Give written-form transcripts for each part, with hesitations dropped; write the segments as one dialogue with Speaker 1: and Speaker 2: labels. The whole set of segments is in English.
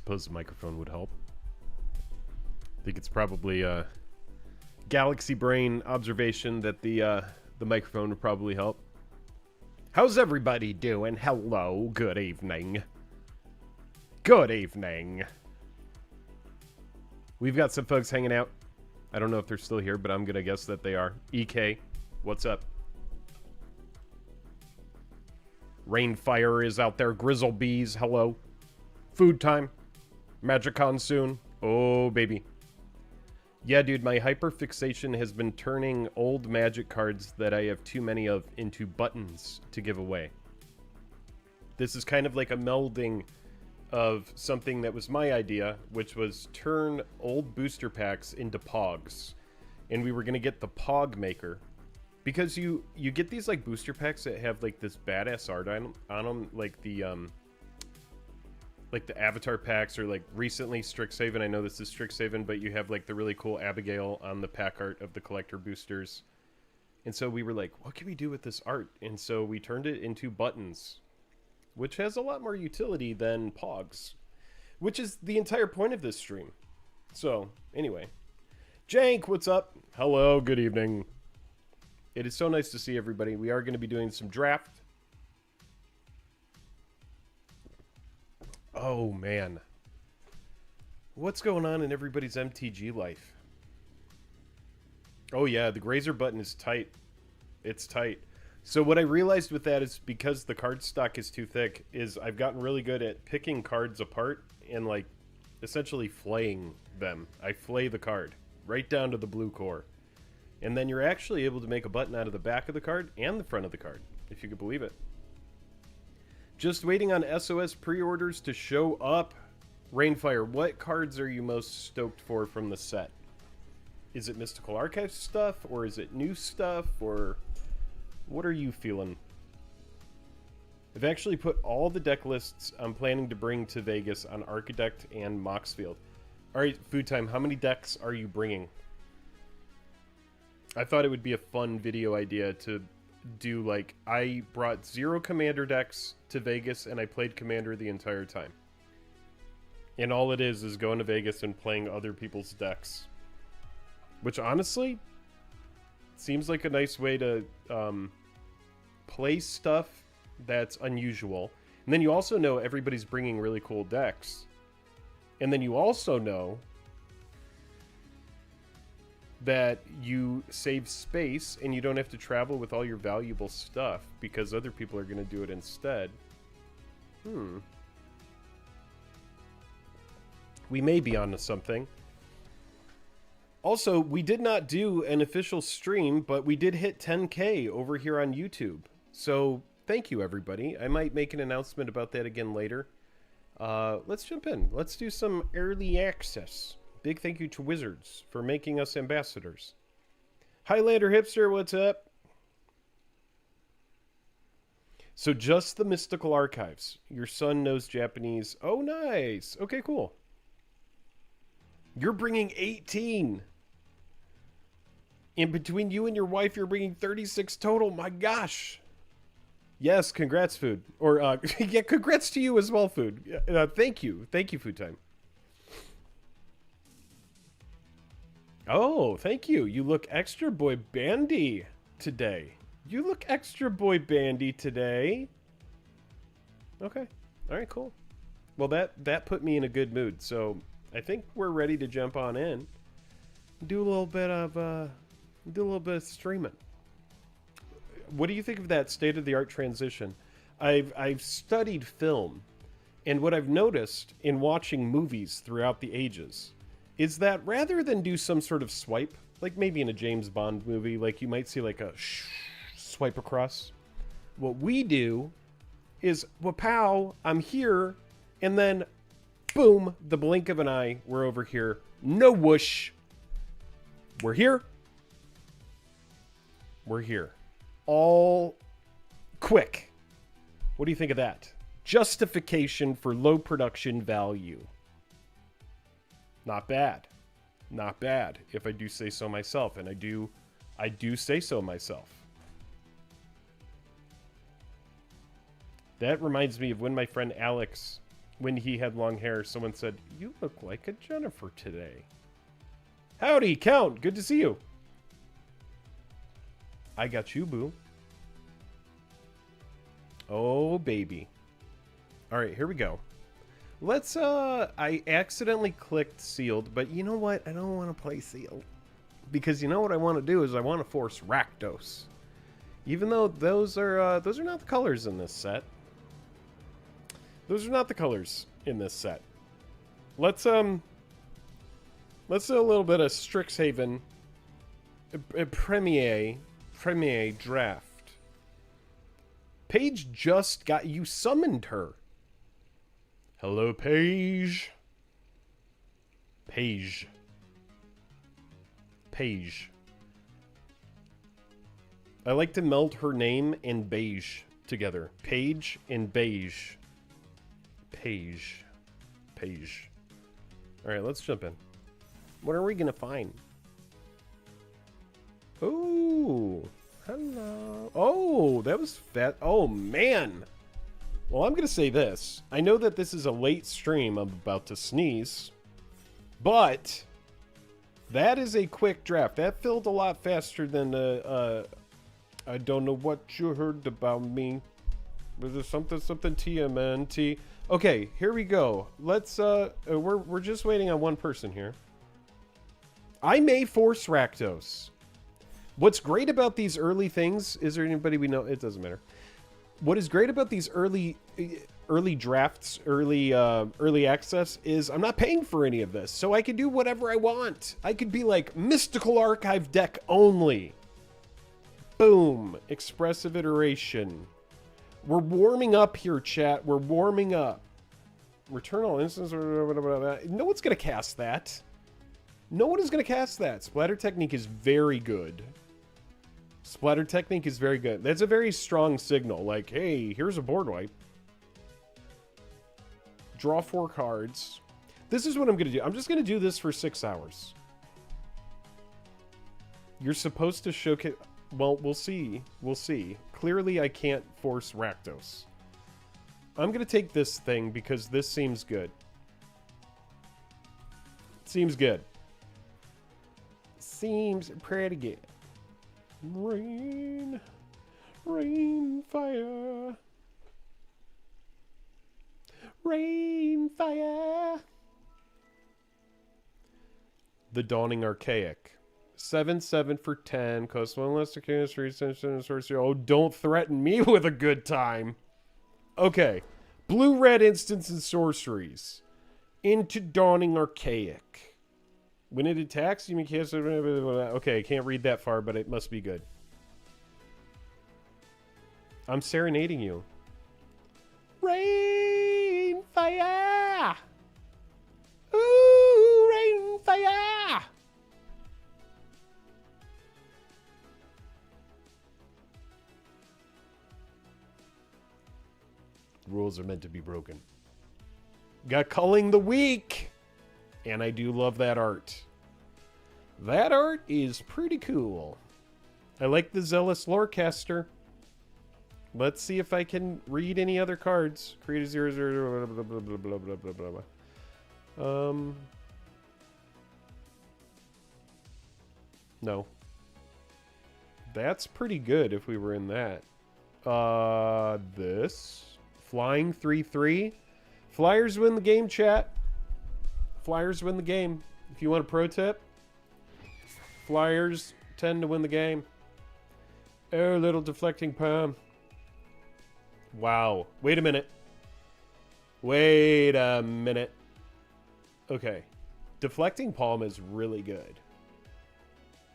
Speaker 1: suppose the microphone would help. I think it's probably a galaxy brain observation that the microphone would probably help. How's everybody doing? Hello, good evening. Good evening. We've got some folks hanging out. I don't know if they're still here, but I'm going to guess that they are. EK, what's up? Rainfire is out there. Grizzle Bees, hello. Food time. Magicon soon. Oh, baby. Yeah, dude, my hyperfixation has been turning old magic cards that I have too many of into buttons to give away. This is kind of like a melding of something that was my idea, which was turn old booster packs into Pogs. And we were going to get the Pog Maker. Because you get these like booster packs that have like this badass art on them, like the Avatar packs, or like recently Strixhaven. I know this is Strixhaven, but you have like the really cool Abigail on the pack art of the collector boosters. And so we were like, what can we do with this art? And so we turned it into buttons, which has a lot more utility than Pogs, which is the entire point of this stream. So anyway, Jank, what's up? Hello, good evening. It is so nice to see everybody. We are going to be doing some draft. Oh, man. What's going on in everybody's MTG life? Oh, yeah, the Grazer button is tight. It's tight. So what I realized with that is because the card stock is too thick, is I've gotten really good at picking cards apart and, like, essentially flaying them. I flay the card right down to the blue core. And then you're actually able to make a button out of the back of the card and the front of the card, if you could believe it. Just waiting on SOS pre-orders to show up. Rainfire, what cards are you most stoked for from the set? Is it Mystical Archive stuff, or is it new stuff, or what are you feeling? I've actually put all the deck lists I'm planning to bring to Vegas on Architect and Moxfield. Alright, Food Time, how many decks are you bringing? I thought it would be a fun video idea to do, like, I brought 0 Commander decks to Vegas and I played Commander the entire time. And all it is going to Vegas and playing other people's decks. Which, honestly, seems like a nice way to play stuff that's unusual. And then you also know everybody's bringing really cool decks. And then you also know that you save space and you don't have to travel with all your valuable stuff because other people are going to do it instead. We may be onto something. Also, we did not do an official stream, but we did hit 10K over here on YouTube. So thank you, everybody. I might make an announcement about that again later. Let's jump in. Let's do some early access. Big thank you to Wizards for making us ambassadors. Highlander Hipster, what's up? So just the Mystical Archives. Your son knows Japanese. Oh, nice. Okay, cool. You're bringing 18. In between you and your wife, you're bringing 36 total. My gosh. Yes, congrats, Food. Or, yeah, congrats to you as well, Food. Thank you. Thank you, Food Time. Oh, thank you. You look extra boy bandy today. You look extra boy bandy today. Okay. All right, cool. Well, that put me in a good mood. So I think we're ready to jump on in. Do a little bit of streaming. What do you think of that state-of-the-art transition? I've studied film, and what I've noticed in watching movies throughout the ages is that rather than do some sort of swipe, like maybe in a James Bond movie, like you might see like a swipe across, what we do is, wapow, I'm here, and then, boom, the blink of an eye, we're over here. No whoosh. We're here. We're here. All quick. What do you think of that? Justification for low production value. Not bad. Not bad, if I do say so myself, and I do say so myself. That reminds me of when my friend Alex when he had long hair, someone said, "You look like a Jennifer today." Howdy, Count. Good to see you. I got you, boo. Oh, baby. All right, here we go. Let's, I accidentally clicked sealed, but you know what? I don't want to play sealed. Because you know what I want to do is I want to force Rakdos. Even though those are not the colors in this set. Those are not the colors in this set. Let's do a little bit of Strixhaven Premier draft. Paige just got you summoned her. Hello, Paige. Paige. Paige. I like to meld her name and beige together. Paige and beige. Paige. Paige. Alright, let's jump in. What are we gonna find? Oh, hello. Oh, that was fat. Oh, man. Well, I'm gonna say this. I know that this is a late stream. I'm about to sneeze. But that is a quick draft. That filled a lot faster than I don't know what you heard about me. Was there something TMNT? Okay, here we go. Let's we're just waiting on one person here. I may force Rakdos. What's great about these early things, is there anybody we know? It doesn't matter. What is great about these early drafts, early access, is I'm not paying for any of this, so I can do whatever I want. I could be like Mystical Archive deck only. Boom, expressive iteration. We're warming up here, chat. We're warming up. Return all instance. No one's gonna cast that. No one is gonna cast that. Splatter technique is very good. Splatter technique is very good. That's a very strong signal. Like, hey, here's a board wipe. Draw 4 cards. This is what I'm going to do. I'm just going to do this for 6 hours. You're supposed to showcase... Well, we'll see. We'll see. Clearly, I can't force Rakdos. I'm going to take this thing because this seems good. Seems good. Seems pretty good. Rain, rain, fire, rain, fire. The Dawning Archaic. 7/7 for 10. Cost 1 less to cast, 3 sorcery. Oh, don't threaten me with a good time. Okay. Blue-red instants and sorceries. Into Dawning Archaic. When it attacks, you may cast... Okay, I can't read that far, but it must be good. I'm serenading you. Rain, fire! Ooh, rain, fire! Rules are meant to be broken. Got Culling the Weak! And I do love that art. That art is pretty cool. I like the Zealous Lorecaster. Let's see if I can read any other cards. Create a 0/0 blah blah blah blah blah blah blah blah. No. That's pretty good if we were in that. This. Flying 3/3. Flyers win the game, chat. Flyers win the game. If you want a pro tip, Flyers tend to win the game. Oh, little deflecting palm. Wow. Wait a minute. Wait a minute. Okay. Deflecting palm is really good.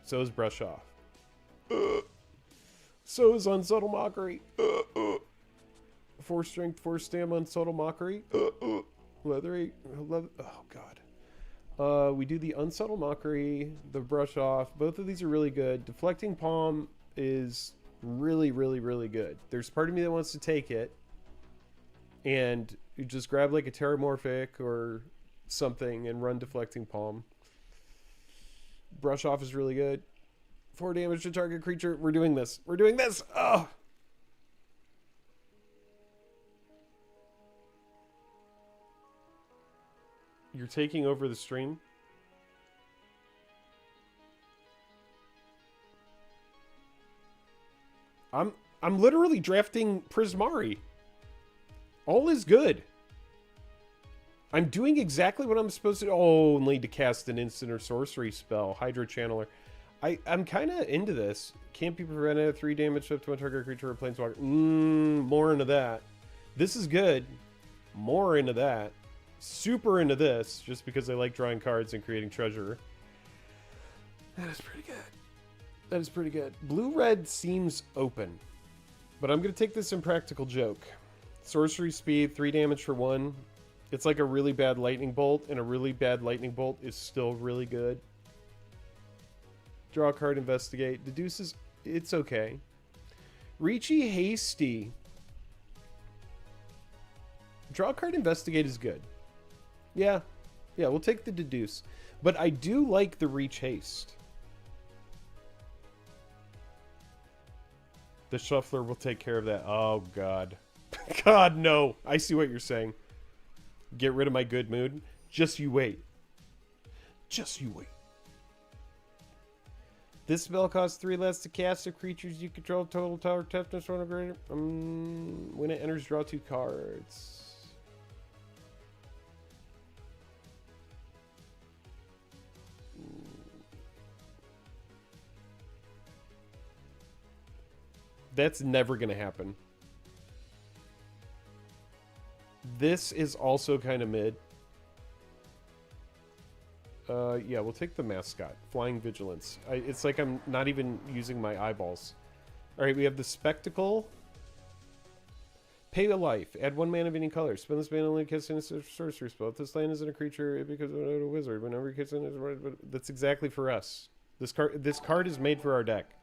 Speaker 1: So is Brush Off. So is Unsubtle Mockery. 4 strength, 4 stam, Unsubtle Mockery. Leathery. Oh, God. We do the Unsubtle Mockery, the Brush Off. Both of these are really good. Deflecting Palm is really, really, really good. There's part of me that wants to take it and you just grab like a Terramorphic or something and run Deflecting Palm. Brush Off is really good. 4 damage to target creature. We're doing this. We're doing this. Oh! You're taking over the stream. I'm literally drafting Prismari. All is good. I'm doing exactly what I'm supposed to. Oh, only to cast an instant or sorcery spell. Hydro Channeler. I'm kind of into this. Can't be prevented. 3 damage to one target creature or planeswalker. More into that. This is good. More into that. Super into this, just because I like drawing cards and creating treasure. That is pretty good. That is pretty good. Blue-red seems open, but I'm going to take this Impractical Joke. Sorcery speed, 3 damage for 1. It's like a really bad lightning bolt, and a really bad lightning bolt is still really good. Draw a card, investigate. Deduces, it's okay. Reachy Hasty. Draw a card, investigate is good. Yeah, we'll take the deduce. But I do like the Reach Haste. The Shuffler will take care of that. Oh, God. God, no. I see what you're saying. Get rid of my good mood. Just you wait. Just you wait. This spell costs 3 less to cast if creatures you control total tower toughness or greater. When it enters, draw 2 cards. That's never going to happen. This is also kind of mid. Yeah, we'll take the mascot. Flying Vigilance. It's like I'm not even using my eyeballs. Alright, we have the Spectacle. Pay a life. Add 1 mana of any color. Spend this mana only casting a sorcery spell. If this land isn't a creature, it becomes a wizard. Whenever you cast it, that's exactly for us. This card is made for our deck.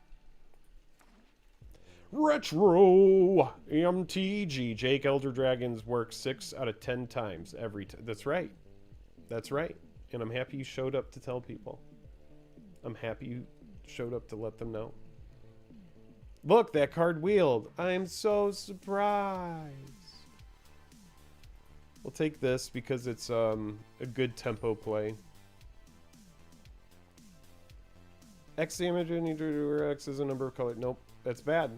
Speaker 1: Retro MTG. Jake Elder Dragons works 6 out of 10 times every time. That's right. That's right. And I'm happy you showed up to tell people. I'm happy you showed up to let them know. Look, that card wheeled. I'm so surprised. We'll take this because it's a good tempo play. X damage or X is a number of colors. Nope. That's bad.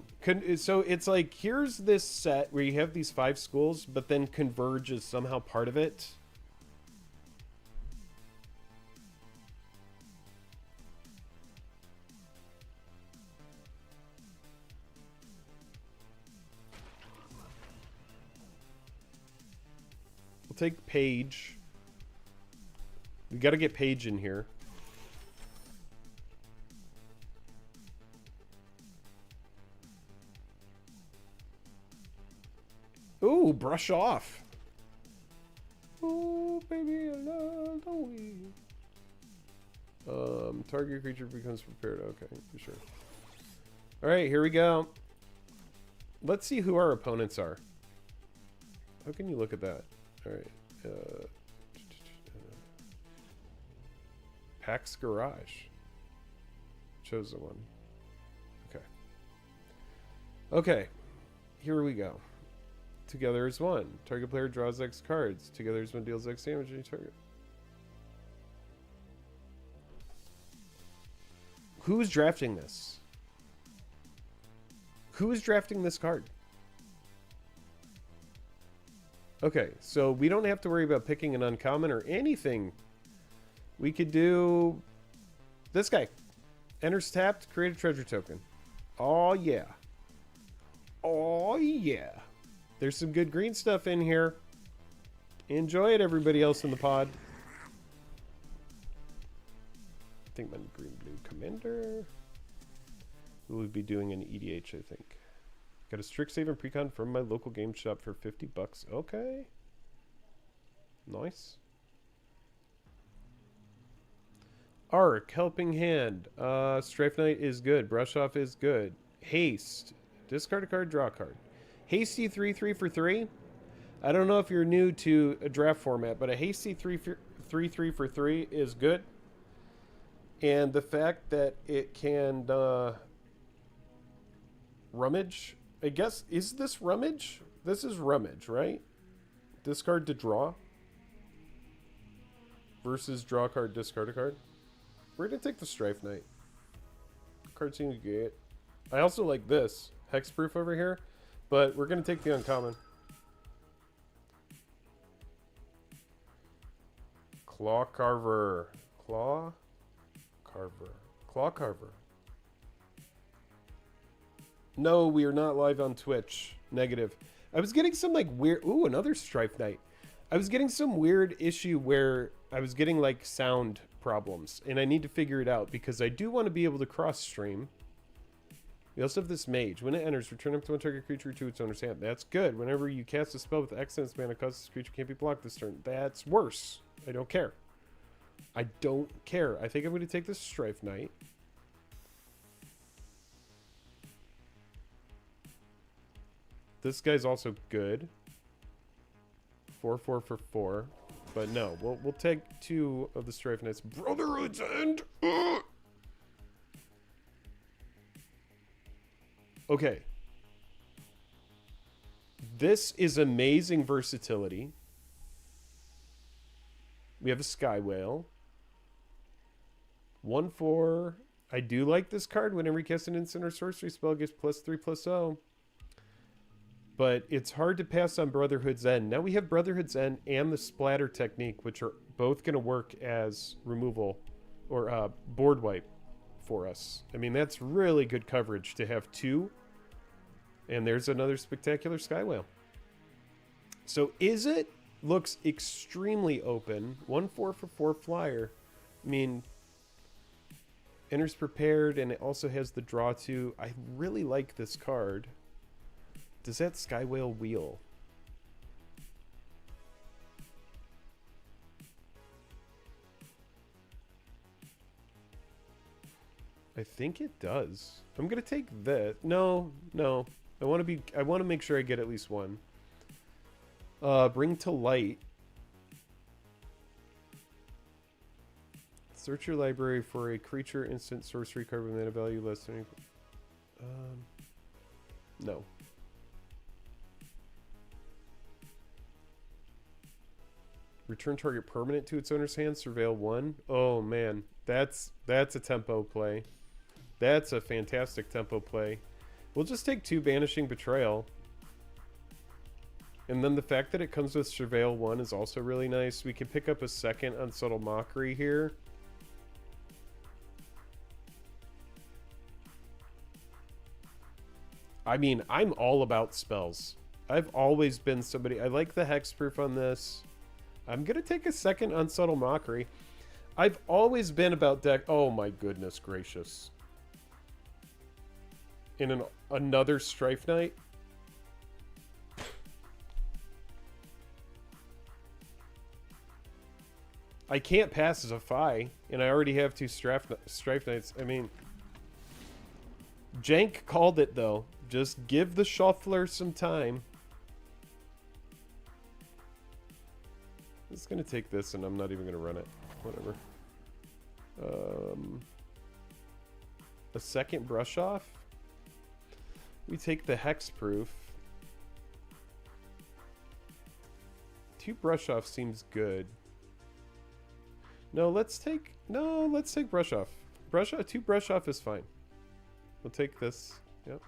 Speaker 1: So it's like, here's this set where you have these 5 schools, but then Converge is somehow part of it. We'll take Page. We got to get Page in here. Ooh, Brush Off. Oh, baby, I love the way. Target creature becomes prepared. Okay, for sure. All right, here we go. Let's see who our opponents are. How can you look at that? All right. Pax Garage. Chosen one. Okay. Okay. Here we go. Together is 1. Target player draws X cards. Together is 1 deals X damage to any target. Who's drafting this? Who is drafting this card? Okay, so we don't have to worry about picking an uncommon or anything. We could do this guy. Enters tapped, create a treasure token. Oh, yeah. Oh, yeah. There's some good green stuff in here. Enjoy it, everybody else in the pod. I think my green-blue commander. We'll be doing an EDH, I think. Got a Strixhaven precon from my local game shop for $50. Okay. Nice. Arc, Helping Hand. Strife Knight is good. Brush Off is good. Haste. Discard a card, draw a card. Hasty 3/3 for 3. I don't know if you're new to a draft format, but a hasty 3/3 for 3 is good. And the fact that it can rummage, I guess, is this rummage? This is rummage, right? Discard to draw. versus draw a card, discard a card. We're going to take the Strife Knight. Card seems good. I also like this. Hexproof over here. But we're going to take the uncommon. Claw Carver. Claw Carver. Claw Carver. No, we are not live on Twitch. Negative. I was getting some like weird... Ooh, another Strife Knight. I was getting some weird issue where I was getting like sound problems. And I need to figure it out because I do want to be able to cross stream. We also have this mage. When it enters, return up to one target creature to its owner's hand. That's good. Whenever you cast a spell with excess mana, causes this creature can't be blocked this turn. That's worse. I don't care. I don't care. I think I'm going to take this Strife Knight. This guy's also good. 4/4 for 4. But no, we'll take 2 of the Strife Knights. Brotherhood's End! Ugh! Okay. This is amazing versatility. We have a Sky Whale. 1/4. I do like this card. Whenever you cast an instant or sorcery spell, it gives +3/+0. But it's hard to pass on Brotherhood's End. Now we have Brotherhood's End and the Splatter Technique, which are both going to work as removal or board wipe for us. I mean, that's really good coverage to have 2. And there's another spectacular Sky Whale. So is it? Looks extremely open. 1/4 for 4 flyer. I mean, enters prepared, and it also has the draw 2. I really like this card. Does that Sky Whale wheel? I think it does. I'm gonna take that. No. I want to make sure I get at least one. Bring to light. Search your library for a creature instant sorcery card with mana value less than equal. No. Return target permanent to its owner's hand. Surveil 1. Oh man, that's a tempo play. That's a fantastic tempo play. We'll just take 2 Banishing Betrayal. And then the fact that it comes with Surveil 1 is also really nice. We can pick up a second Unsubtle Mockery here. I mean, I'm all about spells. I've always been somebody... I like the hexproof on this. I'm going to take a second Unsubtle Mockery. I've always been about deck... Oh my goodness gracious. In another Strife Knight? I can't pass as a Fi, and I already have 2 Strife Knights. I mean... Jank called it, though. Just give the shuffler some time. I'm just going to take this, and I'm not even going to run it. Whatever. A second Brush Off. We take the Hexproof. 2 Brush Off seems good. No, let's take Brush Off. 2 Brush Off is fine. We'll take this. Yep.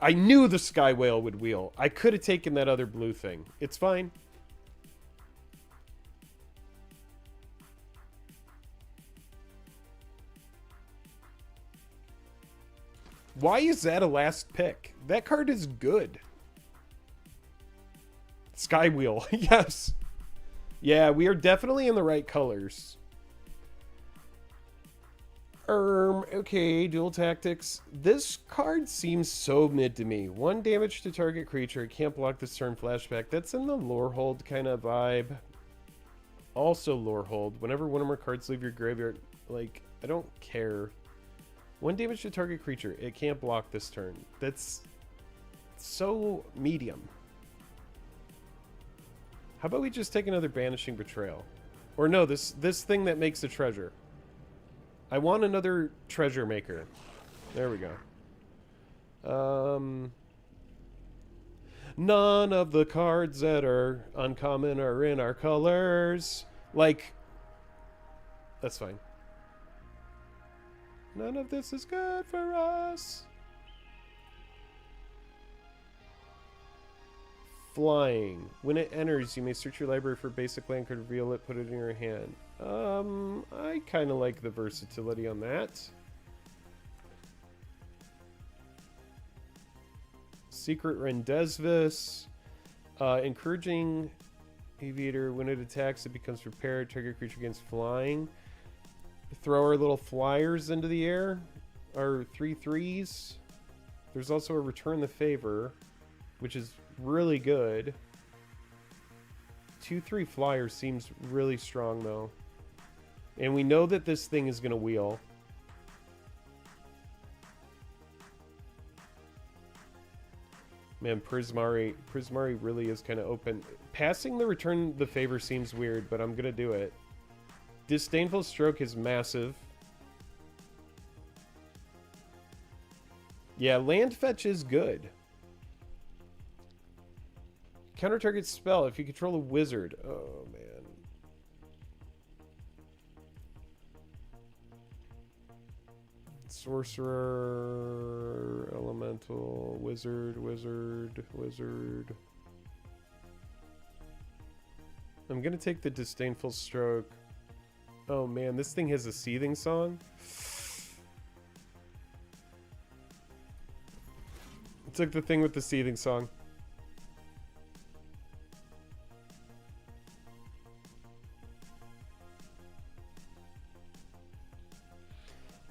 Speaker 1: I knew the Sky Whale would wheel. I could have taken that other blue thing. It's fine. Why is that a last pick? That card is good. Sky Wheel. Yes. Yeah, we are definitely in the right colors. Okay, dual tactics. This card seems so mid to me. 1 damage to target creature. It can't block this turn flashback. That's in the lore hold kind of vibe. Also lore hold. Whenever one or more cards leave your graveyard, like, I don't care. 1 damage to target creature. It can't block this turn. That's so medium. How about we just take another Banishing Betrayal? Or no, this thing that makes the treasure. I want another treasure maker. There we go. None of the cards that are uncommon are in our colors. Like, that's fine. None of this is good for us. Flying. When it enters, you may search your library for basic land card, reveal it, put it in your hand. I kind of like the versatility on that. Secret Rendezvous. Encouraging Aviator. When it attacks, it becomes prepared. Target creature against flying. Throw our little flyers into the air. Our 3/3s. There's also a Return the Favor, which is really good. 2/3 flyers seems really strong though. And we know that this thing is going to wheel. Man, Prismari really is kind of open. Passing the Return the Favor seems weird, but I'm going to do it. Disdainful Stroke is massive. Yeah, land fetch is good. Counter target spell if you control a wizard. Oh, man. Sorcerer, elemental, wizard. I'm gonna take the Disdainful Stroke. Oh man, this thing has a Seething Song. I took the thing with the Seething Song.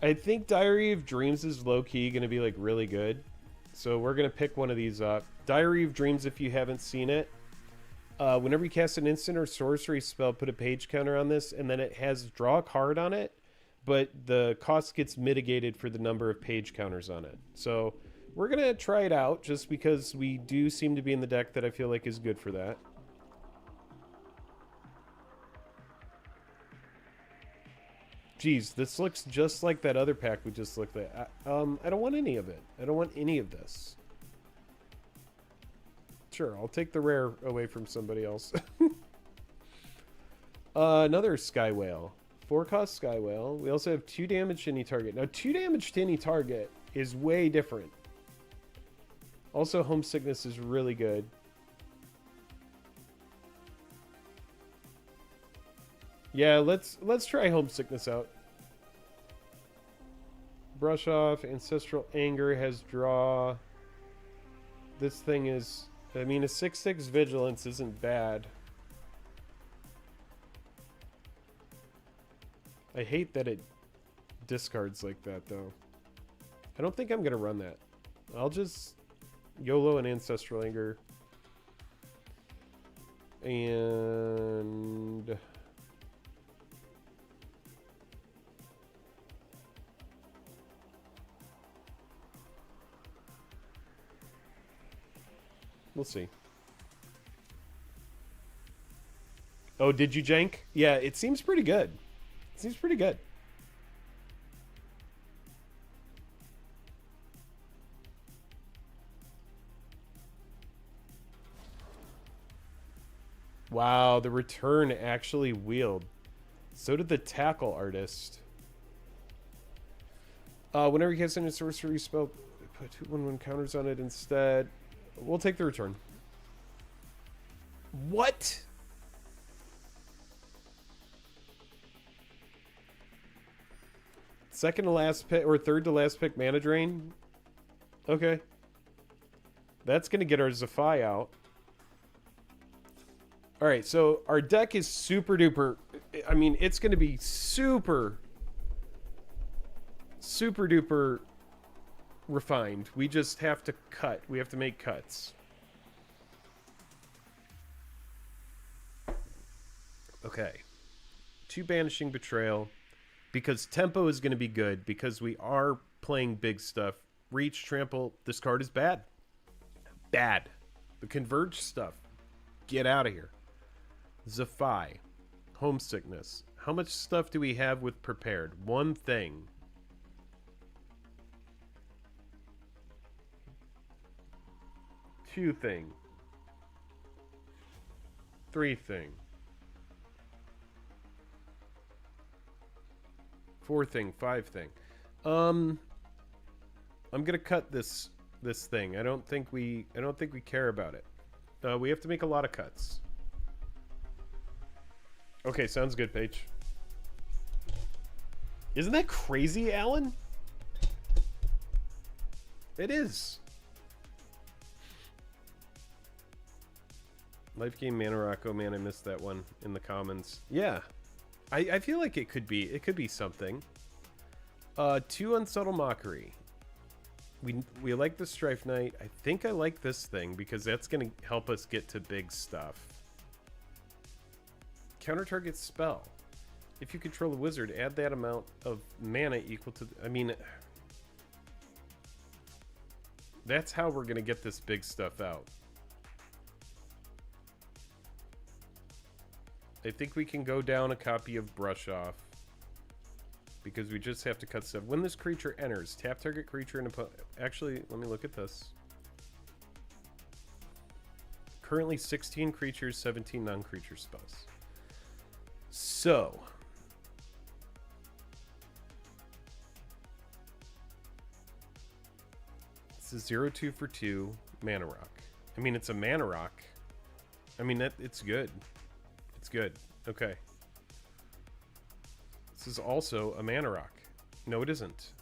Speaker 1: I think Diary of Dreams is low-key going to be, like, really good. So we're going to pick one of these up. Diary of Dreams, if you haven't seen it. Whenever you cast an instant or sorcery spell, put a page counter on this, and then it has draw a card on it, but the cost gets mitigated for the number of page counters on it. So we're going to try it out, just because we do seem to be in the deck that I feel like is good for that. Geez, this looks just like that other pack we just looked at. I don't want any of it. I don't want any of this. Sure, I'll take the rare away from somebody else. Another Sky Whale. 4-cost Sky Whale. We also have 2 damage to any target. Now, 2 damage to any target is way different. Also, Homesickness is really good. Yeah, let's try Homesickness out. Brush Off, Ancestral Anger has draw. This thing is, I mean, a 6/6 Vigilance isn't bad. I hate that it discards like that, though. I don't think I'm going to run that. I'll just YOLO and Ancestral Anger. And we'll see. Oh, did you jank? Yeah, it seems pretty good. It seems pretty good. Wow, the Return actually wheeled. So did the Tackle Artist. Whenever you cast a sorcery spell, put 2/1/1 counters on it instead. We'll take the Return. What? Second to last pick, or third to last pick Mana Drain? Okay. That's going to get our Zephi out. Alright, so our deck is super duper... I mean, it's going to be super duper refined. We just have to cut. We have to make cuts. Okay. 2 Banishing Betrayal. Because tempo is going to be good. Because we are playing big stuff. Reach, Trample. This card is bad. Bad. The Converge stuff. Get out of here. Zephi. Homesickness. How much stuff do we have with Prepared? 1 thing. 2 thing. 3 thing. 4 thing, 5 thing. I'm gonna cut this thing. I don't think we care about it. We have to make a lot of cuts. Okay, sounds good, Paige. Isn't that crazy, Alan? It is. Life game Mana Rock. Oh man, I missed that one in the commons. Yeah. I feel like it could be something. 2 Unsubtle Mockery. We like the Strife Knight. I think I like this thing because that's gonna help us get to big stuff. Counter target spell. If you control a wizard, add that amount of mana equal to... I mean... That's how we're gonna get this big stuff out. I think we can go down a copy of Brush Off. Because we just have to cut stuff. When this creature enters, tap target creature and opponent... Actually, let me look at this. Currently 16 creatures, 17 non-creature spells. So... It's a 0/2 for 2 Mana Rock. I mean, it's a Mana Rock. I mean, it's good. It's good. Okay. This is also a Mana Rock. No, it isn't.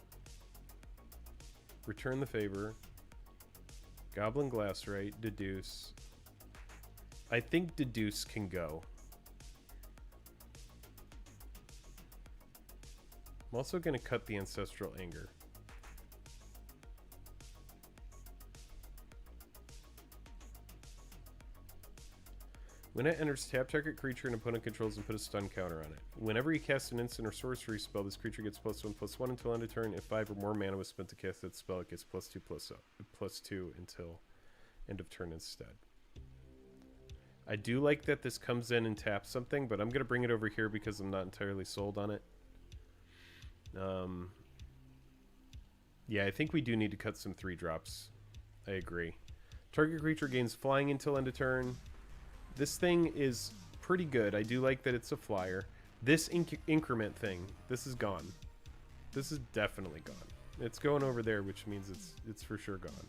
Speaker 1: Return the Favor. Goblin Glassrite. Deduce. I think Deduce can go. I'm also going to cut the Ancestral Anger. When it enters, tap target creature and opponent controls and put a stun counter on it. Whenever you cast an instant or sorcery spell, this creature gets +1/+1 until end of turn. If 5 or more mana was spent to cast that spell, it gets +2/+2 until end of turn instead. I do like that this comes in and taps something, but I'm going to bring it over here because I'm not entirely sold on it. Yeah, I think we do need to cut some 3-drops. I agree. Target creature gains flying until end of turn. This thing is pretty good. I do like that it's a flyer. This increment thing, this is gone. This is definitely gone. It's going over there, which means it's for sure gone.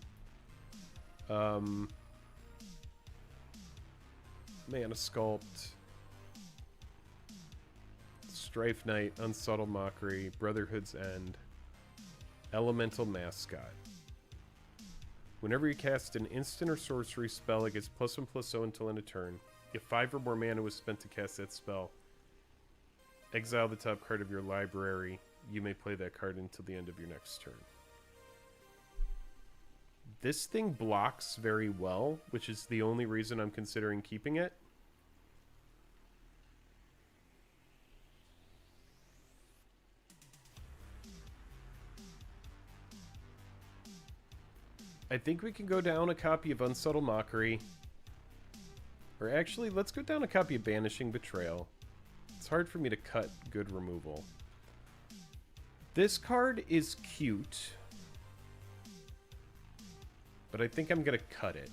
Speaker 1: Mana Sculpt. Strife Knight, Unsubtle Mockery, Brotherhood's End, Elemental Mascot. Whenever you cast an instant or sorcery spell, it gets +1/+0 until end of turn. If 5 or more mana was spent to cast that spell, exile the top card of your library. You may play that card until the end of your next turn. This thing blocks very well, which is the only reason I'm considering keeping it. I think we can go down a copy of Unsubtle Mockery. Or actually, let's go down a copy of Banishing Betrayal. It's hard for me to cut good removal. This card is cute. But I think I'm going to cut it.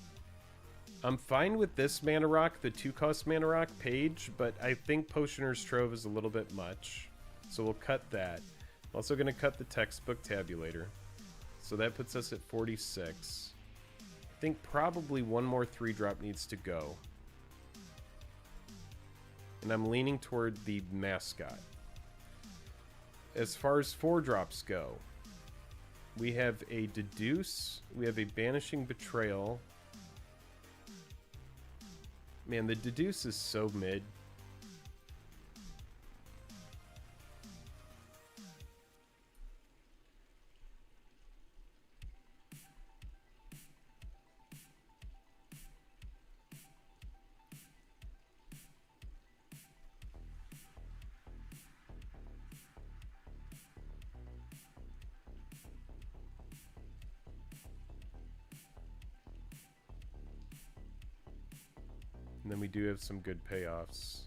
Speaker 1: I'm fine with this Mana Rock, the 2-cost Mana Rock page, but I think Potioner's Trove is a little bit much. So we'll cut that. I'm also going to cut the Textbook Tabulator. So that puts us at 46. I think probably one more 3-drop needs to go. And I'm leaning toward the Mascot. As far as 4-drops go, we have a Deduce, we have a Banishing Betrayal. Man, the Deduce is so mid. And then we do have some good payoffs.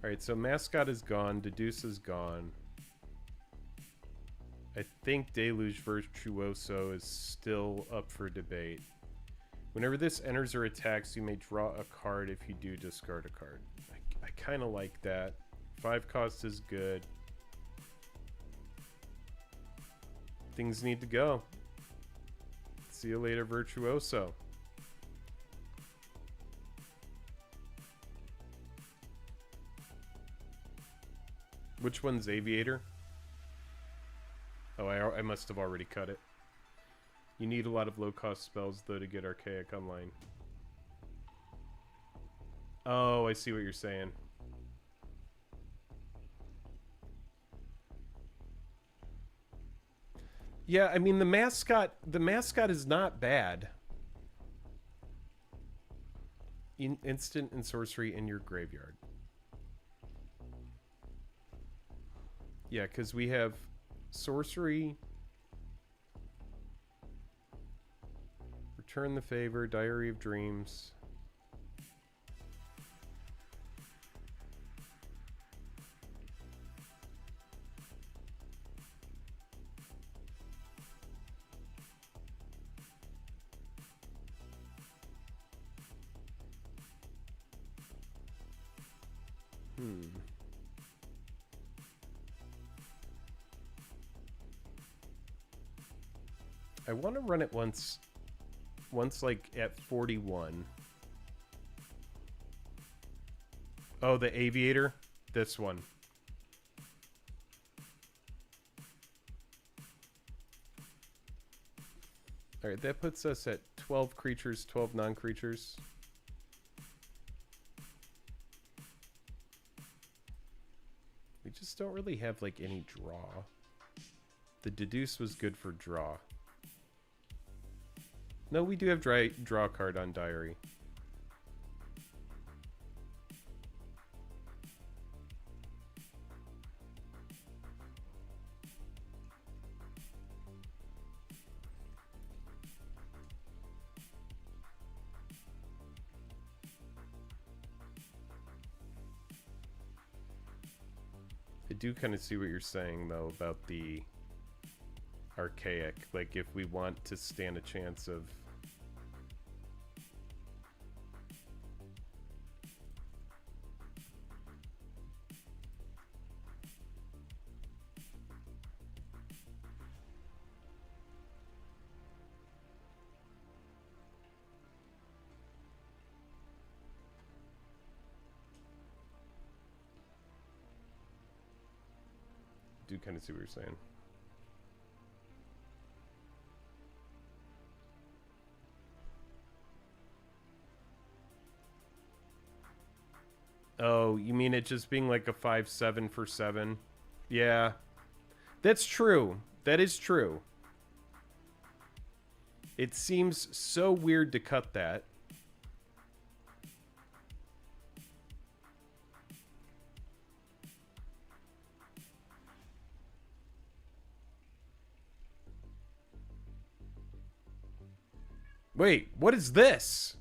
Speaker 1: Alright, so Mascot is gone. Deduce is gone. I think Deluge Virtuoso is still up for debate. Whenever this enters or attacks, you may draw a card. If you do, discard a card. I kind of like that. 5 cost is good. Things need to go. See you later, Virtuoso. Which one's Aviator? Oh, I must have already cut it. You need a lot of low-cost spells, though, to get Archaic online. Oh, I see what you're saying. Yeah, I mean, the mascot is not bad. Instant and sorcery in your graveyard. Yeah, because we have sorcery, return the favor, Diary of Dreams. I want to run it once like at 41. Oh, the Aviator? This one. Alright, that puts us at 12 creatures, 12 non-creatures. We just don't really have like any draw. The Deduce was good for draw. No, we do have draw card on Diary. I do kind of see what you're saying, though, about the Archaic. Like, if we want to stand a chance of... do kind of see what you're saying. Oh, you mean it just being like a 5/7 for 7? Yeah. That's true. That is true. It seems so weird to cut that. Wait, what is this?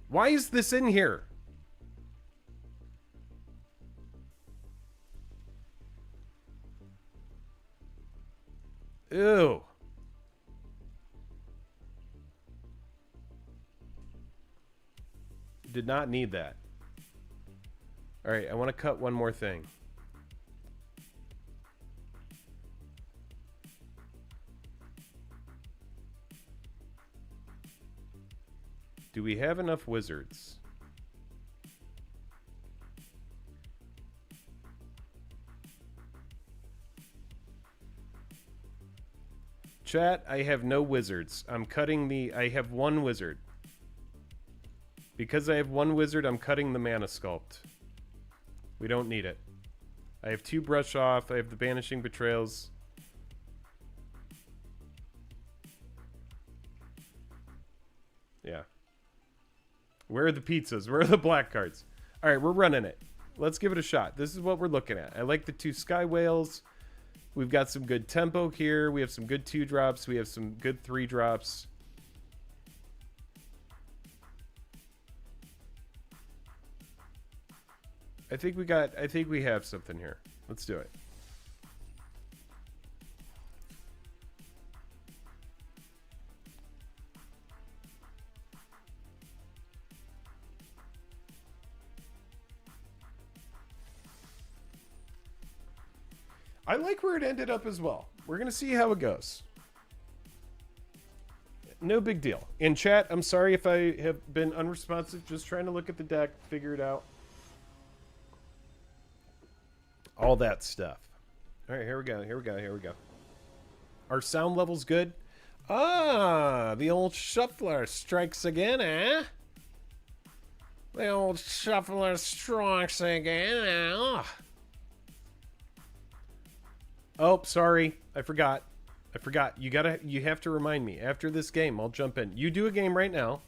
Speaker 1: Why is this in here? Ew. Did not need that. Alright, I want to cut one more thing. Do we have enough wizards? Chat, I have no wizards. I'm cutting the... I have one wizard. Because I have one wizard, I'm cutting the mana sculpt. We don't need it. I have 2 brush off. I have the Banishing Betrayals. Yeah. Where are the pizzas? Where are the black cards? All right, we're running it. Let's give it a shot. This is what we're looking at. I like the 2 Sky Whales. We've got some good tempo here. We have some good 2-drops. We have some good 3-drops. I think we have something here. Let's do it. I like where it ended up as well. We're going to see how it goes. No big deal. In chat, I'm sorry if I have been unresponsive. Just trying to look at the deck, figure it out. All that stuff. All right, here we go. Here we go. Here we go. Our sound level's good. Ah, the old shuffler strikes again, eh? The old shuffler strikes again, eh? Oh, sorry. I forgot. You have to remind me. After this game, I'll jump in. You do a game right now.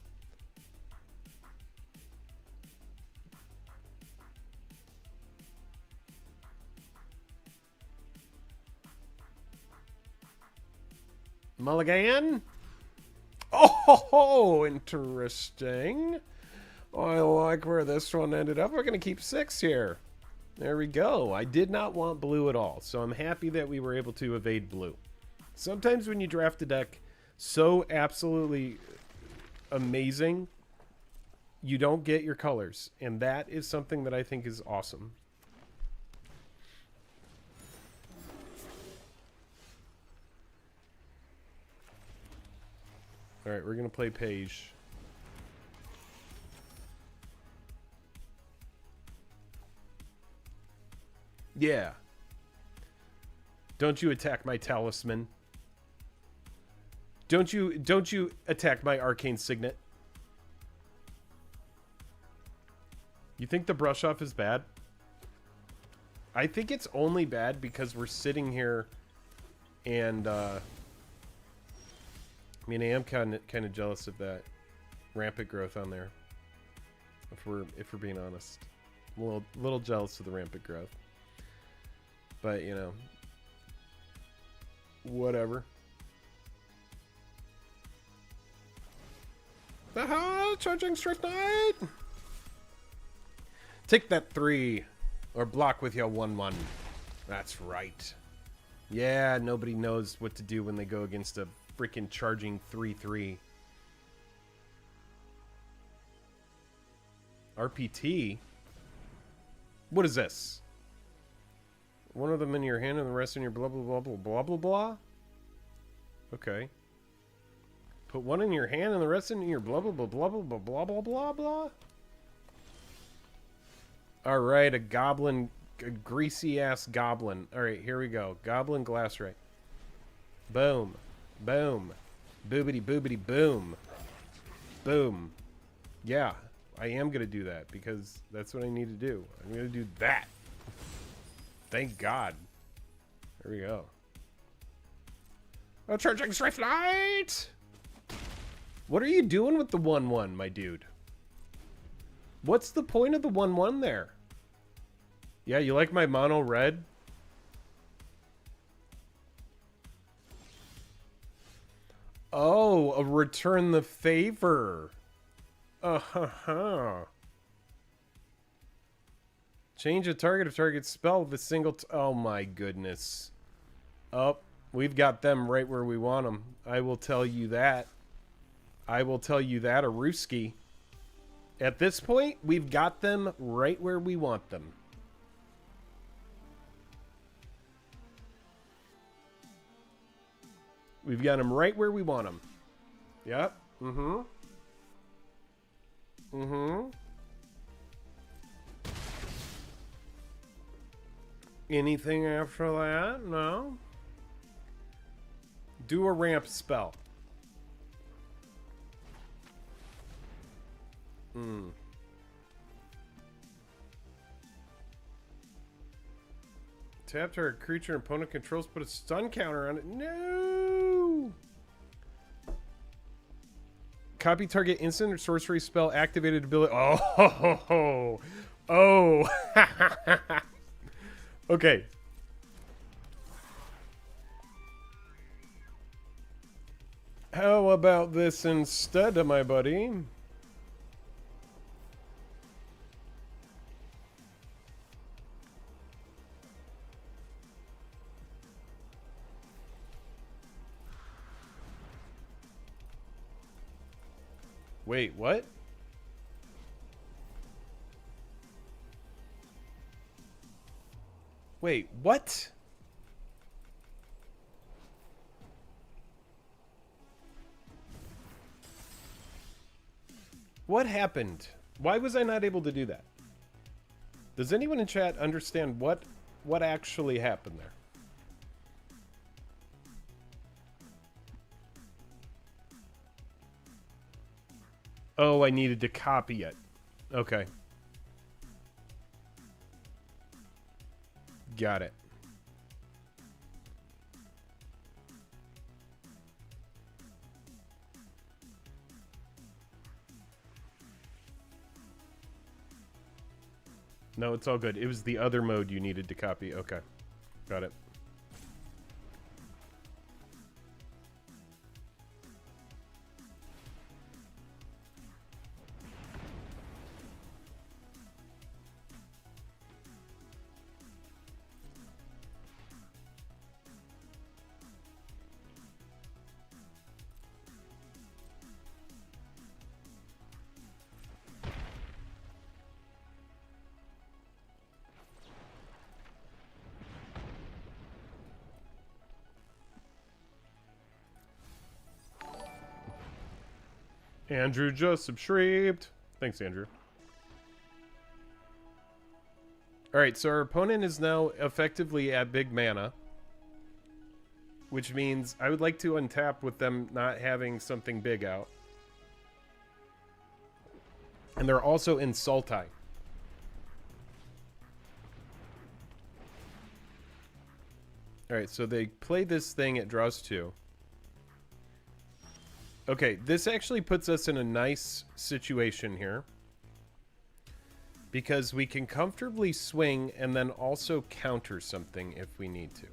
Speaker 1: Mulligan? Oh, interesting. I like where this one ended up. We're going to keep 6 here. There we go. I did not want blue at all, so I'm happy that we were able to evade blue. Sometimes when you draft a deck so absolutely amazing, you don't get your colors, and that is something that I think is awesome. All right, we're going to play Page. Yeah. Don't you attack my talisman. Don't you attack my arcane signet. You think the brush off is bad? I think it's only bad because we're sitting here and I mean, I am kind of jealous of that rampant growth on there. If we're being honest, I'm a little jealous of the rampant growth. But you know, whatever. Aha! Charging Strike Knight. Take that 3, or block with your 1/1. That's right. Yeah, nobody knows what to do when they go against a freaking charging 3/3. RPT? What is this? One of them in your hand and the rest in your blah blah blah blah blah blah blah? Okay. Put one in your hand and the rest in your blah blah blah blah blah blah blah blah blah blah. Alright, a goblin, a greasy ass goblin. Alright, here we go. Goblin glass ray. Boom. Boom. Boobity boobity boom. Boom. Yeah, I am going to do that because that's what I need to do. I'm going to do that. Thank God. There we go. Oh, charging Strife Light! What are you doing with the 1/1, my dude? What's the point of the 1/1 there? Yeah, you like my mono red? Oh, a return the favor. Uh-huh. Change a target of target spell with a single... oh, my goodness. Oh, we've got them right where we want them. I will tell you that. I will tell you that, a Ruski. At this point, we've got them right where we want them. We've got them right where we want them. Yep. Mm-hmm. Mm-hmm. Anything after that? No. Do a ramp spell. Hmm. Tap target creature opponent controls, put a stun counter on it. No! Copy target instant or sorcery spell activated ability. Oh! Oh! Okay. How about this instead, my buddy? Wait, what? Wait, what? What happened? Why was I not able to do that? Does anyone in chat understand what actually happened there? Oh, I needed to copy it. Okay. Got it. No, it's all good. It was the other mode you needed to copy. Okay. Got it. Andrew just subscribed. Thanks, Andrew. Alright, so our opponent is now effectively at big mana. Which means I would like to untap with them not having something big out. And they're also in Sultai. Alright, so they play this thing, it draws 2. Okay, this actually puts us in a nice situation here. Because we can comfortably swing and then also counter something if we need to.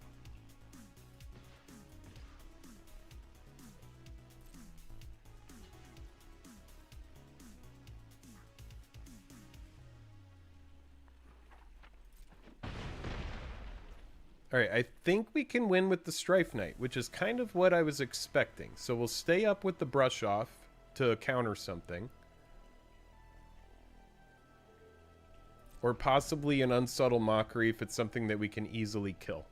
Speaker 1: Alright, I think we can win with the Strife Knight, which is kind of what I was expecting. So we'll stay up with the Brush Off to counter something. Or possibly an Unsubtle Mockery if it's something that we can easily kill.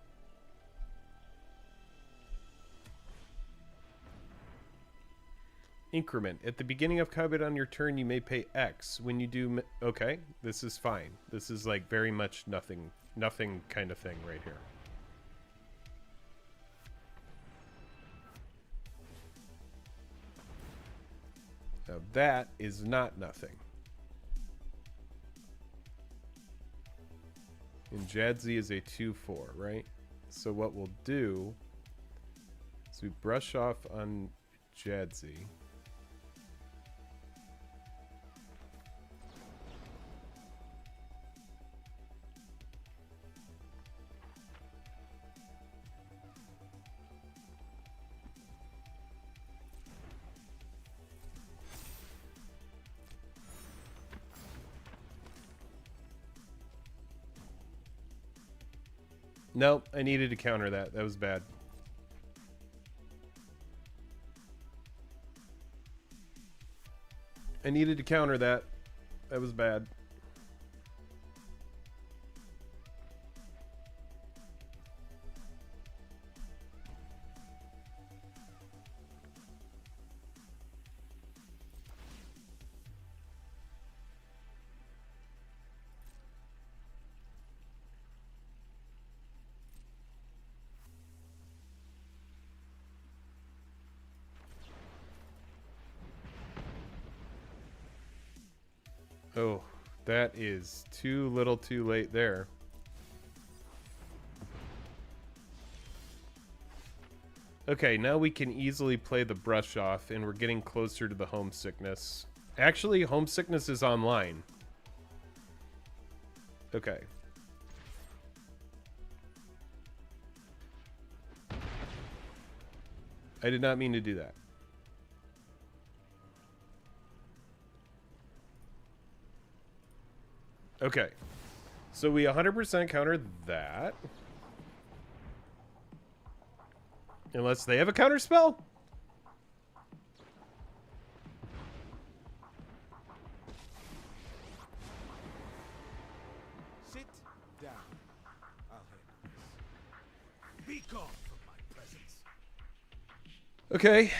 Speaker 1: Increment. At the beginning of combat on your turn, you may pay X. When you do... Okay, this is fine. This is like very much nothing kind of thing right here. Now that is not nothing. And Jadzi is a 2-4, right? So what we'll do is we brush off on Jadzi. Nope, I needed to counter that. That was bad. I needed to counter that. That was bad. Oh, that is too little too late there. Okay, now we can easily play the brush off, and we're getting closer to the homesickness. Actually, homesickness is online. Okay. I did not mean to do that. Okay. So we 100% counter that. Unless they have a counter spell?
Speaker 2: Sit down. I'll handle this. Be gone from my presence.
Speaker 1: Okay.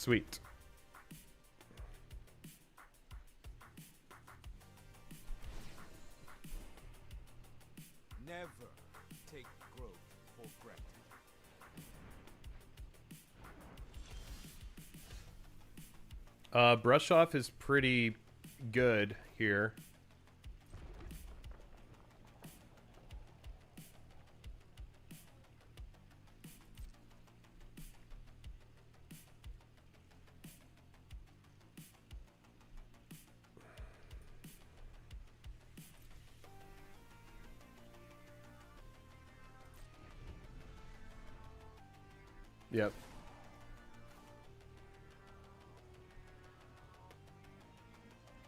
Speaker 1: Sweet.
Speaker 2: Never take growth for granted.
Speaker 1: Brush off is pretty good here. Yep.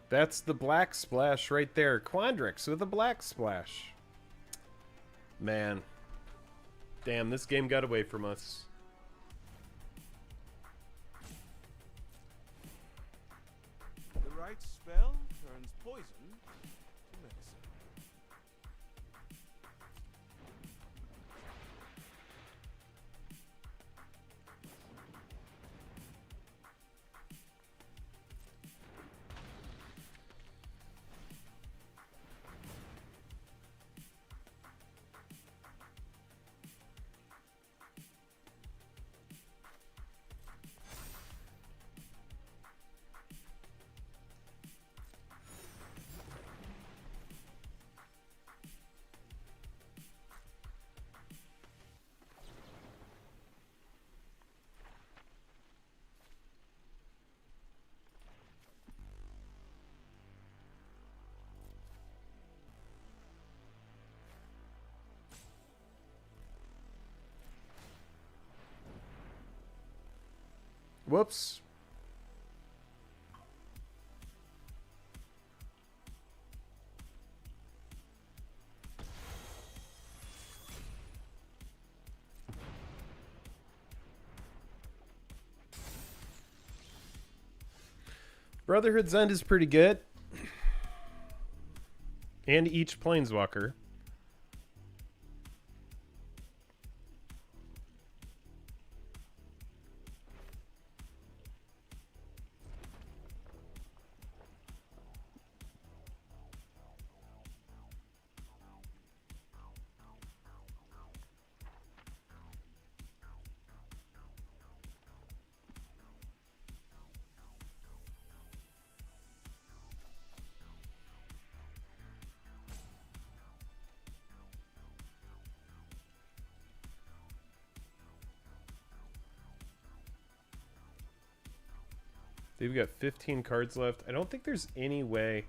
Speaker 1: That's the black splash right there. Quandrix with a black splash. Man. Damn, this game got away from us.
Speaker 2: The right spell turns poison to medicine.
Speaker 1: Whoops. Brotherhood's End is pretty good. And each planeswalker. They've got 15 cards left. I don't think there's any way.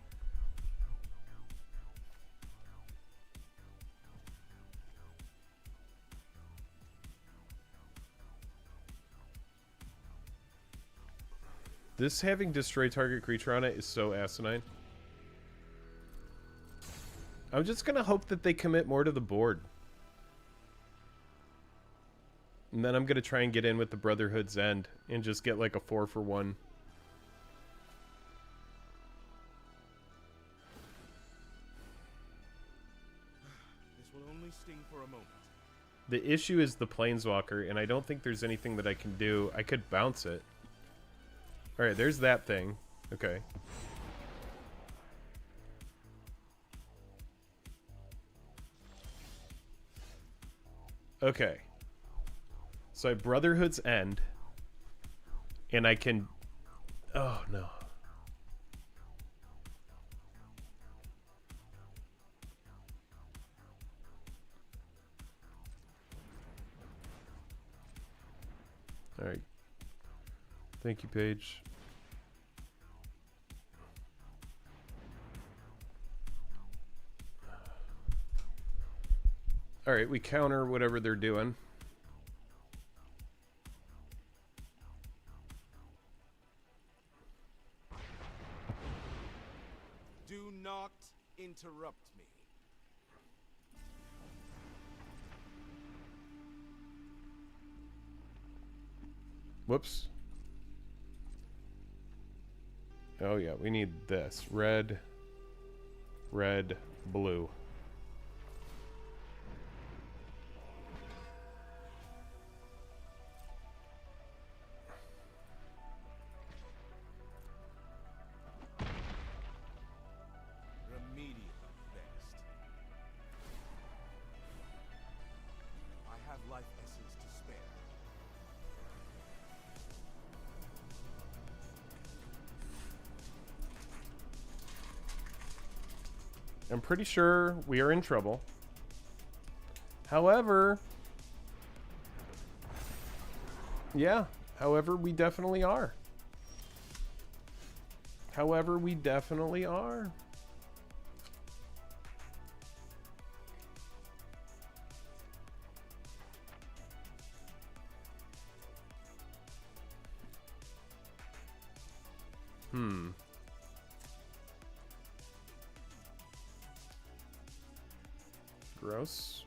Speaker 1: This having destroy target creature on it is so asinine. I'm just gonna hope that they commit more to the board. And then I'm gonna try and get in with the Brotherhood's End and just get like a 4-for-1.
Speaker 2: Sting for a moment.
Speaker 1: The issue is the Planeswalker, and I don't think there's anything that I can do. I could bounce it. Alright, there's that thing. Okay. Okay. So I have Brotherhood's End. And I can... Oh, no. Alright. Thank you, Paige. Alright, we counter whatever they're doing.
Speaker 2: Do not interrupt me.
Speaker 1: Whoops. Oh yeah, we need this. Red, red, blue. I'm pretty sure we are in trouble. However, yeah, however, we definitely are. However, we definitely are. Gross.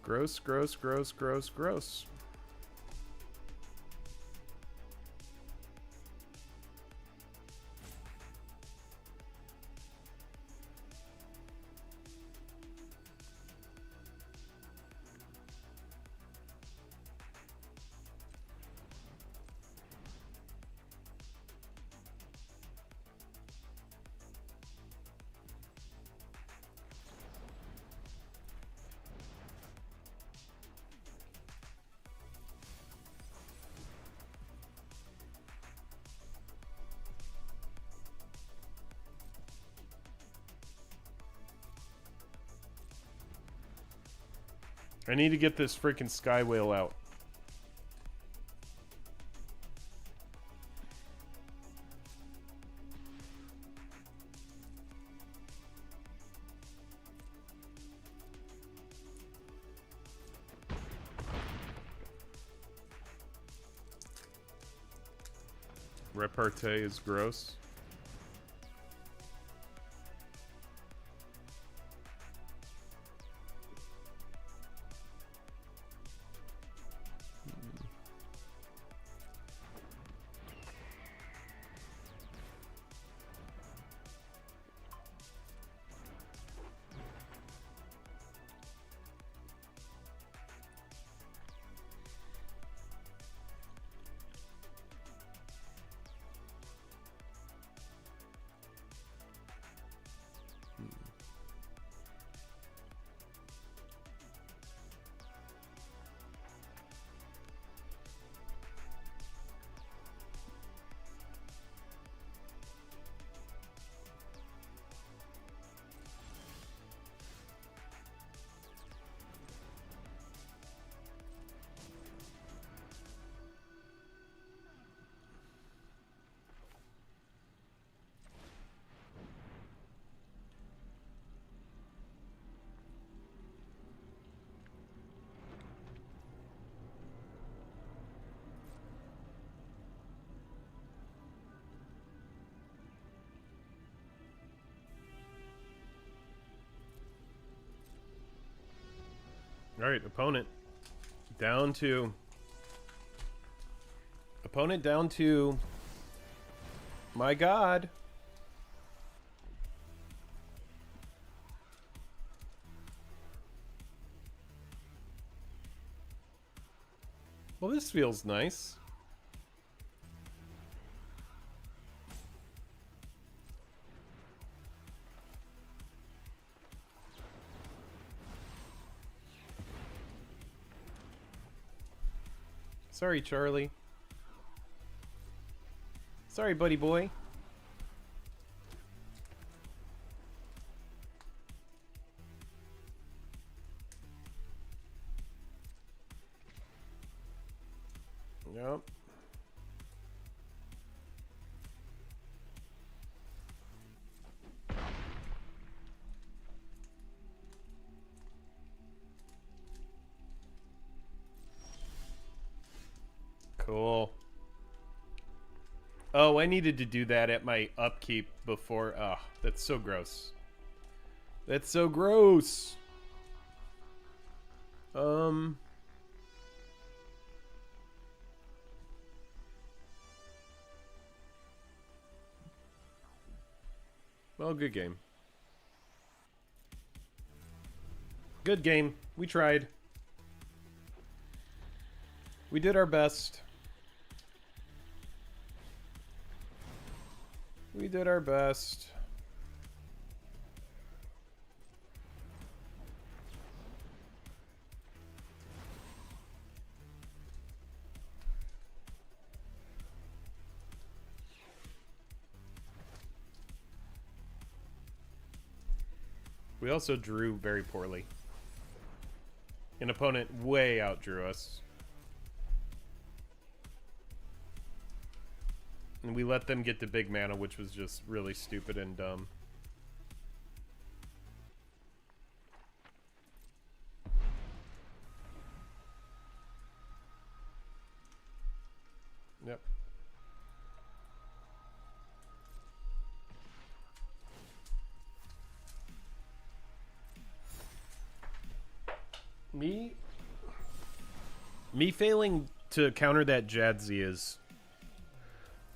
Speaker 1: Gross, gross, gross, gross, gross. I need to get this freaking sky whale out. Repartee is gross. Alright, opponent. Down to... Opponent down to... My god. Well, this feels nice. Sorry, Charlie. Sorry, buddy boy. Yep. Cool. Oh, I needed to do that at my upkeep before. Oh, that's so gross. That's so gross. Well, good game. Good game. We tried. We did our best. We did our best. We also drew very poorly. An opponent way outdrew us. And we let them get to big mana, which was just really stupid and dumb. Yep. Me failing to counter that Jadzi is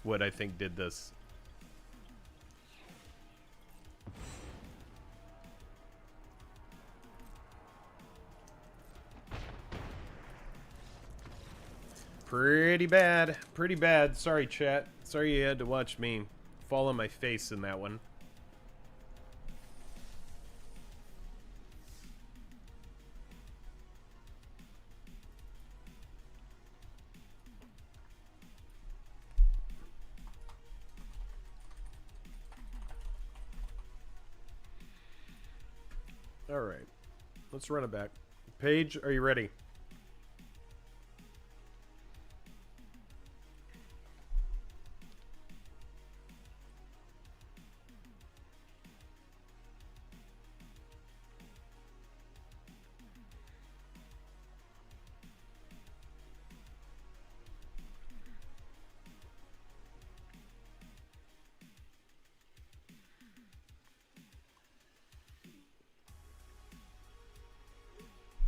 Speaker 1: what I think did this. Pretty bad. Pretty bad. Sorry, chat. Sorry you had to watch me fall on my face in that one. Alright. Let's run it back. Paige, are you ready?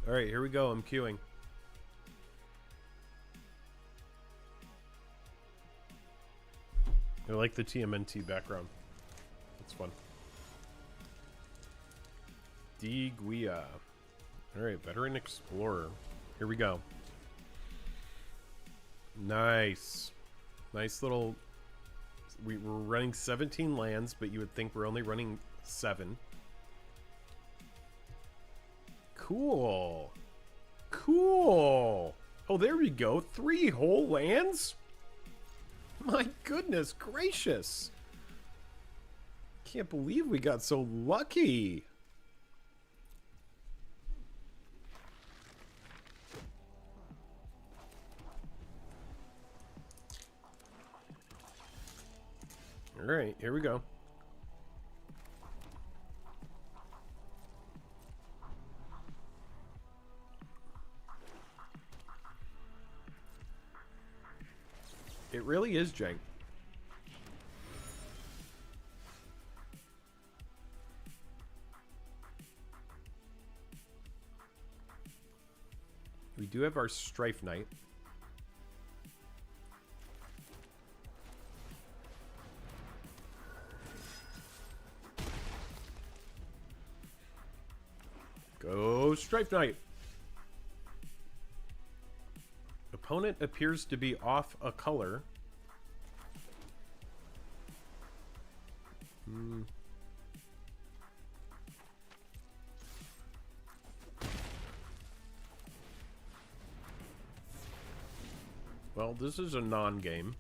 Speaker 1: Alright, here we go. I'm queuing. I like the TMNT background. It's fun. Guia. Alright, Veteran Explorer. Here we go. Nice. Nice little... We're running 17 lands, but you would think we're only running 7. Cool. Cool. Oh, there we go. 3 whole lands? My goodness gracious. Can't believe we got so lucky. All right, here we go. It really is jank. We do have our Strife Knight. Go Strife Knight. Opponent appears to be off a color. Well, this is a non-game.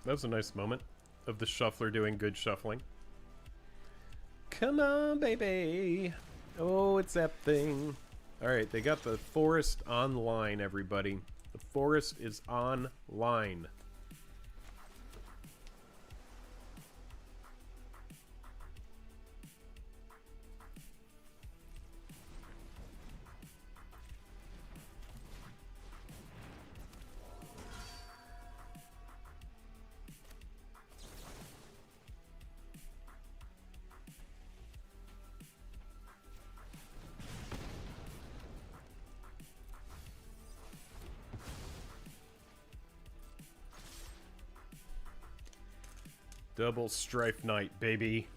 Speaker 1: That was a nice moment of the shuffler doing good shuffling. Come on, baby. Oh, it's that thing. Alright, they got the forest online, everybody. The forest is online. Double Strife Knight, baby.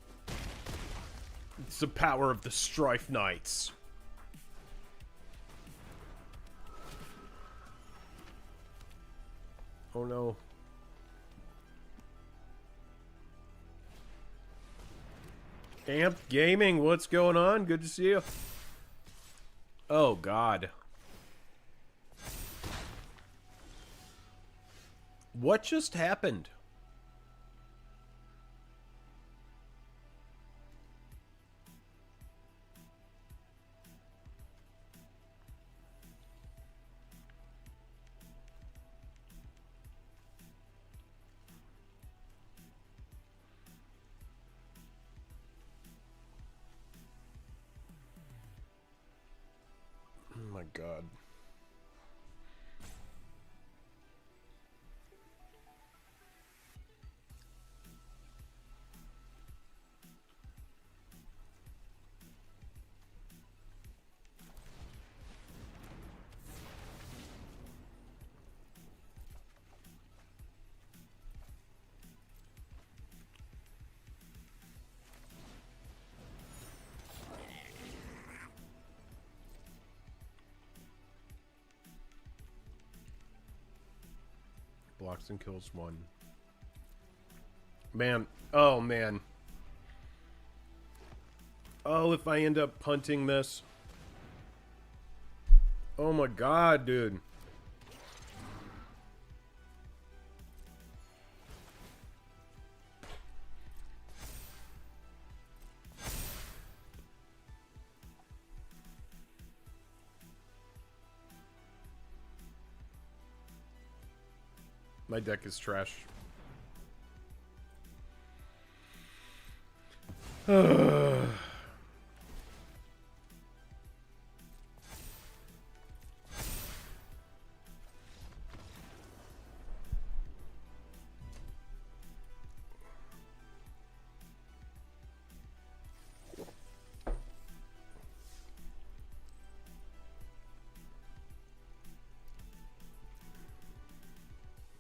Speaker 1: It's the power of the Strife Knights. Oh no. Amp Gaming, what's going on? Good to see you. Oh god. What just happened? Oh my god. Blocks and kills one. Man. Oh, man. Oh, if I end up punting this. Oh my god, dude. My deck is trash.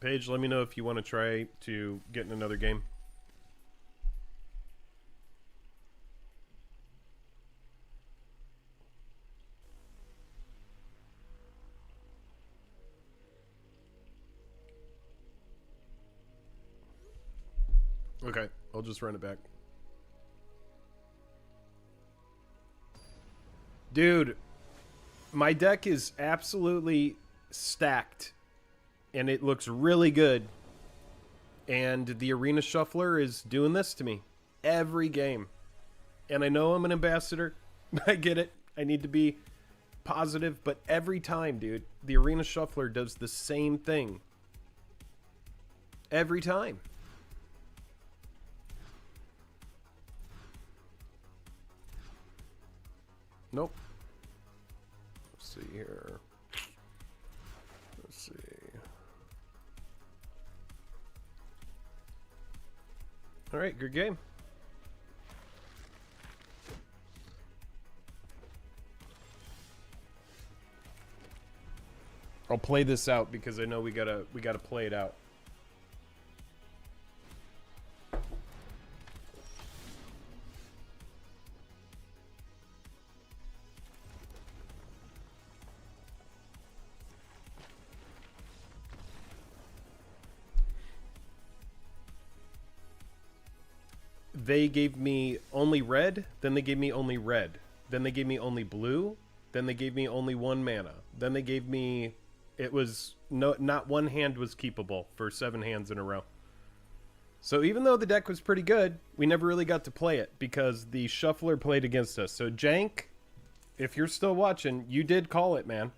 Speaker 1: Paige, let me know if you want to try to get in another game. Okay, I'll just run it back. Dude, my deck is absolutely stacked. And it looks really good. And the Arena Shuffler is doing this to me. Every game. And I know I'm an ambassador. I get it. I need to be positive. But every time, dude, the Arena Shuffler does the same thing. Every time. Nope. Let's see here. Let's see. All right, good game. I'll play this out because I know we gotta play it out. They gave me only red, then they gave me only red, then they gave me only blue, then they gave me only 1 mana, then they gave me, it was not one hand was keepable for 7 hands in a row. So even though the deck was pretty good, we never really got to play it because the shuffler played against us. So Jank, If you're still watching, you did call it, man.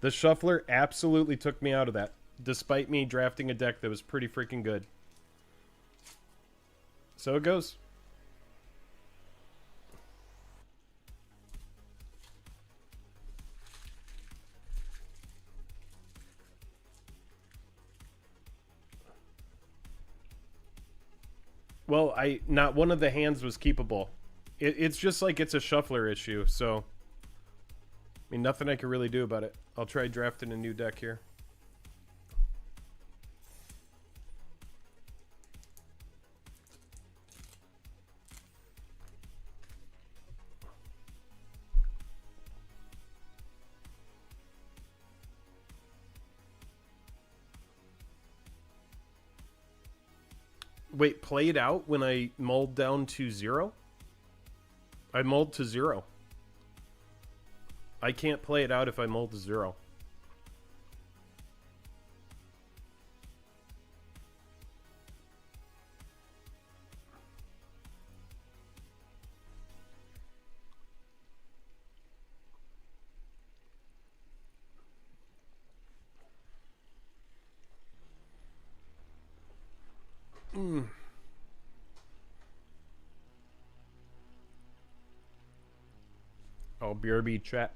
Speaker 1: The shuffler absolutely took me out of that, despite me drafting a deck that was pretty freaking good. So it goes. Well, not one of the hands was keepable. It's just like it's a shuffler issue, so I mean nothing I can really do about it. I'll try drafting a new deck here. Wait, play it out when I mulled down to 0? I mulled to 0. I can't play it out if I mull to 0. Oh, BRB chat.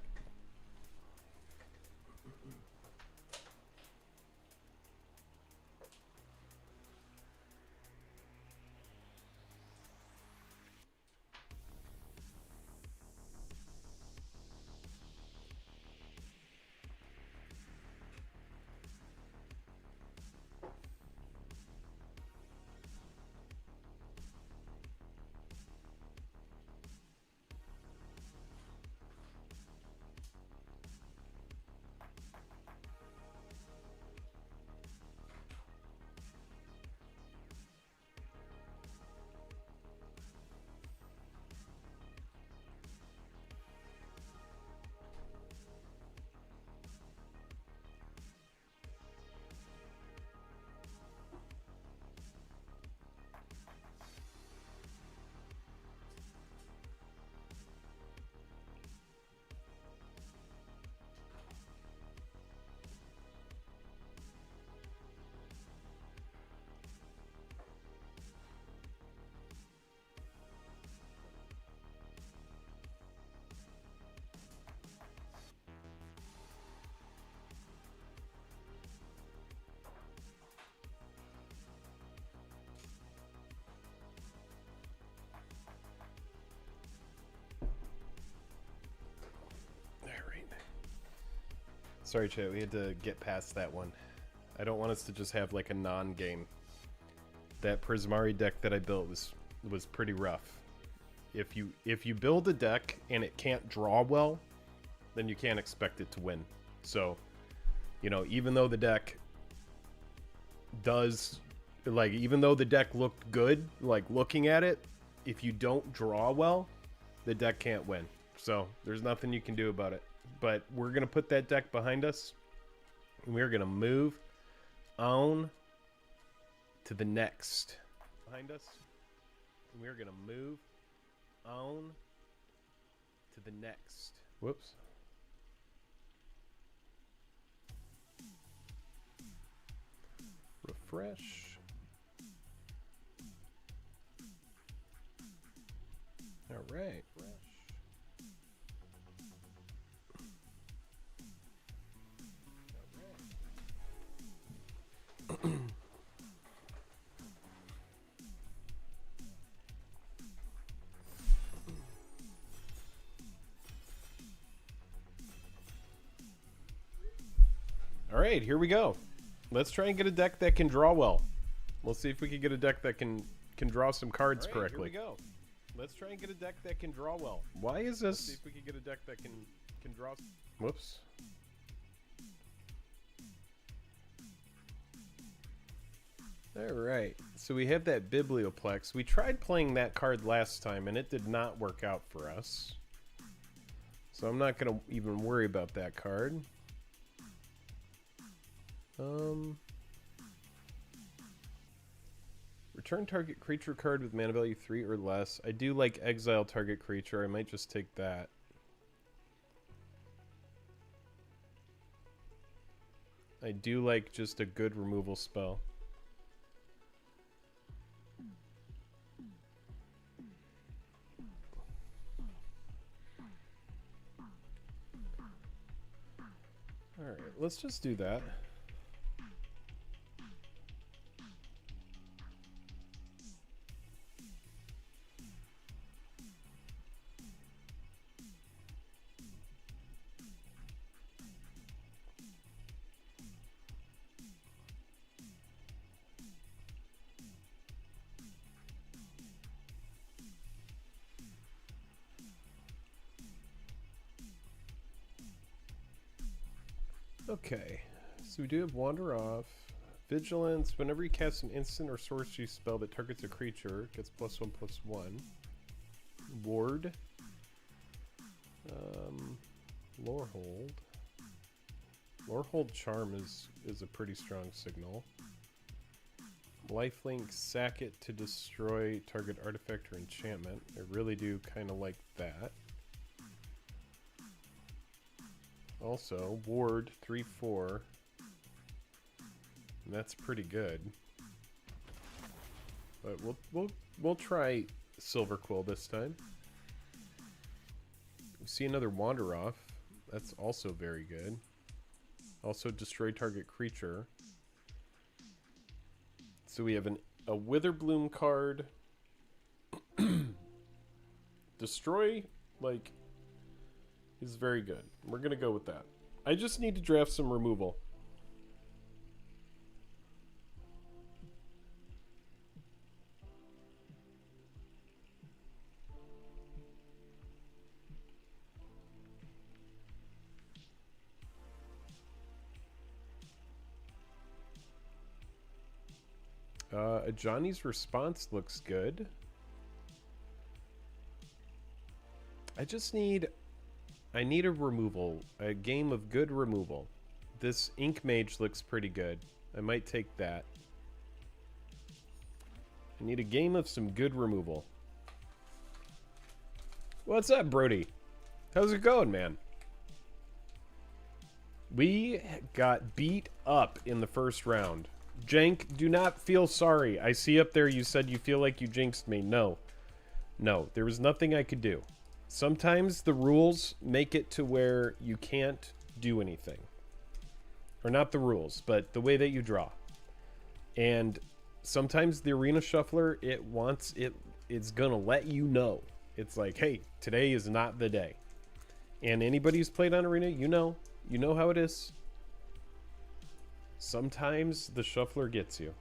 Speaker 1: Sorry, chat. We had to get past that one. I don't want us to just have like a non-game. That Prismari deck that I built was pretty rough. If you build a deck and it can't draw well, then you can't expect it to win. So, you know, even though the deck does, like, even though the deck looked good, like looking at it, if you don't draw well, the deck can't win. So there's nothing you can do about it. But we're going to put that deck behind us. And we're going to move on to the next. Behind us. And we're going to move on to the next. Whoops. Refresh. All right. All right, here we go. Let's try and get a deck that can draw well. We'll see if we can get a deck that can draw some cards correctly. Here we go. Let's try and get a deck that can draw well. Why is this? Let's see if we can get a deck that can draw. Whoops. All right. So we have that Biblioplex. We tried playing that card last time, and it did not work out for us. So I'm not going to even worry about that card. Return target creature card with mana value 3 or less. I do like exile target creature. I might just take that. I do like just a good removal spell. Alright, let's just do that. Okay, so we do have Wander Off. Vigilance, whenever you cast an instant or sorcery spell that targets a creature, gets +1/+1. Ward. Lorehold. Lorehold Charm is a pretty strong signal. Lifelink, sack it to destroy target artifact or enchantment. I really do kind of like that. Also, Ward 3/4. And that's pretty good. But we'll try Silver Quill this time. We see another Wander Off. That's also very good. Also destroy target creature. So we have a Witherbloom card. Destroy, like, is very good. We're gonna go with that. I just need to draft some removal. Johnny's Response looks good. I need a removal. A game of good removal. This Ink Mage looks pretty good. I might take that. I need a game of some good removal. What's up, Brody? How's it going, man? We got beat up in the first round. Jank, do not feel sorry. I see up there you said you feel like you jinxed me. No. No, there was nothing I could do. Sometimes the rules make it to where you can't do anything. Or not the rules, but the way that you draw. And sometimes the Arena Shuffler, it's gonna let you know. It's like, hey, today is not the day. And anybody who's played on Arena, you know how it is. Sometimes the Shuffler gets you.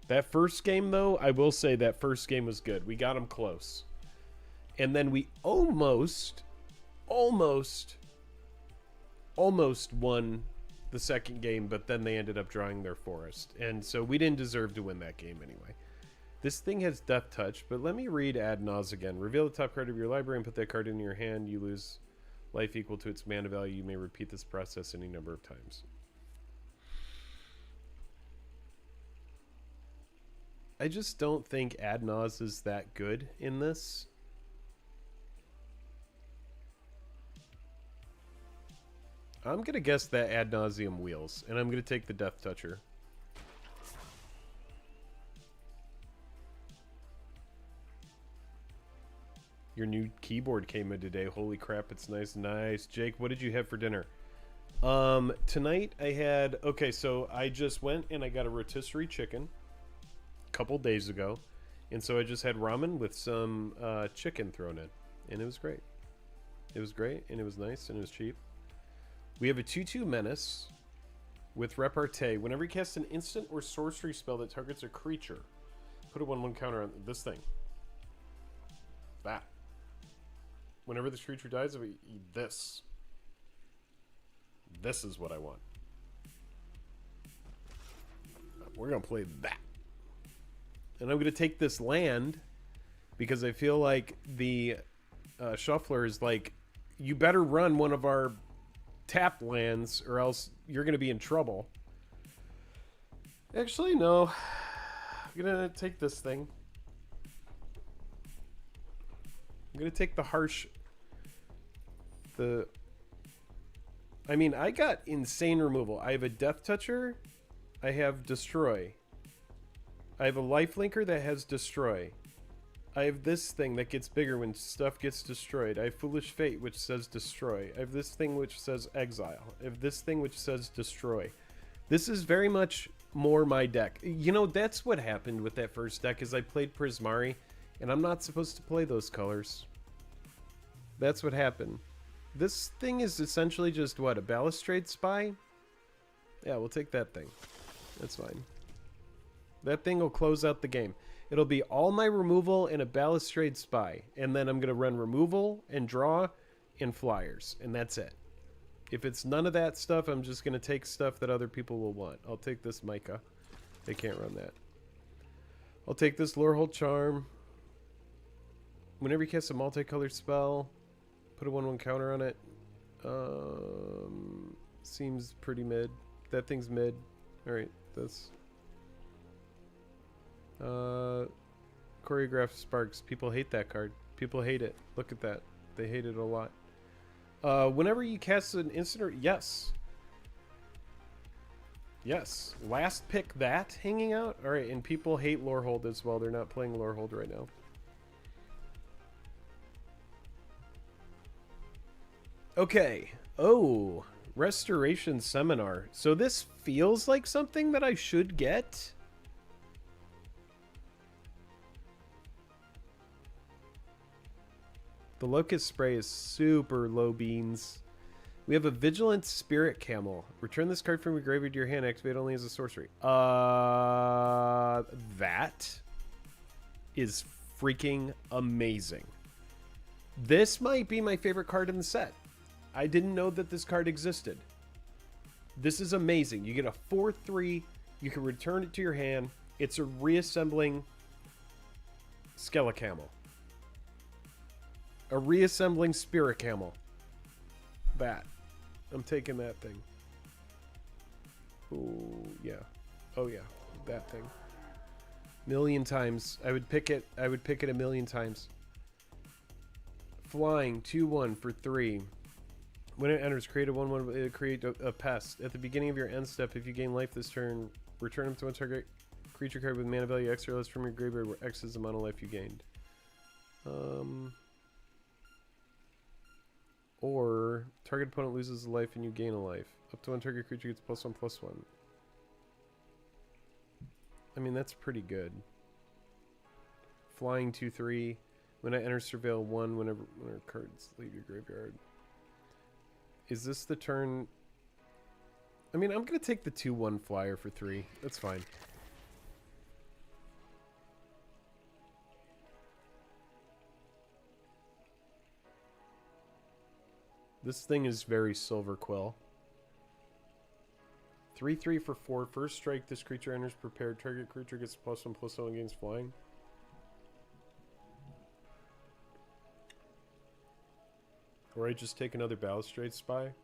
Speaker 1: That first game, though, I will say that first game was good. We got them close. And then we almost won the second game, but then they ended up drawing their forest. And so we didn't deserve to win that game anyway. This thing has Death Touch, but let me read Ad Naz again. Reveal the top card of your library and put that card in your hand. You lose life equal to its mana value. You may repeat this process any number of times. I just don't think Ad Naz is that good in this. I'm going to guess that Ad Nauseam wheels, and I'm going to take the Death Toucher. Your new keyboard came in today. Holy crap, it's nice. Nice. Jake, what did you have for dinner? Tonight I had... Okay, so I just went and I got a rotisserie chicken a couple days ago. And so I just had ramen with some chicken thrown in. And it was great. It was great, and it was nice, and it was cheap. We have a 2/2 Menace with Repartee. Whenever you cast an instant or sorcery spell that targets a creature, put a 1/1 counter on this thing. That. Whenever this creature dies, we eat this. This is what I want. We're going to play that. And I'm going to take this land because I feel like the Shuffler is like, you better run one of our tap lands or else you're going to be in trouble. Actually, no. I'm going to take this thing. I'm going to take the harsh... The I mean, I got insane removal. I have a Death Toucher. I have Destroy. I have a Lifelinker that has Destroy. I have this thing that gets bigger when stuff gets destroyed. I have Foolish Fate, which says Destroy. I have this thing which says Exile. I have this thing which says Destroy. This is very much more my deck. You know, that's what happened with that first deck, is I played Prismari, and I'm not supposed to play those colors. That's what happened. This thing is essentially just, what, a Balustrade Spy? Yeah, we'll take that thing. That's fine. That thing will close out the game. It'll be all my removal and a Balustrade Spy. And then I'm going to run removal and draw and flyers. And that's it. If it's none of that stuff, I'm just going to take stuff that other people will want. I'll take this Micah. They can't run that. I'll take this Lorehold Charm. Whenever you cast a multicolored spell, put a 1/1 counter on it. Seems pretty mid. That thing's mid. Alright, this. Choreographed Sparks. People hate that card. People hate it. Look at that. They hate it a lot. Whenever you cast an instant, or yes. Yes. Last pick that hanging out. Alright, and people hate Lorehold as well. They're not playing Lorehold right now. Okay. Oh, Restoration Seminar. So this feels like something that I should get. The Locust Spray is super low beans. We have a Vigilant Spirit Camel. Return this card from your graveyard to your hand. Activate only as a sorcery. That is freaking amazing. This might be my favorite card in the set. I didn't know that this card existed. This is amazing. You get a 4/3. You can return it to your hand. It's a reassembling Skelecamel. A reassembling Spirit Camel. That. I'm taking that thing. Ooh, yeah. Oh, yeah. That thing. Million times. I would pick it. I would pick it a million times. Flying. 2/1 for 3. When it enters, create a 1/1. Create a pest. At the beginning of your end step, if you gain life this turn, return them to one target creature card with mana value X or less from your graveyard, where X is the amount of life you gained. Or target opponent loses a life and you gain a life. Up to one target creature gets +1/+1. I mean, that's pretty good. Flying 2/3. When I enter Surveil 1, whenever cards leave your graveyard. Is this the turn? I mean, I'm going to take the 2/1 flyer for 3. That's fine. This thing is very Silver Quill. 3/3 for 4. First strike, this creature enters prepared. Target creature gets +1/+1 against flying. Or I just take another Balustrade Spy.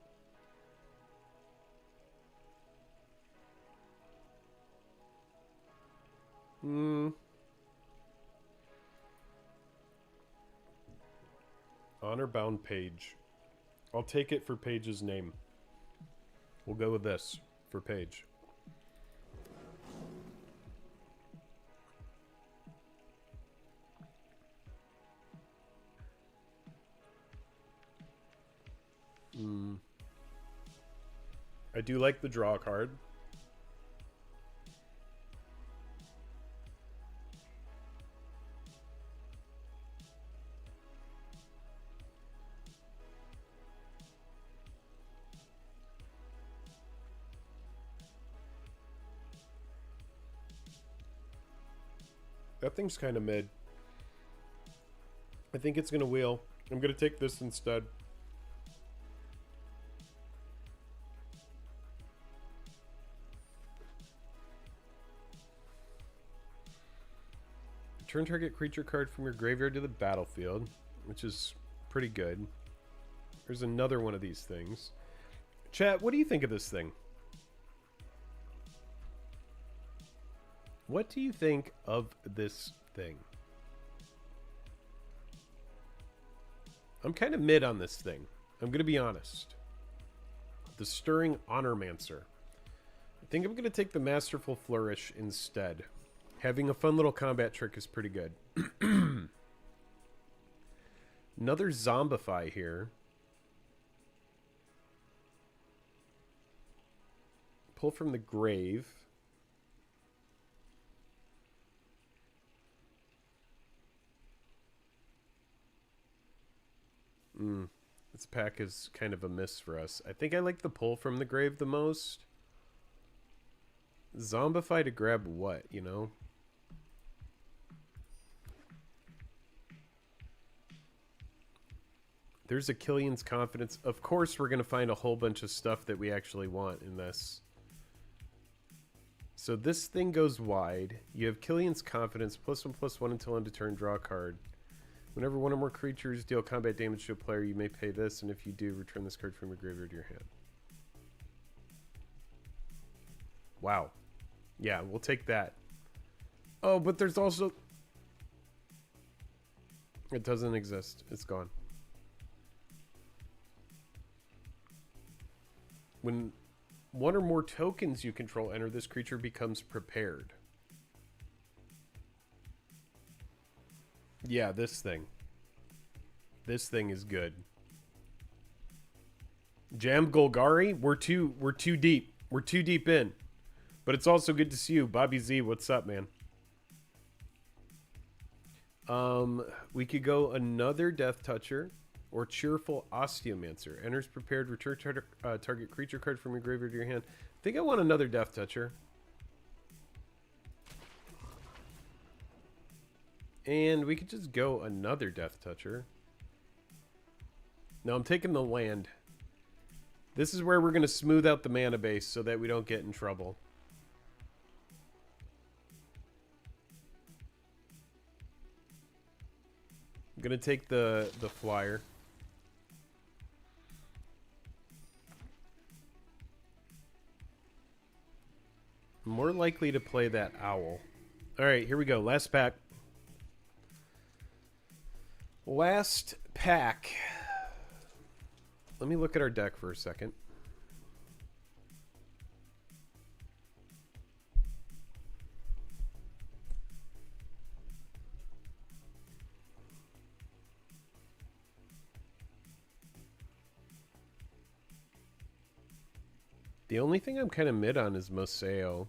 Speaker 1: Honor-bound Page. I'll take it for Page's name. We'll go with this for Page. I do like the draw card. That thing's kind of mid. I think it's going to wheel. I'm going to take this instead. Return target creature card from your graveyard to the battlefield, which is pretty good. There's another one of these things. Chat, what do you think of this thing? What do you think of this thing? I'm kind of mid on this thing. I'm going to be honest. The Stirring Honormancer. I think I'm going to take the Masterful Flourish instead. Having a fun little combat trick is pretty good. Another Zombify here. Pull from the grave. This pack is kind of a miss for us. I think I like the pull from the grave the most. Zombify to grab what, you know? There's a Killian's Confidence. Of course we're going to find a whole bunch of stuff that we actually want in this. So this thing goes wide. You have Killian's Confidence, +1/+1 until end of turn, draw a card. Whenever one or more creatures deal combat damage to a player, you may pay this, and if you do, return this card from your graveyard to your hand. Wow. Yeah, we'll take that. Oh, but there's also... It doesn't exist. It's gone. When one or more tokens you control enter, this creature becomes prepared. Yeah, this thing. This thing is good. Jam Golgari, we're too deep. We're too deep in. But it's also good to see you. Bobby Z, what's up, man? We could go another Death Toucher or Cheerful Osteomancer. Enters prepared, return target creature card from your graveyard to your hand. I think I want another Death Toucher. And we could just go another Death Toucher. No, I'm taking the land. This is where we're going to smooth out the mana base so that we don't get in trouble. I'm going to take the flyer. I'm more likely to play that owl. Alright, here we go. Last pack. Last pack. Let me look at our deck for a second. The only thing I'm kind of mid on is Moseo.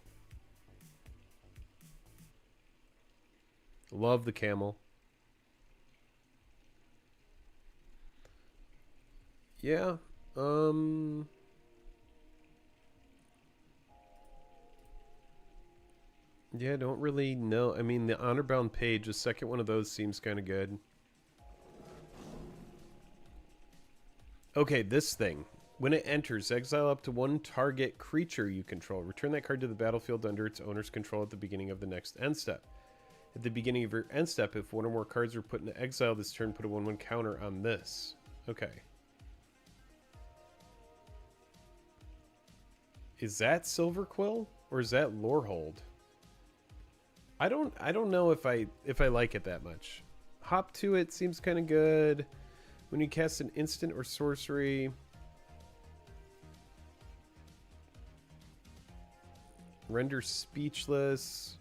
Speaker 1: Love the camel. Yeah. Yeah, I don't really know. I mean, the Honorbound Page, the second one of those seems kind of good. Okay, this thing. When it enters, exile up to one target creature you control. Return that card to the battlefield under its owner's control at the beginning of the next end step. At the beginning of your end step, if one or more cards are put into exile this turn, put a 1/1 counter on this. Okay. Is that Silver Quill or is that Lorehold? I don't know if I like it that much. Hop to it seems kind of good. When you cast an instant or sorcery, render speechless.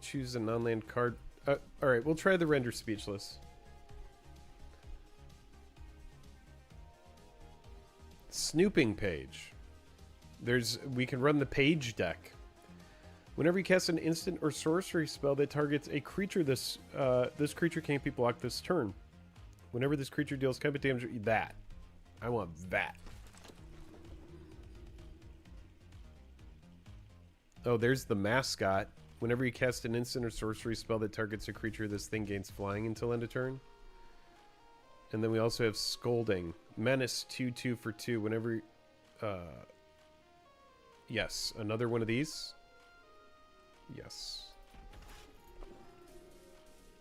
Speaker 1: Choose a non-land card. All right, we'll try the render speechless. Snooping Page. We can run the Page deck. Whenever you cast an instant or sorcery spell that targets a creature, this creature can't be blocked this turn. Whenever this creature deals combat damage, I want that. Oh, there's the mascot. Whenever you cast an instant or sorcery spell that targets a creature, this thing gains flying until end of turn. And then we also have Scolding. Menace 2/2 for 2. Whenever... yes, another one of these. Yes.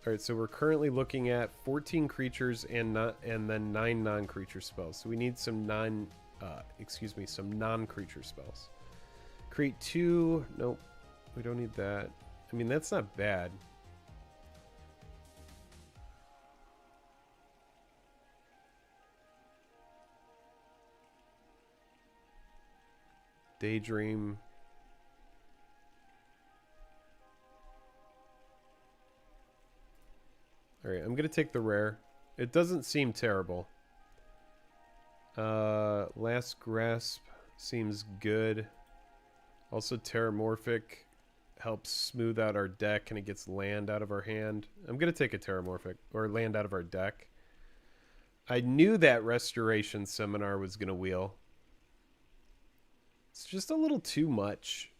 Speaker 1: Alright, so we're currently looking at 14 creatures and then 9 non-creature spells. So we need some some non-creature spells. Create 2. Nope. We don't need that. I mean, that's not bad. Daydream. Alright, I'm going to take the rare. It doesn't seem terrible. Last Grasp seems good. Also, Terramorphic helps smooth out our deck and it gets land out of our hand. I'm going to take a Terramorphic, or land out of our deck. I knew that Restoration Seminar was going to wheel. It's just a little too much.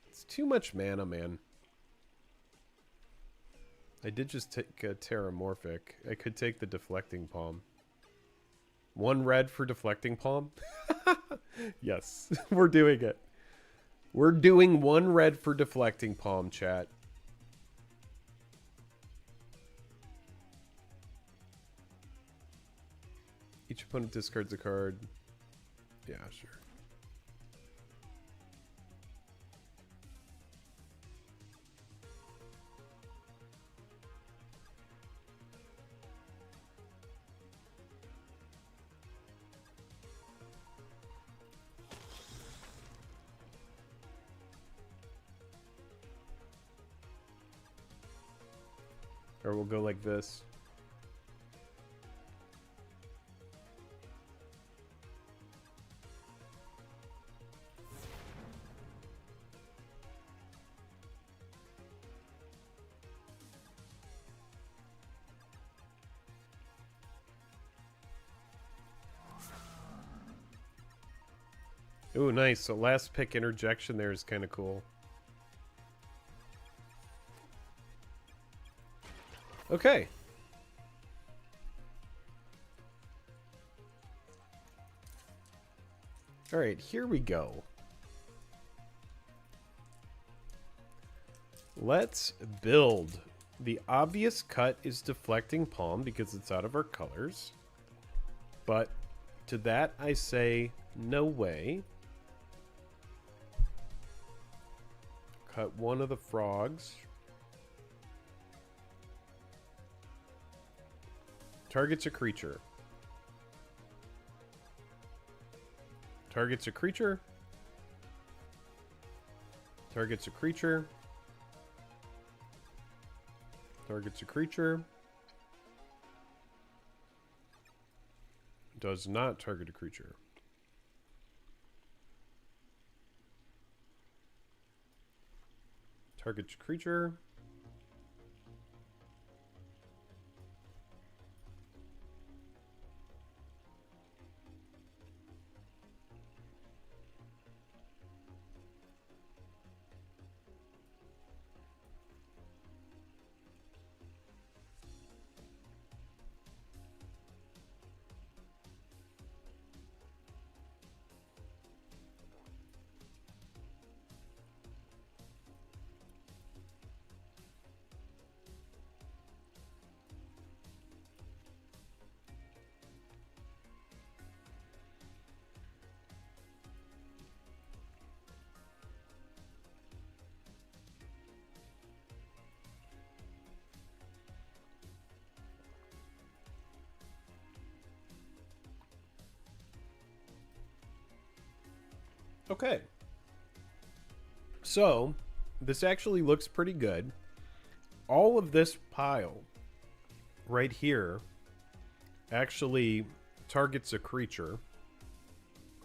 Speaker 1: It's too much mana, man. I did just take a Terramorphic. I could take the Deflecting Palm. 1 red for Deflecting Palm? Yes, we're doing it. We're doing 1 red for Deflecting Palm, chat. Each opponent discards a card. Yeah, sure. Or we'll go like this. Ooh, nice. So last pick interjection there is kind of cool. Okay. All right, here we go. Let's build. The obvious cut is Deflecting Palm because it's out of our colors. But to that I say no way. Cut one of the frogs. Targets a creature. Targets a creature. Targets a creature. Targets a creature. Does not target a creature. Targets creature. Okay. So, this actually looks pretty good. All of this pile right here actually targets a creature.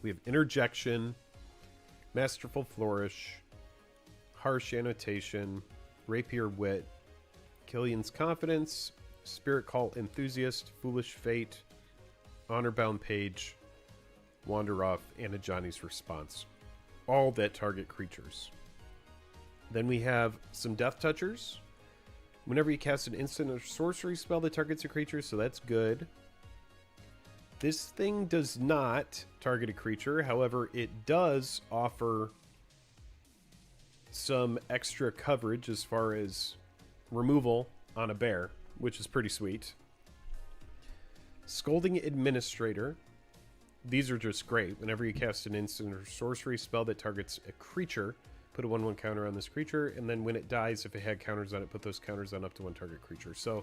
Speaker 1: We have Interjection, Masterful Flourish, Harsh Annotation, Rapier Wit, Killian's Confidence, Spirit Cult Enthusiast, Foolish Fate, Honor-Bound Page, Wander Off, and a Johnny's Response. All that target creatures. Then we have some Death Touchers. Whenever you cast an instant or sorcery spell that targets a creature, so that's good. This thing does not target a creature. However, it does offer some extra coverage as far as removal on a bear, which is pretty sweet. Scolding Administrator. These are just great. Whenever you cast an instant or sorcery spell that targets a creature, put a 1/1 counter on this creature, and then when it dies, if it had counters on it, put those counters on up to one target creature. So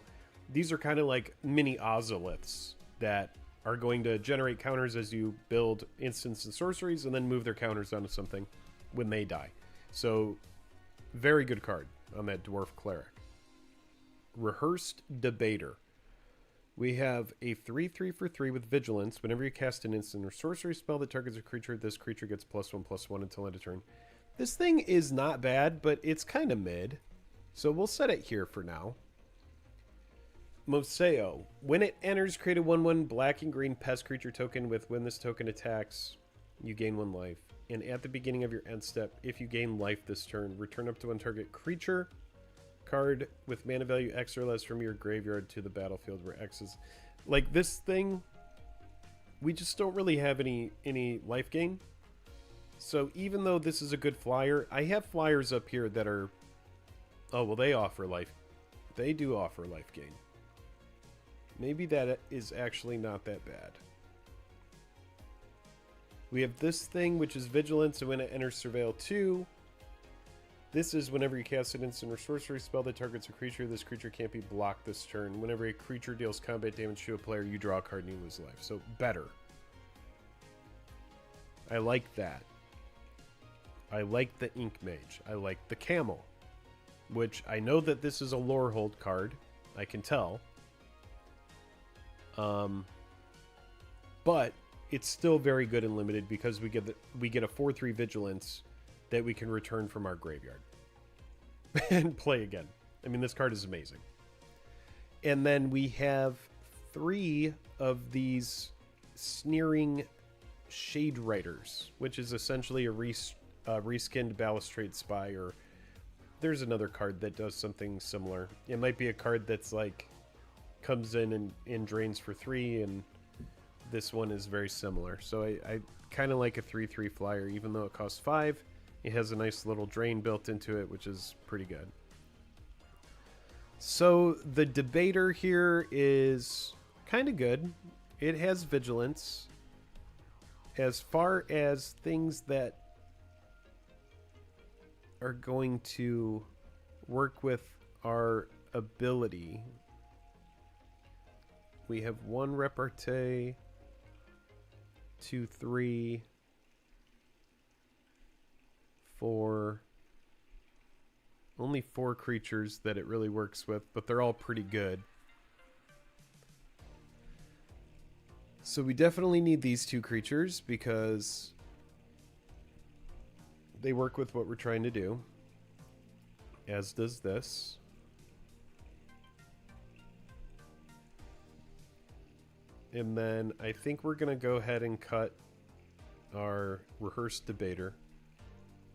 Speaker 1: these are kind of like mini Ozoliths that are going to generate counters as you build instants and sorceries, and then move their counters onto something when they die. So, very good card on that Dwarf Cleric. Rehearsed Debater. We have a 3/3 for 3 with Vigilance. Whenever you cast an instant or sorcery spell that targets a creature, this creature gets +1/+1 until end of turn. This thing is not bad, but it's kind of mid. So we'll set it here for now. Moseo. When it enters, create a 1/1 black and green pest creature token with when this token attacks, you gain 1 life. And at the beginning of your end step, if you gain life this turn, return up to 1 target creature card with mana value X or less from your graveyard to the battlefield, where X is... Like, this thing, we just don't really have any life gain. So even though this is a good flyer, I have flyers up here that are... Oh, well, they offer life. They do offer life gain. Maybe that is actually not that bad. We have this thing, which is Vigilance, and when it enters Surveil 2... This is whenever you cast an instant or sorcery spell that targets a creature, this creature can't be blocked this turn. Whenever a creature deals combat damage to a player, you draw a card and you lose life. So, better. I like that. I like the Ink Mage. I like the Camel. Which, I know that this is a Lorehold card. I can tell. But, it's still very good and limited because we get a 4/3 Vigilance that we can return from our graveyard and play again. I mean, this card is amazing. And then we have 3 of these Sneering Shade Riders, which is essentially a reskinned Balustrade Spy, or there's another card that does something similar. It might be a card that's like comes in and drains for 3, and this one is very similar. So I kind of like a 3/3 flyer, even though it costs 5. It has a nice little drain built into it, which is pretty good. So the Debater here is kind of good. It has Vigilance. As far as things that are going to work with our ability, we have 1 Repartee, 2, 3... 4, only 4 creatures that it really works with, but they're all pretty good. So we definitely need these 2 creatures because they work with what we're trying to do, as does this. And then I think we're going to go ahead and cut our Rehearsed Debater.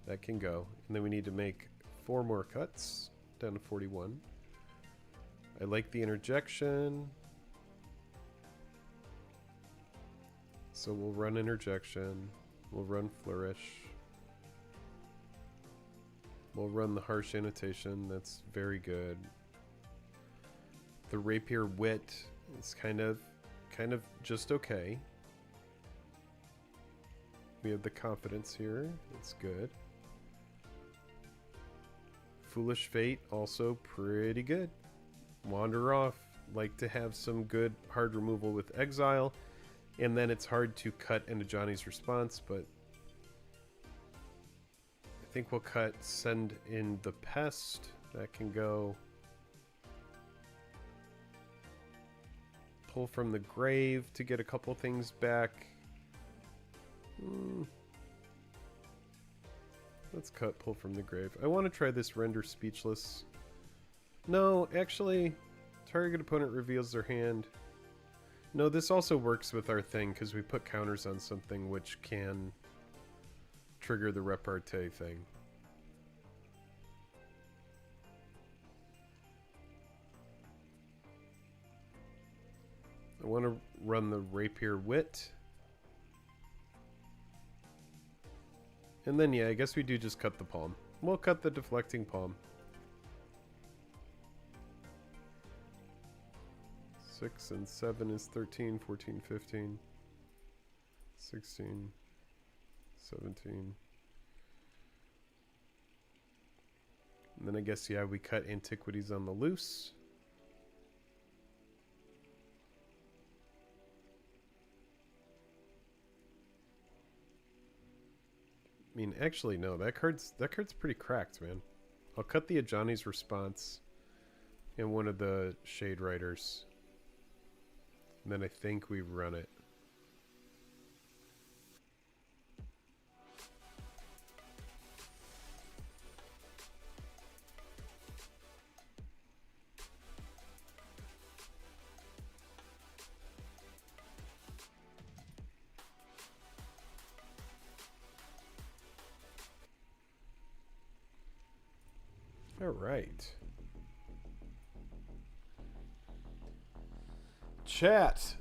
Speaker 1: That can go. And then we need to make 4 more cuts, down to 41. I like the interjection. So we'll run interjection. We'll run flourish. We'll run the harsh annotation. That's very good. The rapier wit is kind of just okay. We have the confidence here. It's good. Foolish Fate, also pretty good. Wander Off, like to have some good hard removal with Exile. And then it's hard to cut into Johnny's Response, but I think we'll cut Send in the Pest. That can go. Pull from the Grave to get a couple things back. Let's cut Pull from the Grave. I want to try this Render Speechless. No, actually, target opponent reveals their hand. No, this also works with our thing because we put counters on something which can trigger the Repartee thing. I want to run the Rapier Wit. And then, yeah, I guess we do just cut the palm. We'll cut the Deflecting Palm. 6 and 7 is 13, 14, 15, 16, 17. And then I guess, yeah, we cut Antiquities on the Loose. mean, actually, no. That card's pretty cracked, man. I'll cut the Ajani's Response and one of the Shade Riders. And then I think we run it. All right. Chat.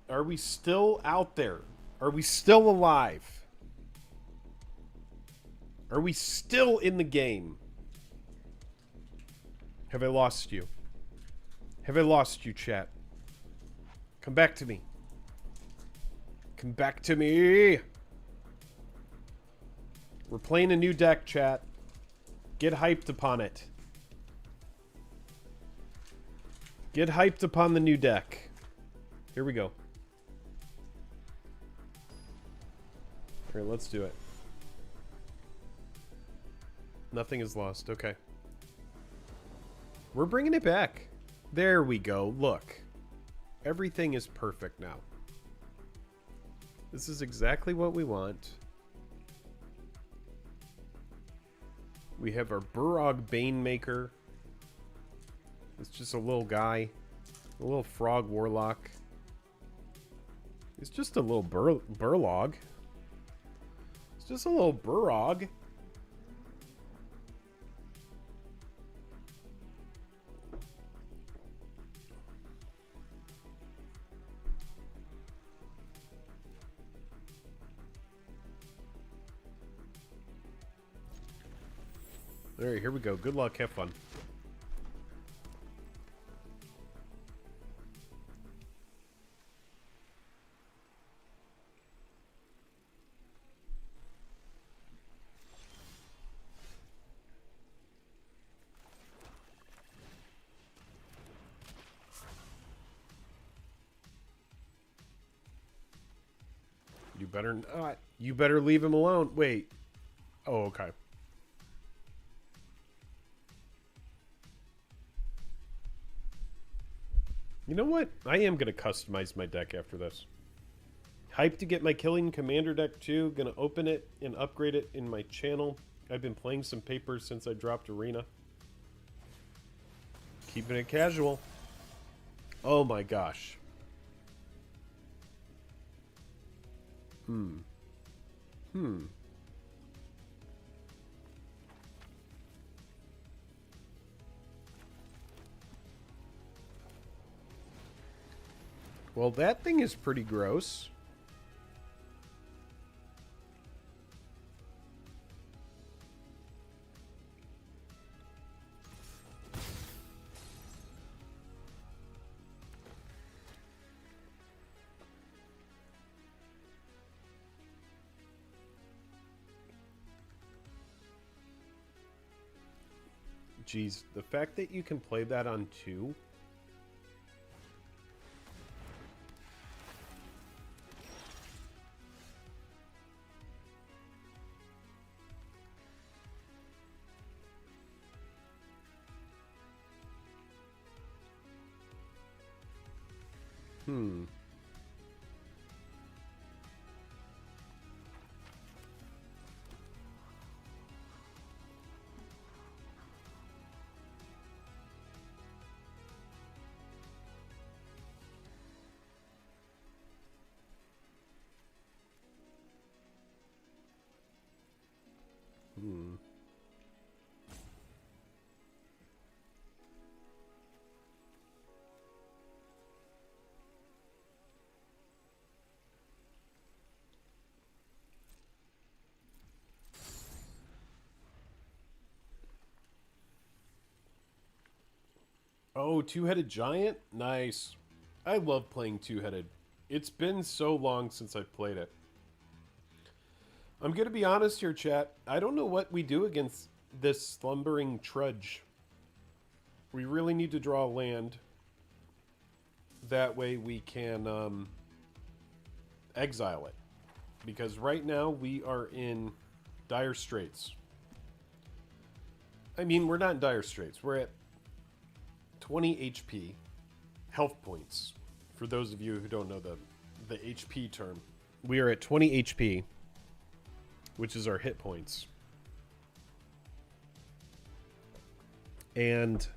Speaker 1: Are we still out there? Are we still alive? Are we still in the game? Have I lost you? Have I lost you, chat? Come back to me. Come back to me. We're playing a new deck, chat. Get hyped upon it. Get hyped upon the new deck. Here we go. Alright, let's do it. Nothing is lost. Okay. We're bringing it back. There we go. Look. Everything is perfect now. This is exactly what we want. We have our Burog Banemaker. It's just a little guy. A little frog warlock. It's just a little burlog. It's just a little burog. Alright, here we go. Good luck. Have fun. You better not. You better leave him alone. Wait. Oh, okay. You know what? I am going to customize my deck after this. Hyped to get my Killing Commander deck too. Gonna open it and upgrade it in my channel. I've been playing some papers since I dropped Arena. Keeping it casual. Oh my gosh. Well, that thing is pretty gross. Jeez, the fact that you can play that on 2... Oh, two-headed giant? Nice. I love playing two-headed. It's been so long since I've played it. I'm going to be honest here, chat. I don't know what we do against this slumbering trudge. We really need to draw land. That way we can exile it. Because right now we are in dire straits. I mean, we're not in dire straits. We're at 20 HP health points. For those of you who don't know the HP term, we are at 20 HP, which is our hit points. And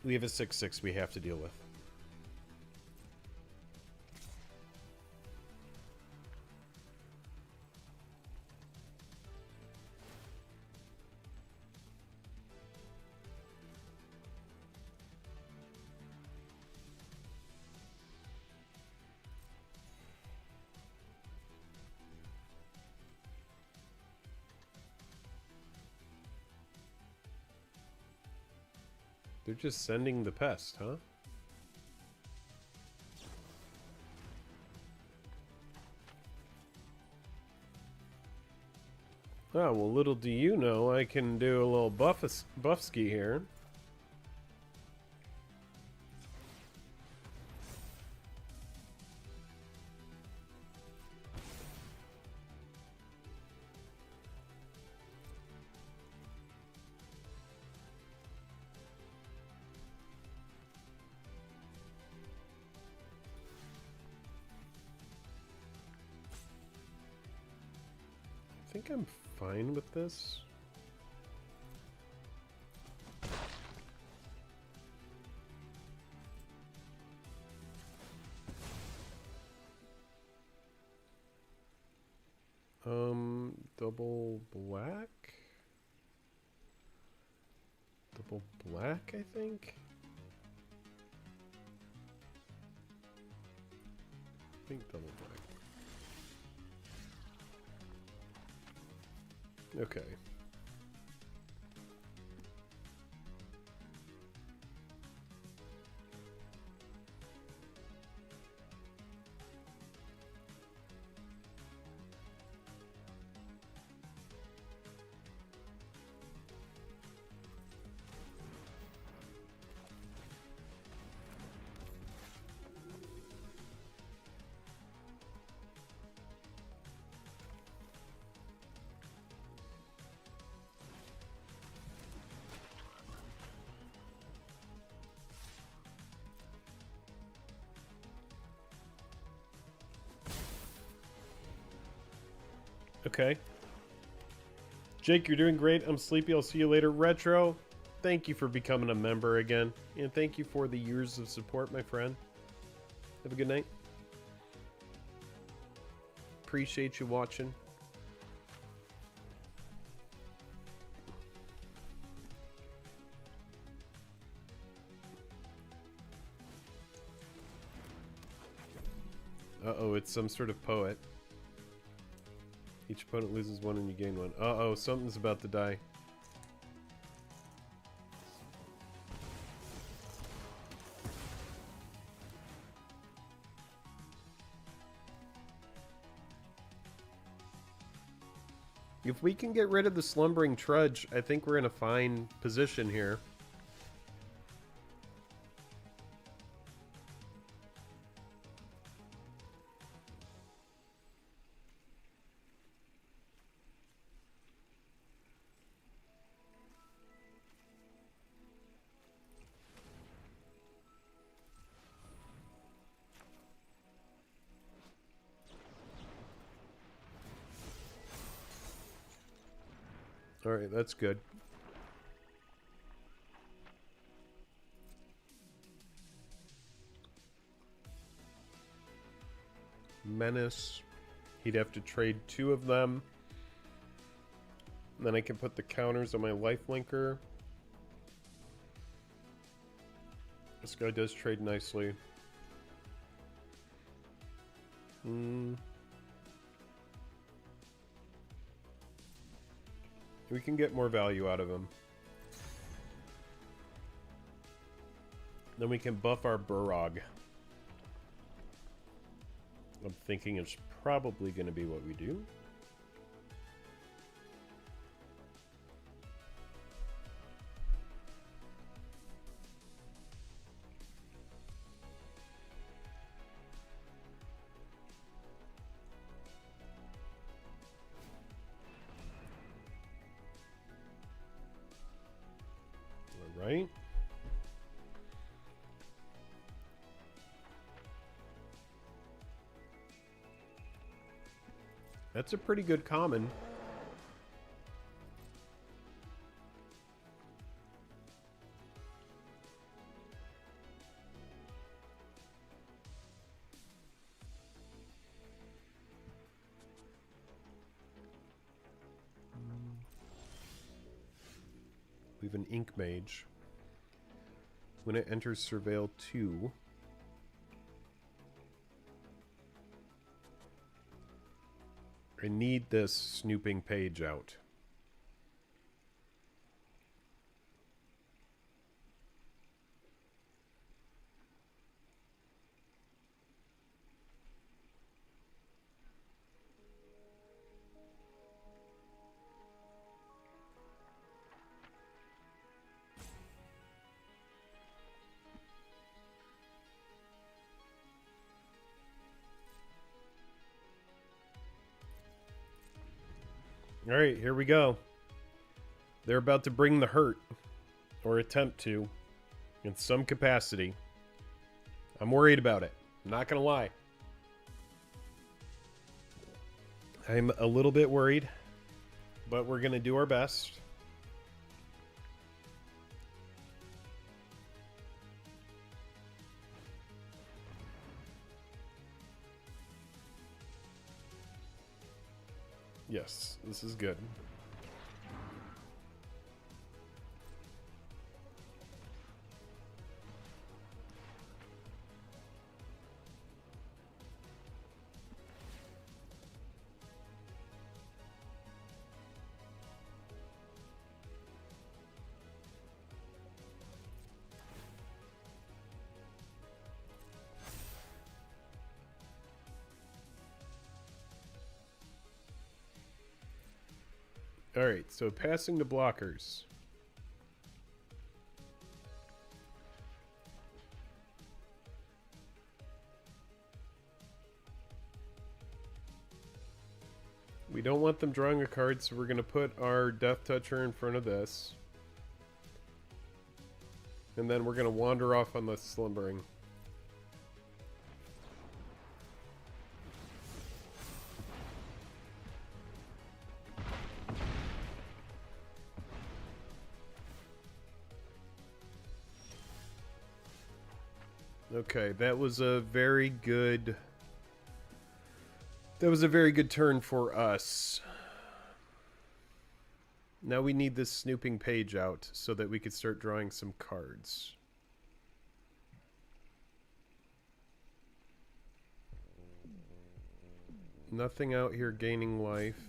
Speaker 1: we have a 6/6 we have to deal with. They're just sending the pest, huh? Oh, well, little do you know, I can do a little buffski here. I think I'm fine with this. Double black? Double black, I think? I think double black. Okay. Okay. Jake, you're doing great. I'm sleepy. I'll see you later. Retro, thank you for becoming a member again. And thank you for the years of support, my friend. Have a good night. Appreciate you watching. Uh-oh, it's some sort of poet. Each opponent loses one and you gain one. Uh-oh, something's about to die. If we can get rid of the slumbering trudge, I think we're in a fine position here. Alright, that's good. Menace. He'd have to trade 2 of them. And then I can put the counters on my lifelinker. This guy does trade nicely. We can get more value out of him. Then we can buff our Burrog. I'm thinking it's probably going to be what we do. That's a pretty good common. We have an Ink Mage. When it enters Surveil 2... I need this snooping page out. Alright, here we go. They're about to bring the hurt. Or attempt to. In some capacity. I'm worried about it. I'm not gonna lie. I'm a little bit worried. But we're gonna do our best. Yes, this is good. Alright, so passing to blockers. We don't want them drawing a card, so we're going to put our Death Toucher in front of this. And then we're going to wander off on the Slumbering. Okay, that was a very good... That was a very good turn for us. Now we need this snooping page out so that we could start drawing some cards. Nothing out here gaining life.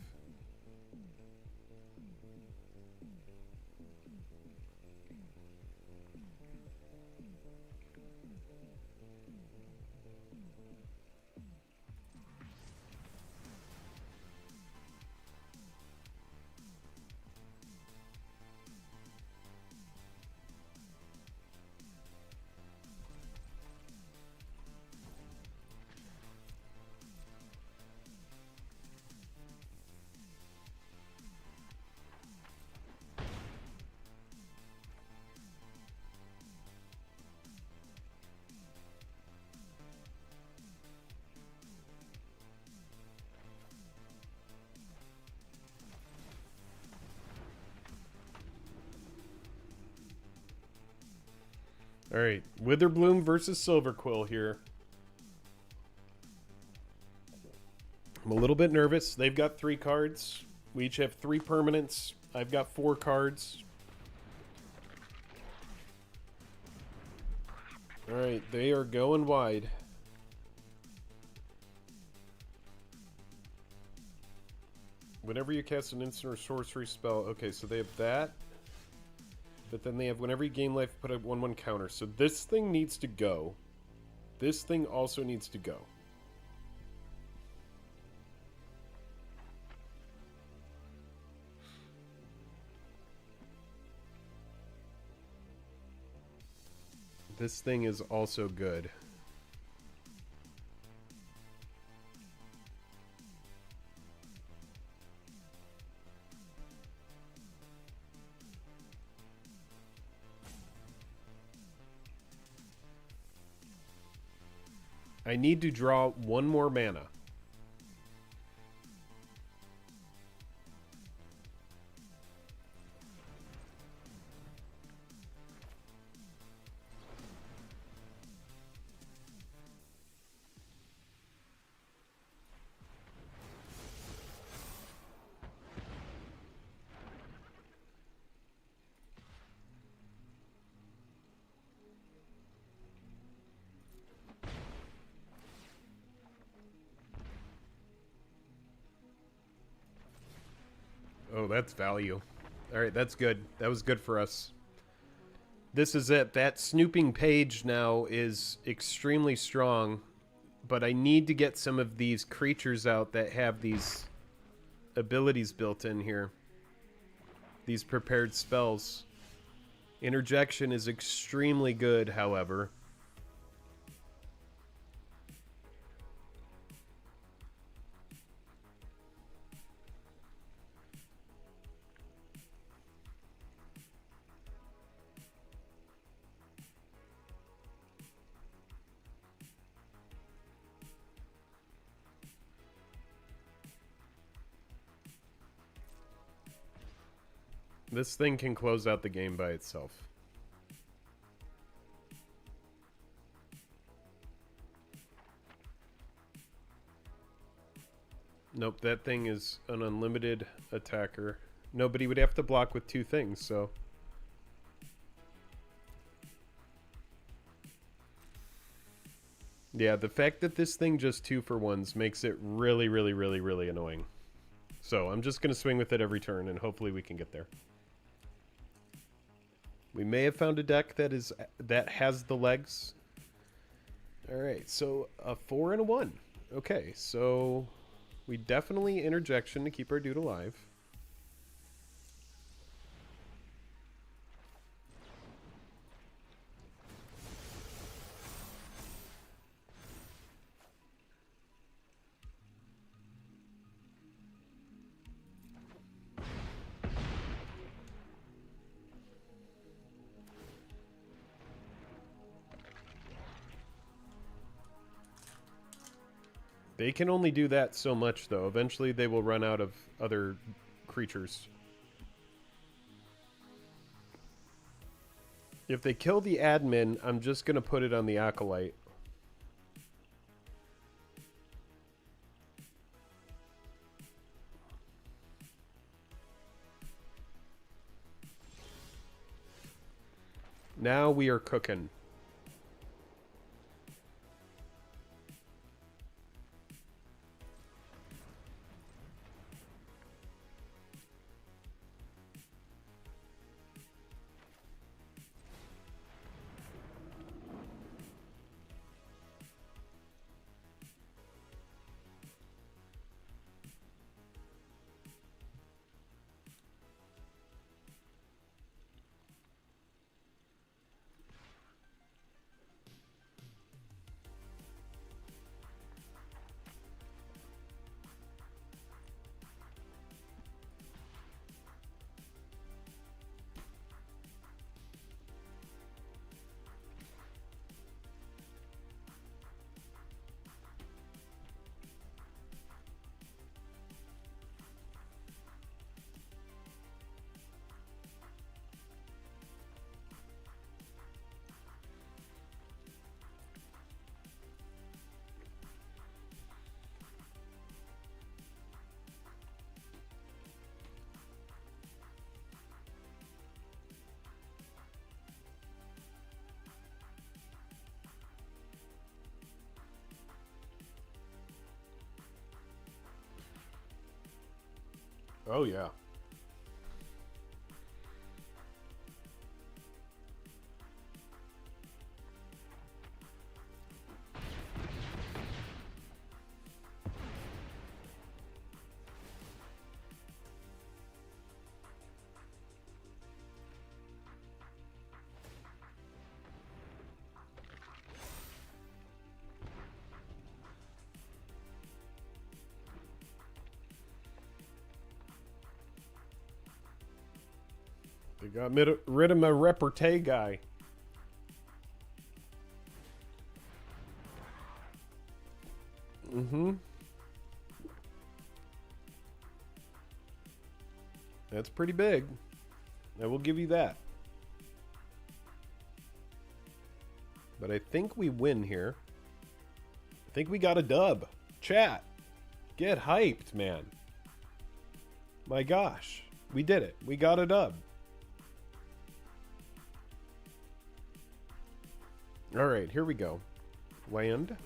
Speaker 1: Alright, Witherbloom versus Silverquill here. I'm a little bit nervous. They've got 3 cards. We each have 3 permanents. I've got 4 cards. Alright, they are going wide. Whenever you cast an instant or sorcery spell... Okay, so they have that. But then they have whenever you gain life, put a 1/1 counter. So this thing needs to go. This thing also needs to go. This thing is also good. I need to draw 1 more mana. Oh, that's value. Alright, that's good. That was good for us. This is it. That snooping page now is extremely strong, but I need to get some of these creatures out that have these abilities built in here. These prepared spells. Interjection is extremely good, however. This thing can close out the game by itself. Nope, that thing is an unlimited attacker. Nobody would have to block with two things, so... Yeah, the fact that this thing just 2-for-1s makes it really, really, really, really annoying. So I'm just going to swing with it every turn, and hopefully we can get there. We may have found a deck that has the legs. Alright, so a 4 and a 1. Okay, so we definitely interjection to keep our dude alive. They can only do that so much, though. Eventually, they will run out of other creatures. If they kill the admin, I'm just going to put it on the Acolyte. Now we are cooking. Oh, yeah. They got rid of my repartee guy. Mm-hmm. That's pretty big. I will give you that. But I think we win here. I think we got a dub. Chat, get hyped, man. My gosh. We did it. We got a dub. Alright, here we go. Land.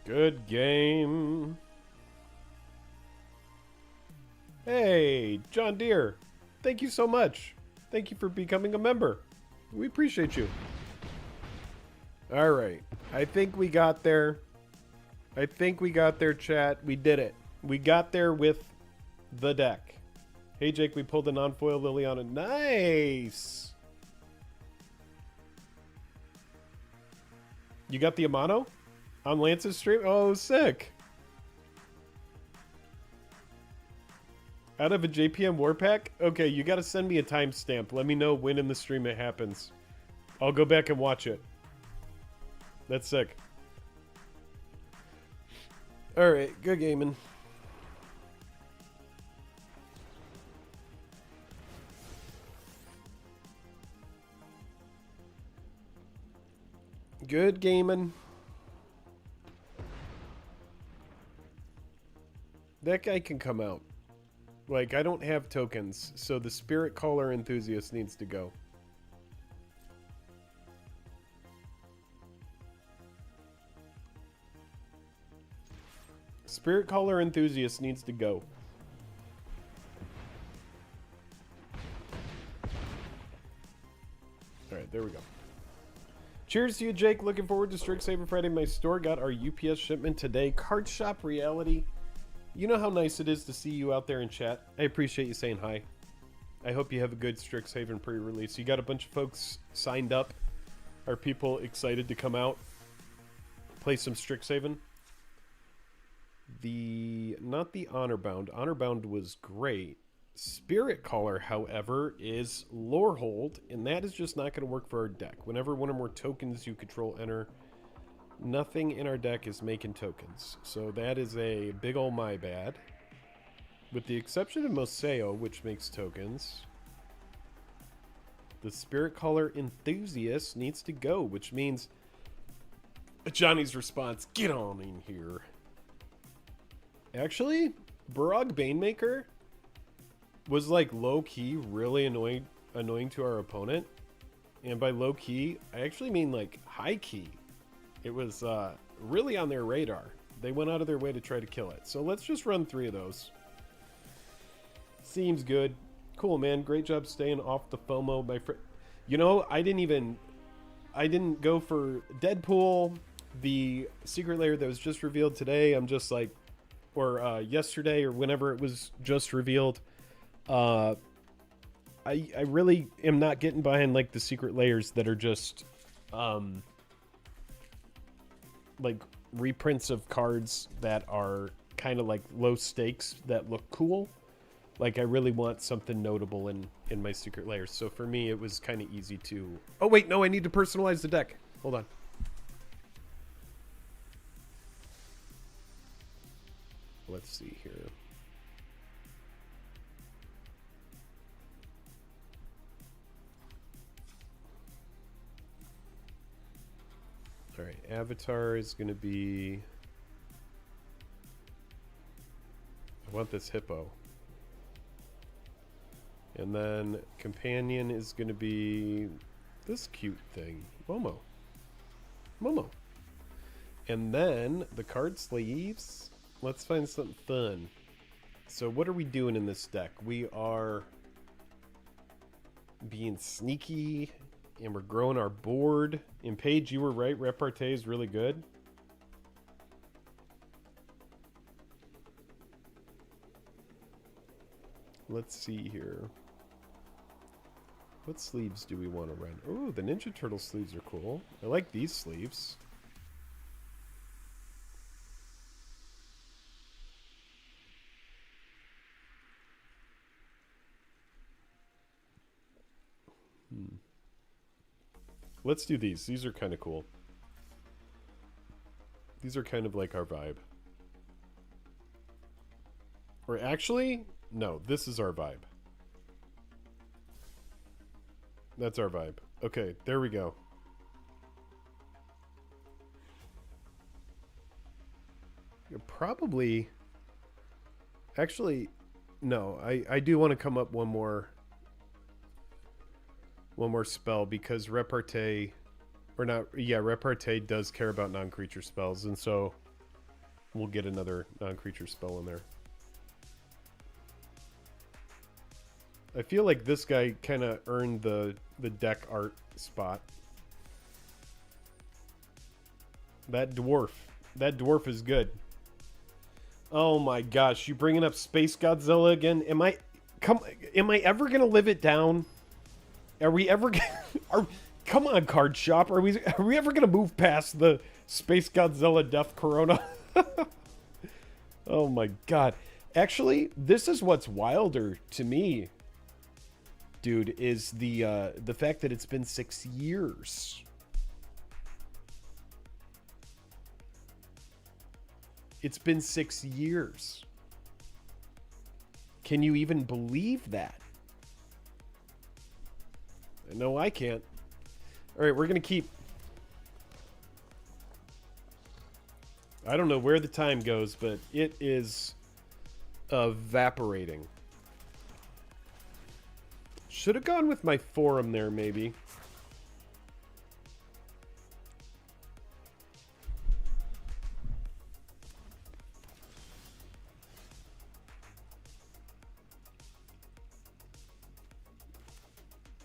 Speaker 1: Good game. Hey, John Deere. Thank you so much. Thank you for becoming a member. We appreciate you. All right. I think we got there. I think we got there, chat. We did it. We got there with the deck. Hey, Jake, we pulled a non-foil Liliana. Nice. You got the Amano on Lance's stream? Oh, sick. Out of a JPM war pack? Okay, you got to send me a timestamp. Let me know when in the stream it happens. I'll go back and watch it. That's sick. All right, good gaming. Good gaming. That guy can come out. Like, I don't have tokens, so the Spirit Caller Enthusiast needs to go. Spirit Caller Enthusiast needs to go. Alright, there we go. Cheers to you, Jake. Looking forward to Strixhaven Friday. My store got our UPS shipment today. Card Shop Reality. You know how nice it is to see you out there in chat. I appreciate you saying hi. I hope you have a good Strixhaven pre-release. You got a bunch of folks signed up. Are people excited to come out? Play some Strixhaven? Not the Honorbound. Honorbound was great. Spirit Caller, however, is Lorehold, and that is just not going to work for our deck. Whenever one or more tokens you control enter, nothing in our deck is making tokens. So that is a big ol' my bad. With the exception of Moseo, which makes tokens, the Spirit Caller Enthusiast needs to go, which means Johnny's response, get on in here. Actually, Barog Banemaker was like low-key really annoying to our opponent. And by low-key, I actually mean like high-key. It was really on their radar. They went out of their way to try to kill it. So let's just run 3 of those. Seems good. Cool, man. Great job staying off the FOMO, my friend. You know, I didn't go for Deadpool, the secret layer that was just revealed today. I'm just like, or yesterday or whenever it was just revealed. I really am not getting behind like the secret layers that are just like reprints of cards that are kind of like low stakes that look cool. Like I really want something notable in my secret layers. So for me, it was kind of easy to... Oh wait, no, I need to personalize the deck. Hold on. Let's see here. All right, avatar is going to be... I want this hippo. And then companion is going to be this cute thing, Momo. Momo. And then the card sleeves. Let's find something fun. So what are we doing in this deck? We are being sneaky and we're growing our board. And Paige, you were right. Repartee is really good. Let's see here. What sleeves do we want to run? Oh, the Ninja Turtle sleeves are cool. I like these sleeves. Let's do these. These are kind of cool. These are kind of like our vibe. Or actually, no, this is our vibe. That's our vibe. Okay, there we go. You're probably... Actually, no, I do want to come up one more spell because repartee, or not, yeah, repartee does care about non-creature spells, and so we'll get another non-creature spell in there. I feel like this guy kind of earned the deck art spot. That dwarf is good. Oh my gosh, you bringing up Space Godzilla again? Am I ever gonna live it down? Are we ever gonna, come on, card shop, are we ever gonna move past the Space Godzilla Death Corona? Oh my god. Actually, this is what's wilder to me, dude, is the fact that it's been 6 years. It's been 6 years. Can you even believe that? No, I can't. All right, we're going to keep... I don't know where the time goes, but it is evaporating. Should have gone with my forum there, maybe.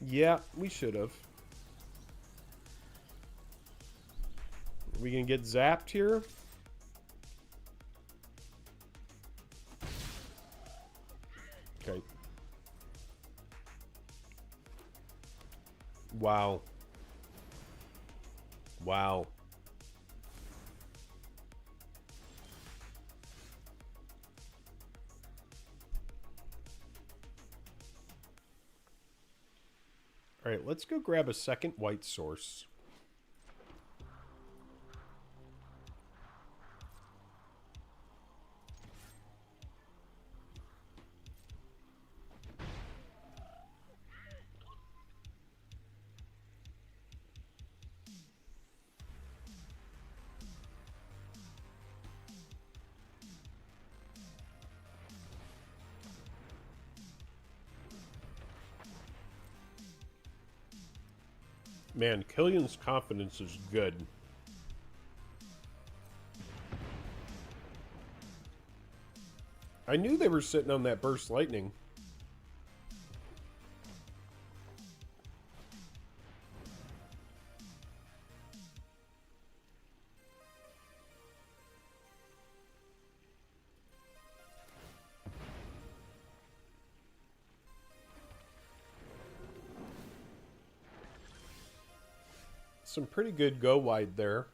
Speaker 1: Yeah, we should have. Are we gonna get zapped here? Okay. Wow. Wow. All right, let's go grab a second white source. Man, Killian's confidence is good. I knew they were sitting on that burst lightning. Some pretty good go wide there.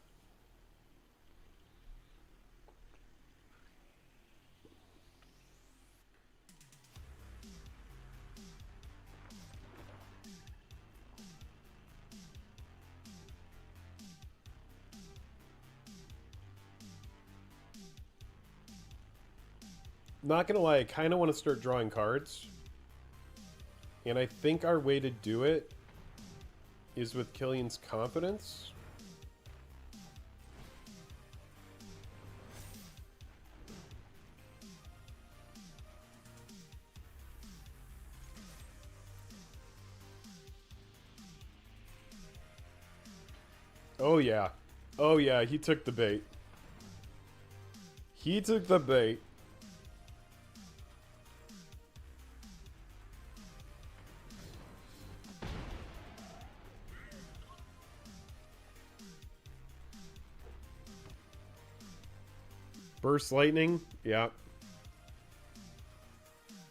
Speaker 1: Not gonna lie, I kind of want to start drawing cards. And I think our way to do it is with Killian's confidence. Oh yeah. Oh yeah, he took the bait. He took the bait. Burst lightning? Yeah.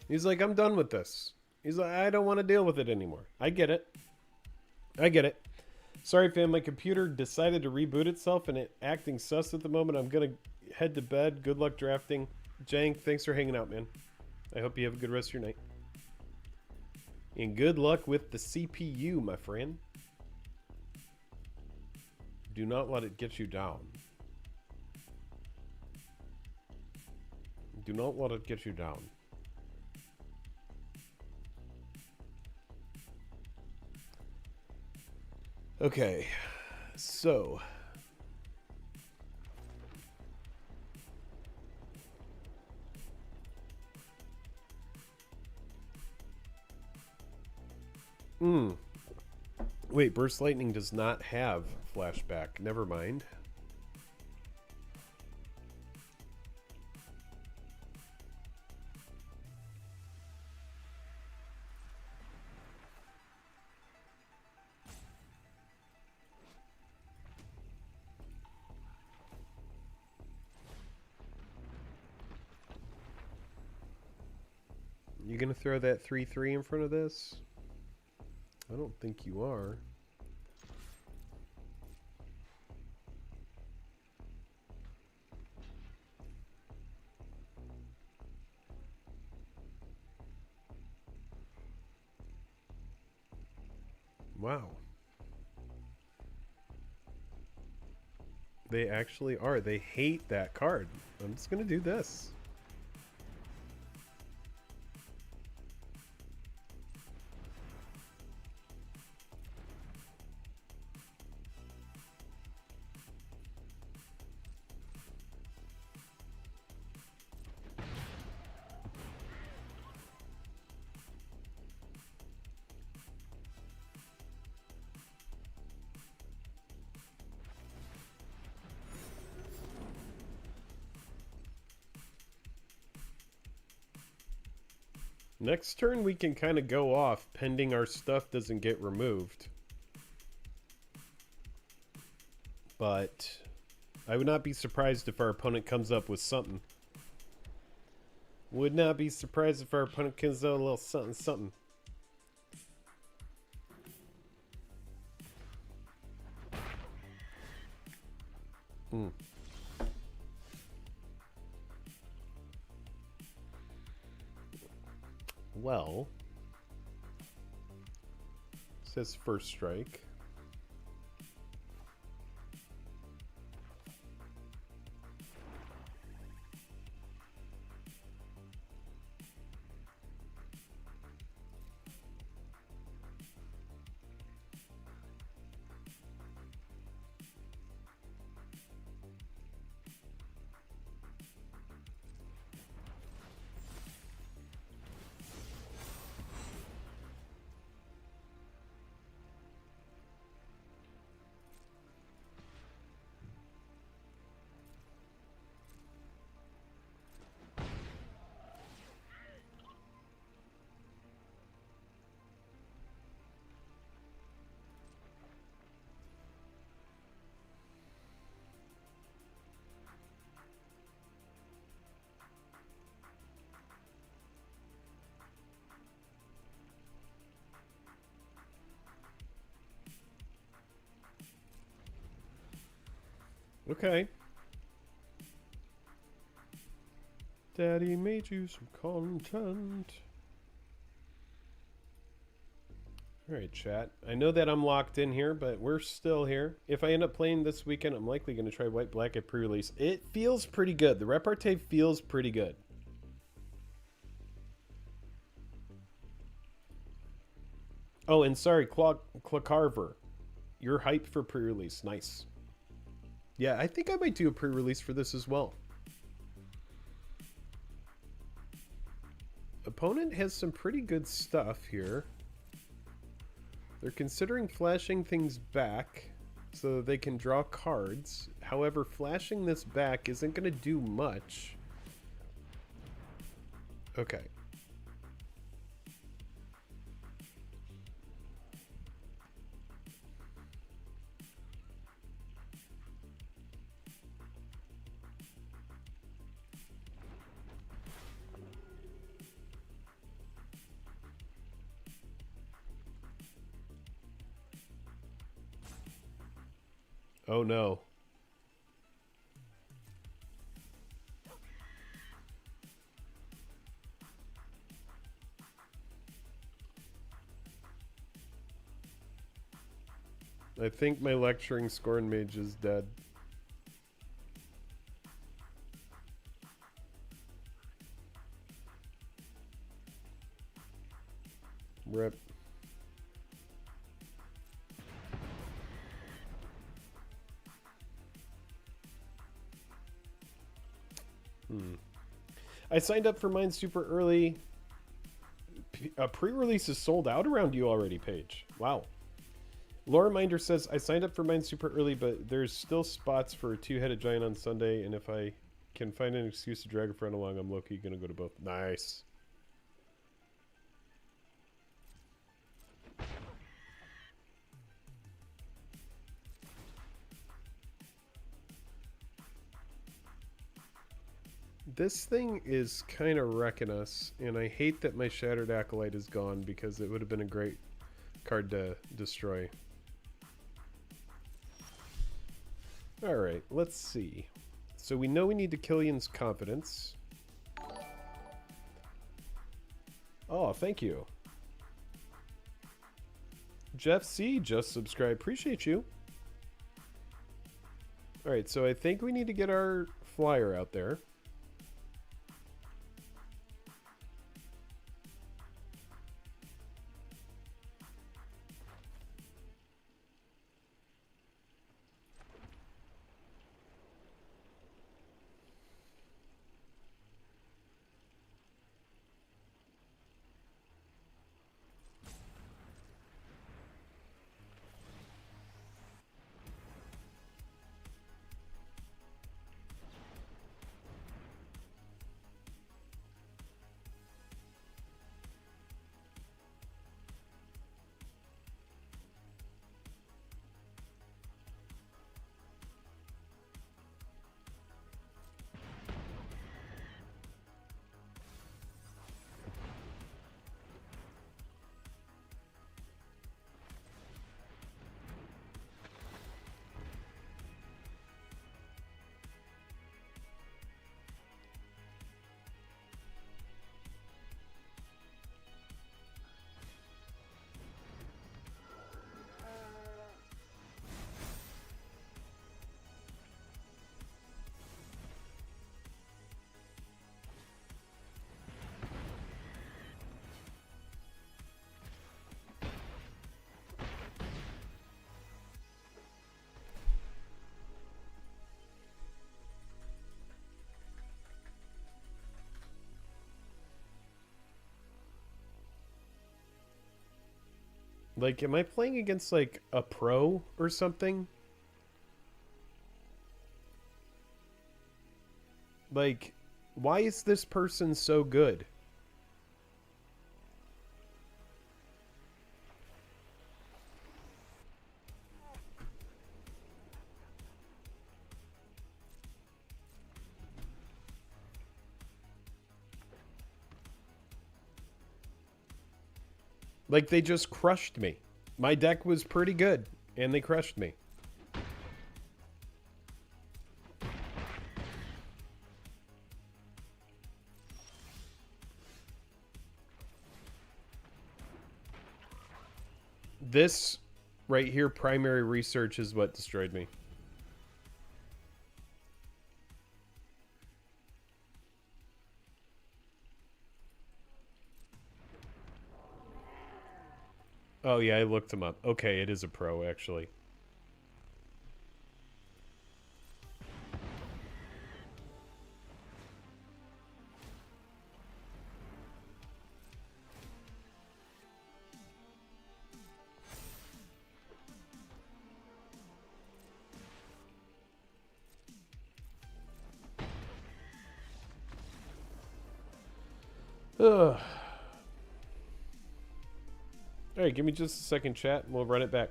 Speaker 1: He's like, I'm done with this. He's like, I don't want to deal with it anymore. I get it. I get it. Sorry, fam. My computer decided to reboot itself and it acting sus at the moment. I'm going to head to bed. Good luck drafting. Jank, thanks for hanging out, man. I hope you have a good rest of your night. And good luck with the CPU, my friend. Do not let it get you down. Do not let it get you down. Okay, so wait, Burst Lightning does not have flashback. Never mind. You gonna throw that 3/3 in front of this? I don't think you are. Wow. They actually are. They hate that card. I'm just gonna do this. Next turn we can kind of go off pending our stuff doesn't get removed. But I would not be surprised if our opponent comes up with something. Would not be surprised if our opponent comes out a little something something. Well, says first strike. Okay. Daddy made you some content. Alright, chat. I know that I'm locked in here, but we're still here. If I end up playing this weekend, I'm likely going to try White Black at pre-release. It feels pretty good. The repartee feels pretty good. Oh, and sorry, Clacarver. You're hyped for pre-release. Nice. Yeah, I think I might do a pre-release for this as well. Opponent has some pretty good stuff here. They're considering flashing things back so that they can draw cards. However, flashing this back isn't going to do much. Okay. Oh no. I think my lecturing Scorn Mage is dead. Rip. I signed up for mine super early. Pre-release is sold out around you already, Paige. Wow. Laura Minder says, I signed up for mine super early, but there's still spots for a two-headed giant on Sunday, and if I can find an excuse to drag a friend along, I'm low-key going to go to both. Nice. This thing is kind of wrecking us, and I hate that my Shattered Acolyte is gone because it would have been a great card to destroy. Alright, let's see. So we know we need to Killian's Confidence. Oh, thank you. Jeff C. just subscribed. Appreciate you. Alright, so I think we need to get our flyer out there. Like, am I playing against, like, a pro or something? Like, why is this person so good? Like, they just crushed me. My deck was pretty good, and they crushed me. This right here, primary research, is what destroyed me. Oh, yeah, I looked him up. Okay, it is a pro, actually. Ugh. Alright, give me just a second, chat, and we'll run it back.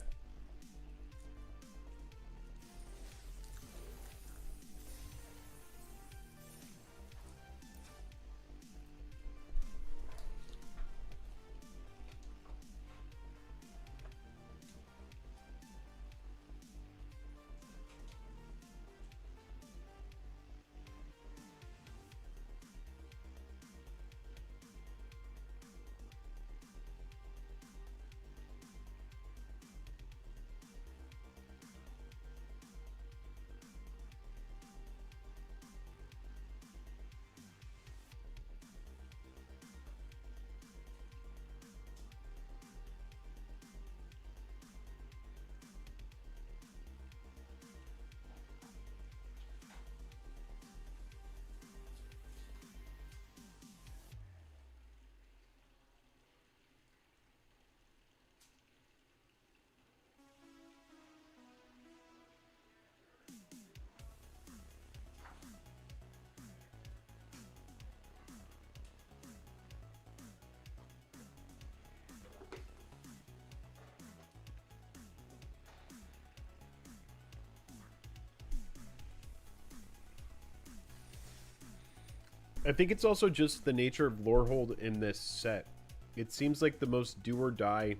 Speaker 1: I think it's also just the nature of Lorehold in this set. It seems like the most do or die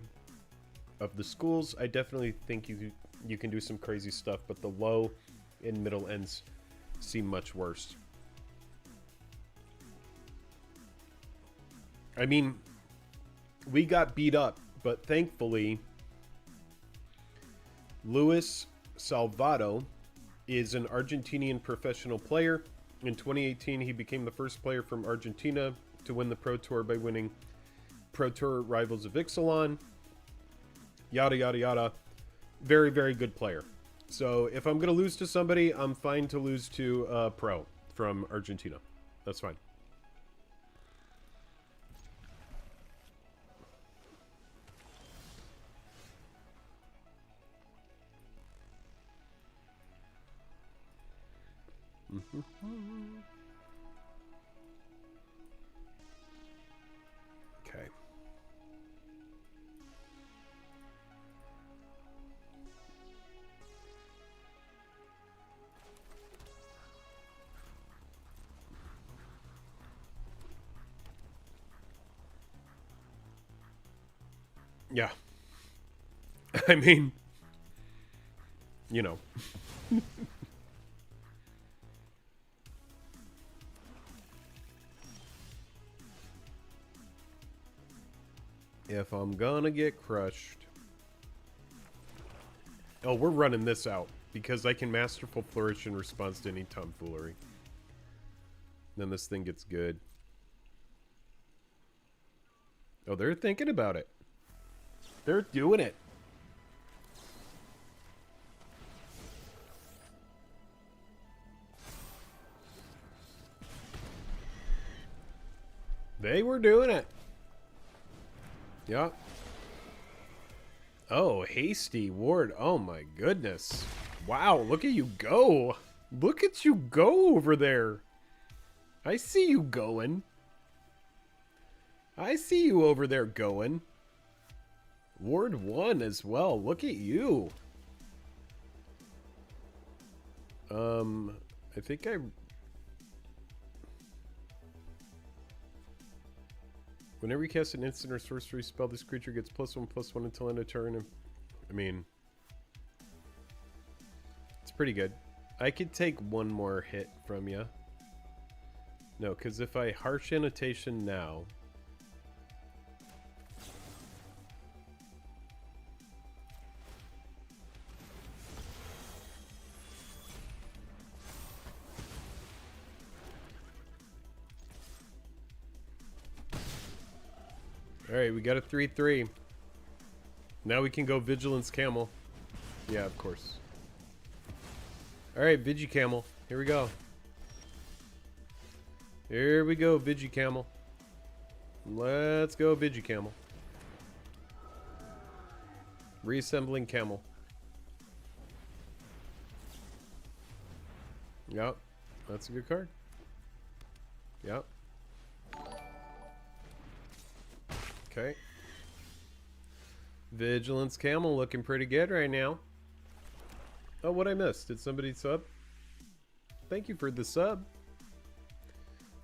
Speaker 1: of the schools. I definitely think you can do some crazy stuff, but the low and middle ends seem much worse. I mean, we got beat up, but thankfully, Luis Salvato is an Argentinian professional player. In 2018, he became the first player from Argentina to win the Pro Tour by winning Pro Tour Rivals of Ixalan. Yada, yada, yada. Very, very good player. So if I'm going to lose to somebody, I'm fine to lose to a pro from Argentina. That's fine. Okay. Yeah. I mean, you know. If I'm gonna get crushed. Oh, we're running this out because I can Masterful Flourish in response to any tomfoolery. Then this thing gets good. Oh, they're thinking about it. They're doing it. They were doing it. Yeah. Oh, hasty ward. Oh my goodness. Wow, look at you go. Look at you go over there. I see you going. I see you over there going. Ward 1 as well. Look at you. I think whenever you cast an instant or sorcery spell, this creature gets +1/+1 until end of turn. I mean, it's pretty good. I could take one more hit from you. No, because if I Harsh Annotation now... Alright, we got a 3/3. Now we can go Vigilance Camel. Yeah, of course. Alright, Vigi Camel. Here we go. Here we go, Vigi Camel. Let's go, Vigi Camel. Reassembling Camel. Yep, that's a good card. Yep. Okay. Vigilance Camel looking pretty good right now. Oh, what I missed? Did somebody sub? Thank you for the sub.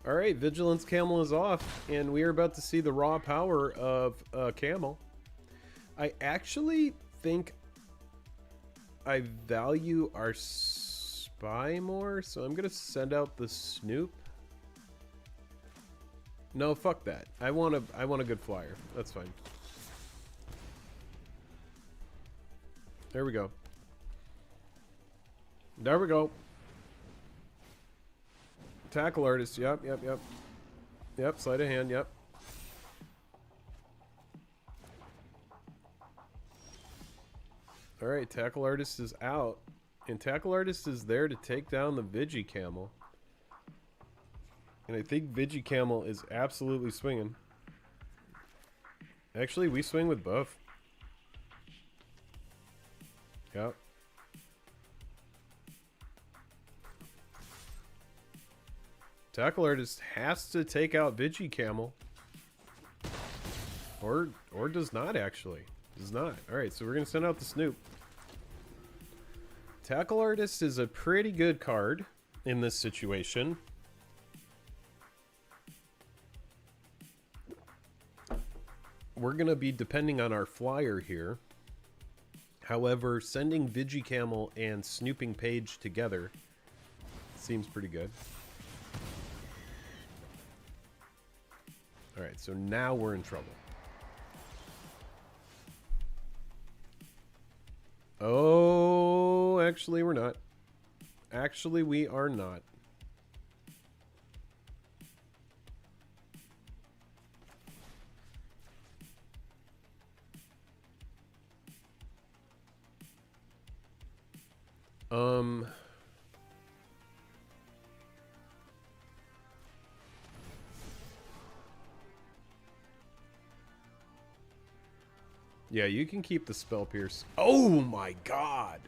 Speaker 1: Alright, Vigilance Camel is off, and we are about to see the raw power of Camel. I actually think I value our Spy more, so I'm going to send out the Snoop. No, fuck that. I want a good flyer. That's fine. There we go. There we go. Tackle Artist. Yep. Yep, sleight of hand. Yep. Alright, Tackle Artist is out. And Tackle Artist is there to take down the Vigi Camel. And I think Vigi Camel is absolutely swinging. Actually, we swing with both. Yep. Tackle Artist has to take out Vigi Camel. Or does not, actually. Does not. Alright, so we're going to send out the Snoop. Tackle Artist is a pretty good card in this situation. we're going to be depending on our flyer here. However, sending Vigicamel and Snooping Page together seems pretty good. Alright, so now we're in trouble. Oh, actually we're not. Actually, we are not. Yeah, you can keep the Spell Pierce. Oh my god!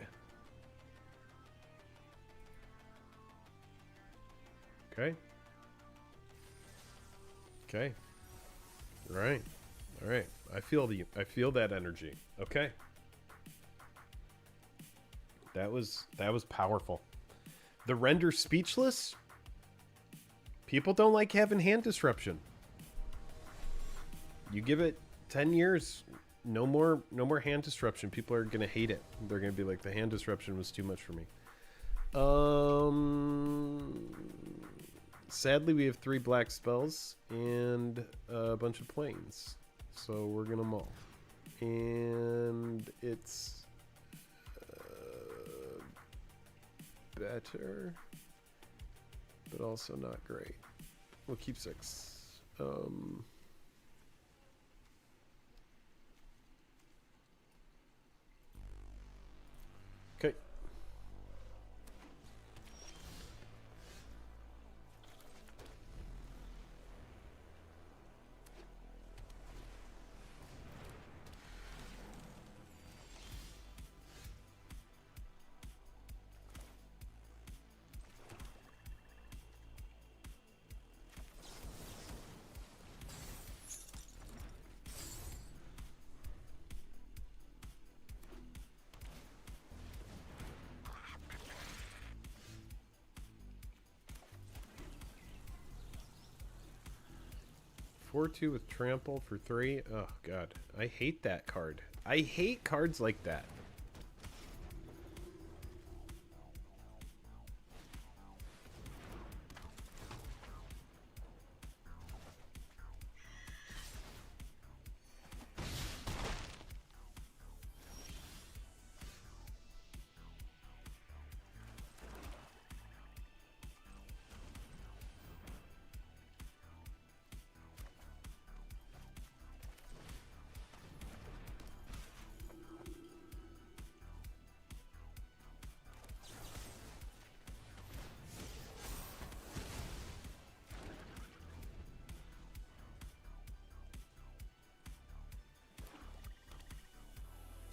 Speaker 1: Okay. Okay. Right. Alright. I feel that energy. Okay. That was powerful. The render speechless? People don't like having hand disruption. You give it 10 years, no more hand disruption. People are gonna hate it. They're gonna be like, the hand disruption was too much for me. Sadly, we have 3 black spells and a bunch of planes, so we're gonna maul. And it's better, but also not great. We'll keep 6. Okay. 4/2 with trample for 3. Oh god, I hate that card. I hate cards like that.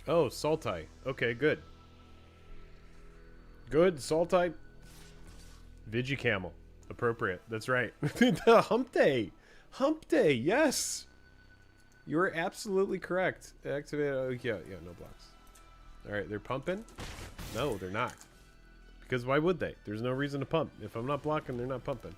Speaker 1: Oh, Sultai. Okay, good. Good, Sultai. Vigicamel. Appropriate. That's right. The Hump Day. Hump Day, yes. You are absolutely correct. Activate. Oh, yeah, no blocks. Alright, they're pumping? No, they're not. Because why would they? There's no reason to pump. If I'm not blocking, they're not pumping.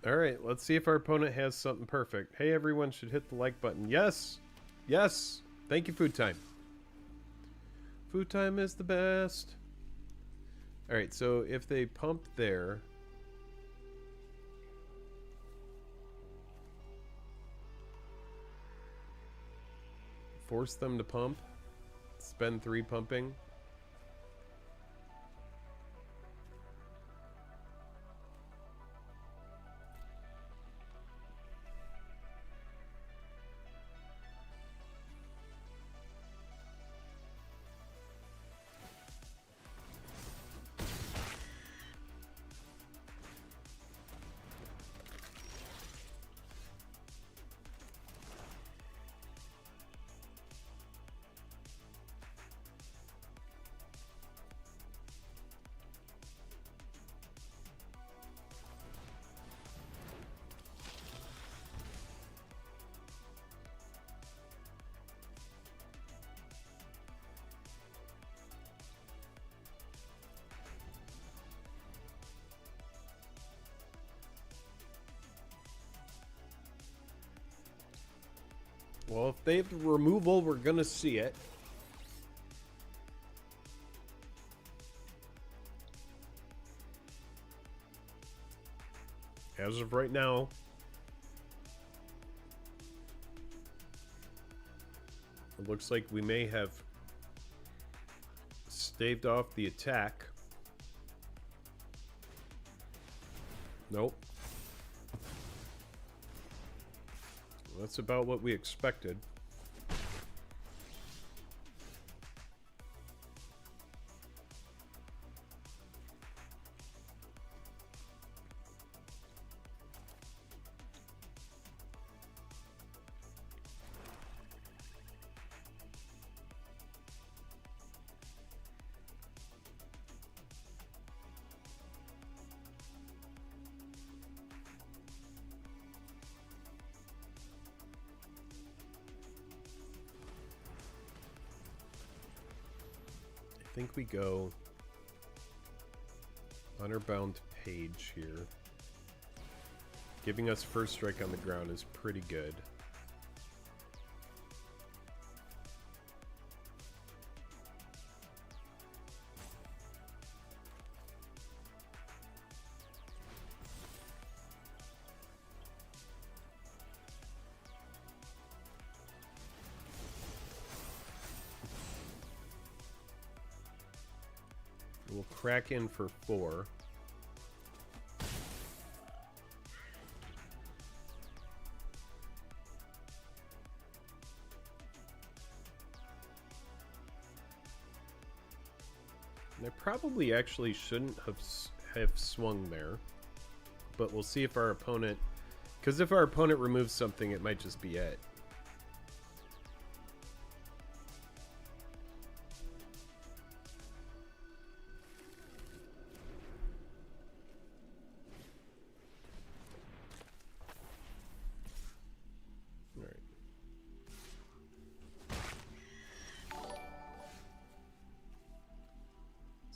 Speaker 1: Alright, let's see if our opponent has something perfect. Hey, everyone should hit the like button. Yes! Yes! Thank you, Food Time. Food Time is the best. Alright, so if they pump there... Force them to pump. Spend 3 pumping. Well, if they have the removal, we're gonna see it. As of right now, it looks like we may have staved off the attack. Nope. That's about what we expected. I think we go honor-bound page here. Giving us first strike on the ground is pretty good. We'll crack in for 4. And I probably actually shouldn't have swung there, but we'll see if our opponent, because if our opponent removes something, it might just be it.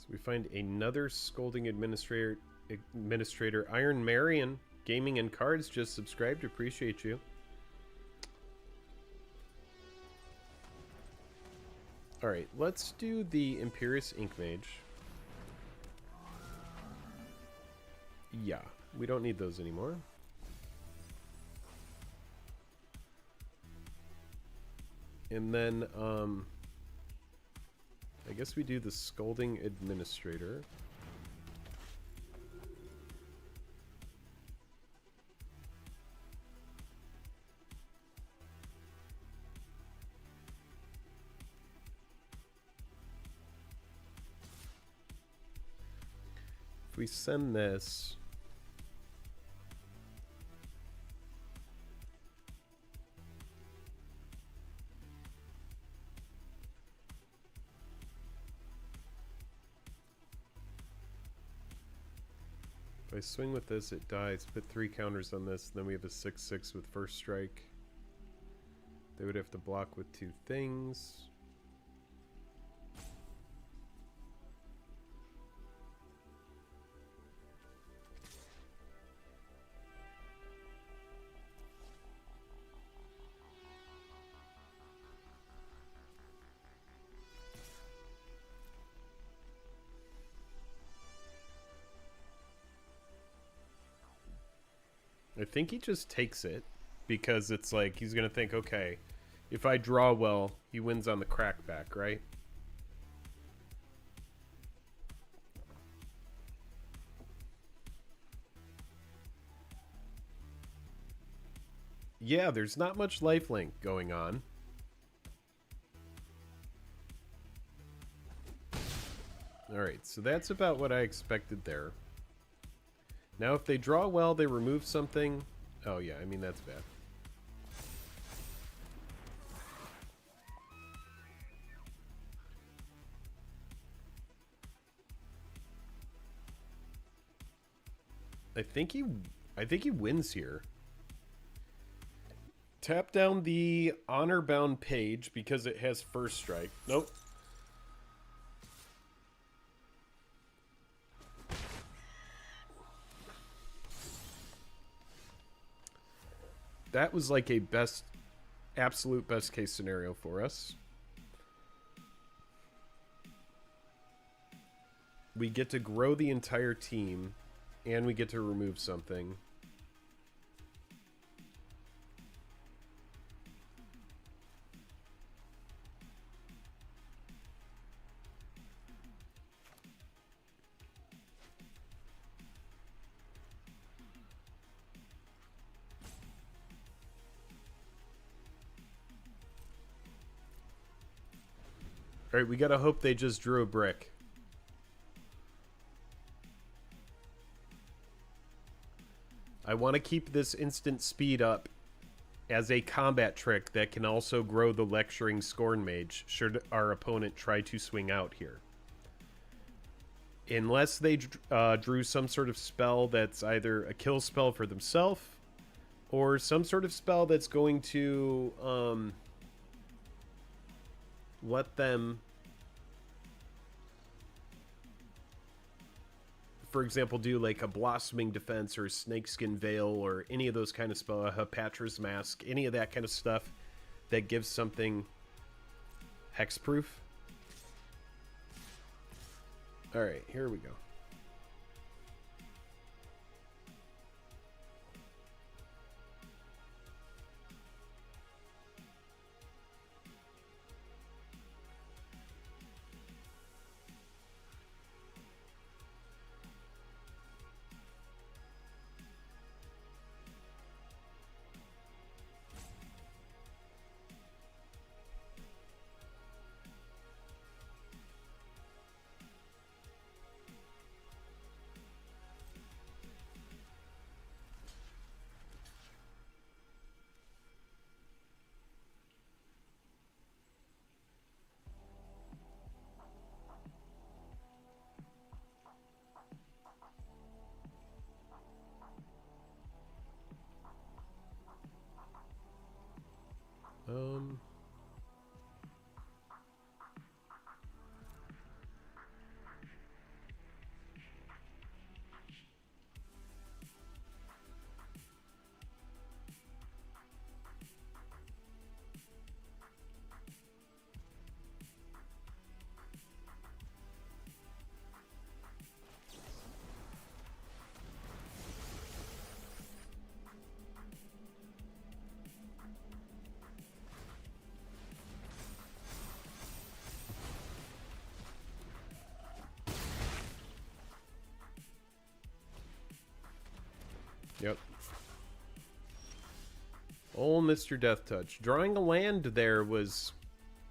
Speaker 1: We find another Scolding Administrator, Iron Marion Gaming and Cards just subscribed. Appreciate you. Alright, let's do the Imperious Ink Mage. Yeah, we don't need those anymore. And then, I guess we do the Scolding Administrator. If we send this... If I swing with this, it dies. Put 3 counters on this, then we have a 6/6 with first strike. They would have to block with 2 things. I think he just takes it because it's like he's going to think, okay, if I draw well, he wins on the crackback, right? Yeah, there's not much lifelink going on. Alright, so that's about what I expected there. Now, if they draw well, they remove something. Oh, yeah, I mean, that's bad. I think he wins here. Tap down the honor-bound page because it has first strike. Nope. That was like a best absolute best case scenario for us. We get to grow the entire team, and we get to remove something. All right, we gotta hope they just drew a brick. I want to keep this instant speed up as a combat trick that can also grow the Lecturing Scorn Mage should our opponent try to swing out here. Unless they drew some sort of spell that's either a kill spell for themselves or some sort of spell that's going to let them, for example, do like a Blossoming Defense or a Snakeskin Veil or any of those kind of spells, a Hepatra's Mask, any of that kind of stuff that gives something hexproof. Alright, here we go. Yep. Oh, Mr. Death Touch. Drawing a land there was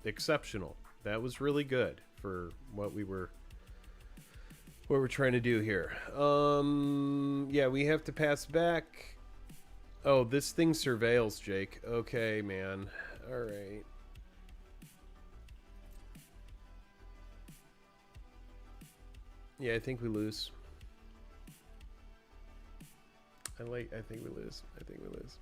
Speaker 1: exceptional. That was really good for what we're trying to do here. Yeah, we have to pass back. Oh, this thing surveils, Jake. Okay, man. All right. Yeah, I think we lose. I think we lose. I think we lose.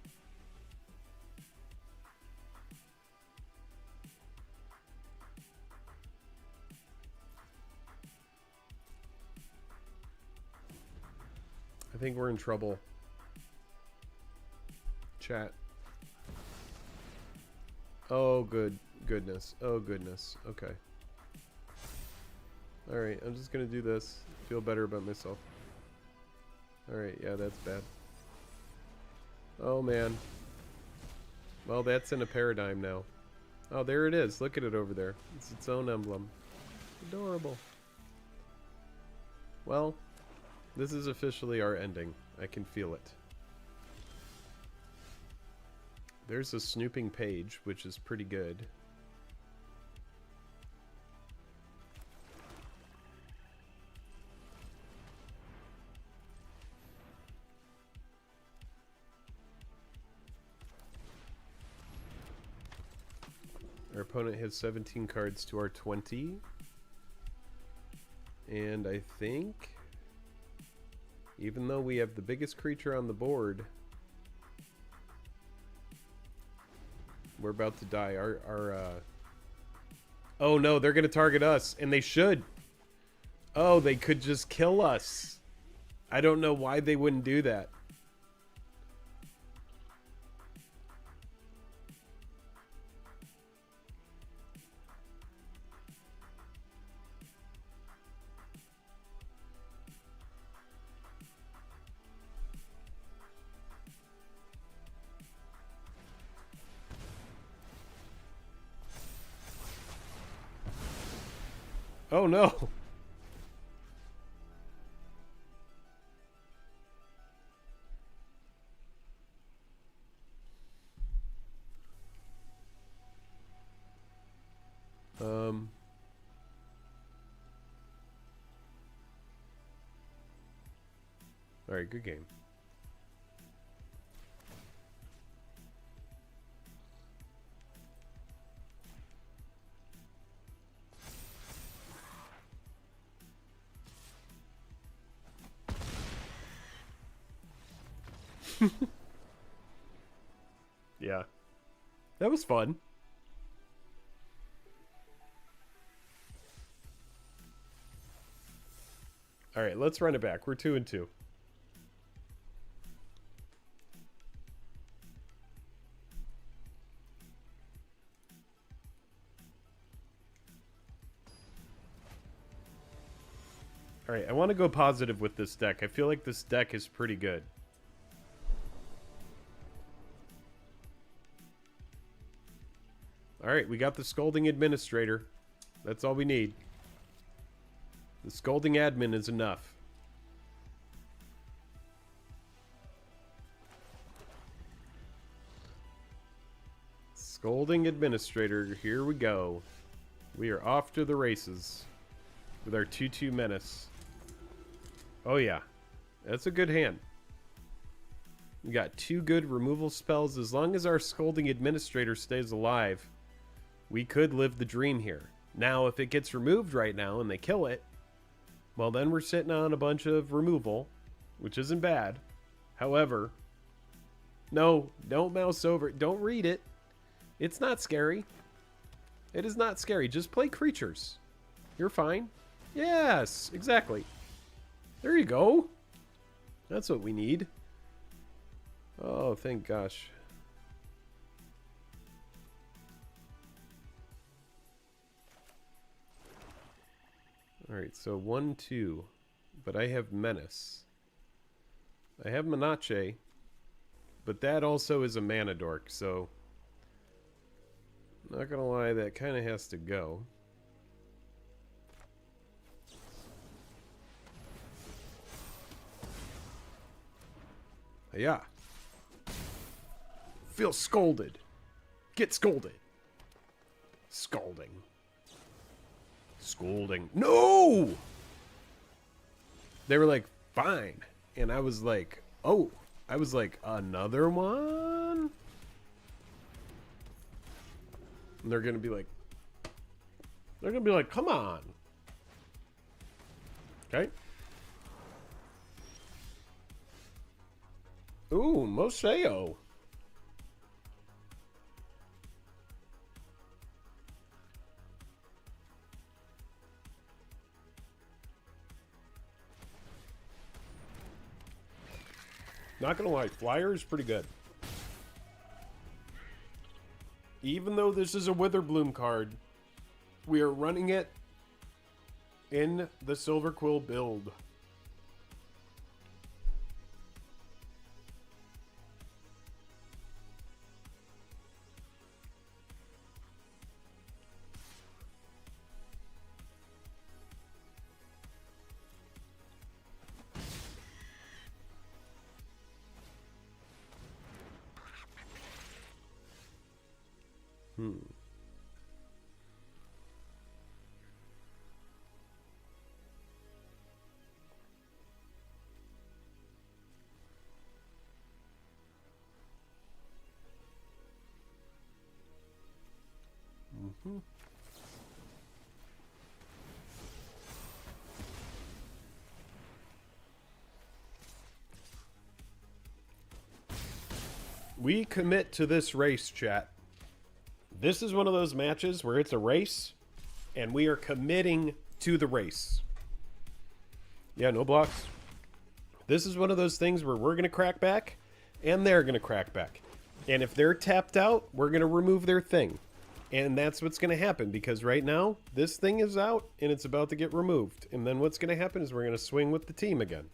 Speaker 1: I think we're in trouble. Chat. Oh, goodness. Oh, goodness. Okay. Alright, I'm just gonna do this. Feel better about myself. Alright, yeah, that's bad. Oh, man. Well, that's in a paradigm now. Oh, there it is. Look at it over there. It's its own emblem. Adorable. Well, this is officially our ending. I can feel it. There's a snooping page, which is pretty good. Our opponent has 17 cards to our 20. And I think, even though we have the biggest creature on the board, we're about to die. Oh no, they're going to target us, and they should. Oh, they could just kill us. I don't know why they wouldn't do that. Oh no. All right, good game. Yeah. That was fun. All right, let's run it back. We're 2-2. All right, I want to go positive with this deck. I feel like this deck is pretty good. All right, we got the Scolding Administrator. That's all we need. The Scolding Admin is enough. Scolding Administrator, here we go. We are off to the races with our 2-2 Menace. Oh yeah, that's a good hand. We got 2 good removal spells. As long as our Scolding Administrator stays alive, we could live the dream here. Now, if it gets removed right now and they kill it, well, then we're sitting on a bunch of removal, which isn't bad. However, no, don't mouse over it. Don't read it. It's not scary. It is not scary. Just play creatures. You're fine. Yes, exactly. There you go. That's what we need. Oh, thank gosh. Alright, so 1-2. But I have Menace. I have Menace. But that also is a mana dork, so... Not gonna lie, that kind of has to go. Yeah. Feel scolded. Get scolded. Scalding. Scolding. No! They were like, fine. And I was like, oh. I was like, another one? And they're gonna be like, come on. Okay. Ooh, Moseo. Not gonna lie, Flyer is pretty good. Even though this is a Witherbloom card, we are running it in the Silver Quill build. We commit to this race, chat. This is one of those matches where it's a race, and we are committing to the race. Yeah, no blocks. This is one of those things where we're going to crack back, and they're going to crack back. And if they're tapped out, we're going to remove their thing. And that's what's going to happen, because right now, this thing is out, and it's about to get removed. And then what's going to happen is we're going to swing with the team again.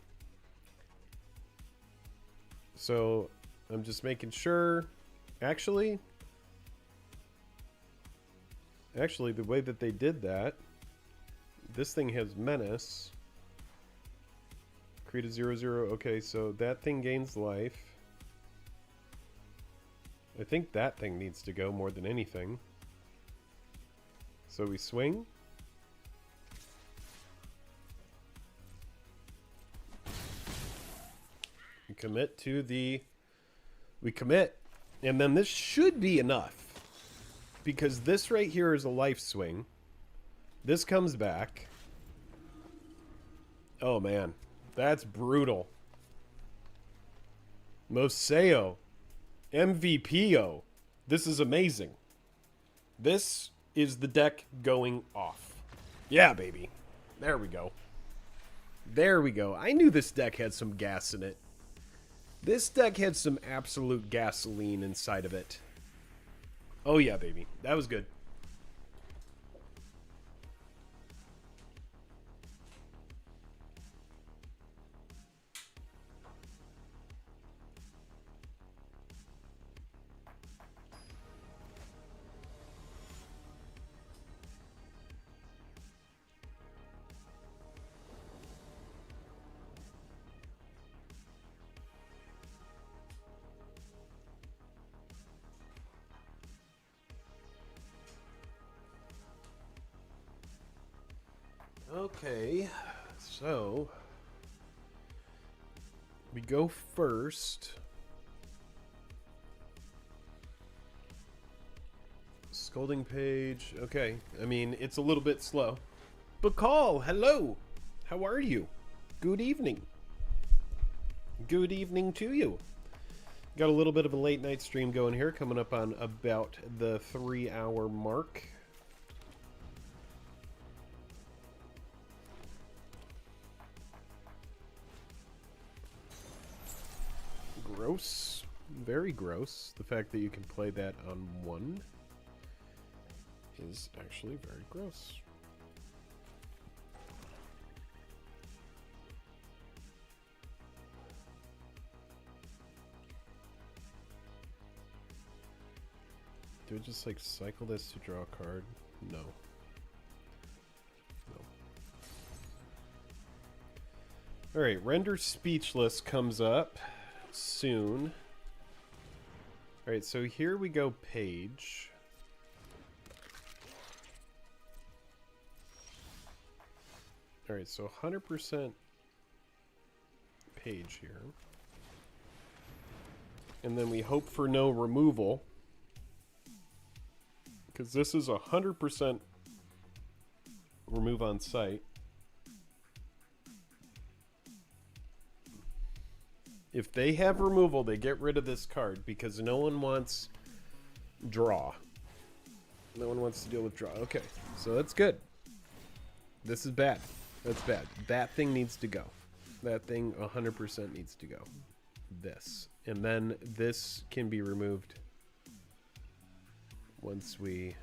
Speaker 1: So... I'm just making sure. Actually, the way that they did that, This thing has menace. Create a 0/0. Okay, so that thing gains life. I think that thing needs to go more than anything. So we swing. We commit to the... We commit. And then this should be enough. Because this right here is a life swing. This comes back. Oh, man. That's brutal. Moseo. MVPO. This is amazing. This is the deck going off. Yeah, baby. There we go. There we go. I knew this deck had some gas in it. This deck had some absolute gasoline inside of it. Oh yeah, baby. That was good. Okay, so we go first. Scolding page. Okay, I mean, it's a little bit slow. Bacall, hello. How are you? Good evening. Good evening to you. Got a little bit of a late night stream going here, coming up on about the 3-hour mark. Gross. Very gross. The fact that you can play that on one is actually very gross. Do I just like cycle this to draw a card? No. No. Alright, Render Speechless comes up soon. Alright, so here we go page. Alright, so 100% page here. And then we hope for no removal. Because this is 100% remove on site. If they have removal, they get rid of this card because no one wants draw. No one wants to deal with draw. Okay, so that's good. This is bad. That's bad. That thing needs to go. That thing 100% needs to go. This. And then this can be removed once we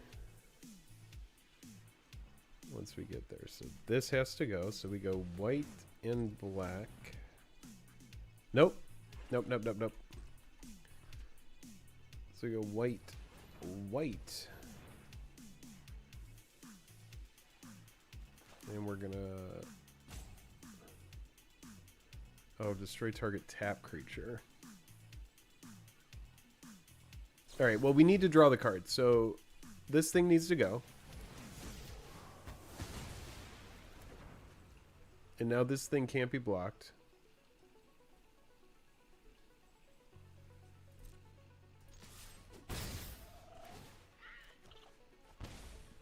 Speaker 1: get there. So this has to go. So we go white and black. Nope. Nope, nope, nope, nope. So we go white, white. And we're gonna... Oh, destroy target tap creature. Alright, well we need to draw the card. So this thing needs to go. And now this thing can't be blocked.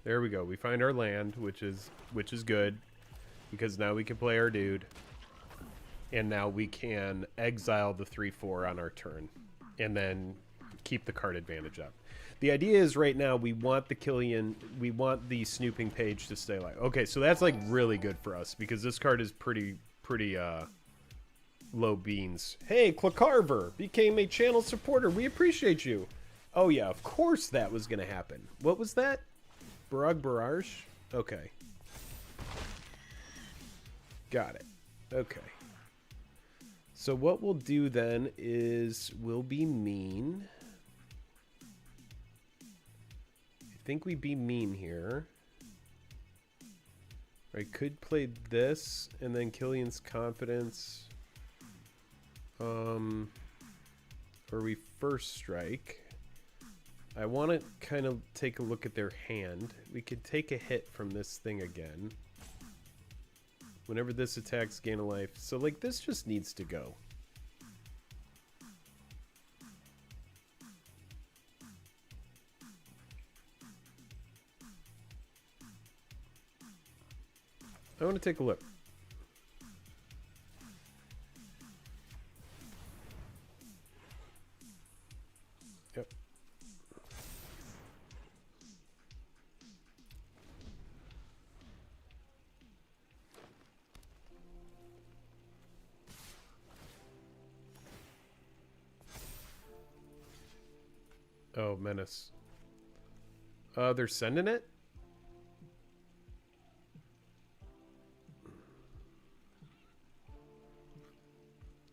Speaker 1: There we go. We find our land, which is good, because now we can play our dude, and now we can exile the 3/4 on our turn, and then keep the card advantage up. The idea is right now we want the Killian, we want the snooping page to stay alive. Okay, so that's like really good for us because this card is pretty low beans. Hey, Clacarver became a channel supporter. We appreciate you. Oh yeah, of course that was gonna happen. What was that? Barag Barrage? Okay. Got it. Okay. So what we'll do then is we'll be mean. I think we be mean here. I could play this and then Killian's Confidence. Or we first strike. I want to kind of take a look at their hand. We could take a hit from this thing again. Whenever this attacks, gain a life. So, like, this just needs to go. I want to take a look. Yep. Oh, Menace. They're sending it?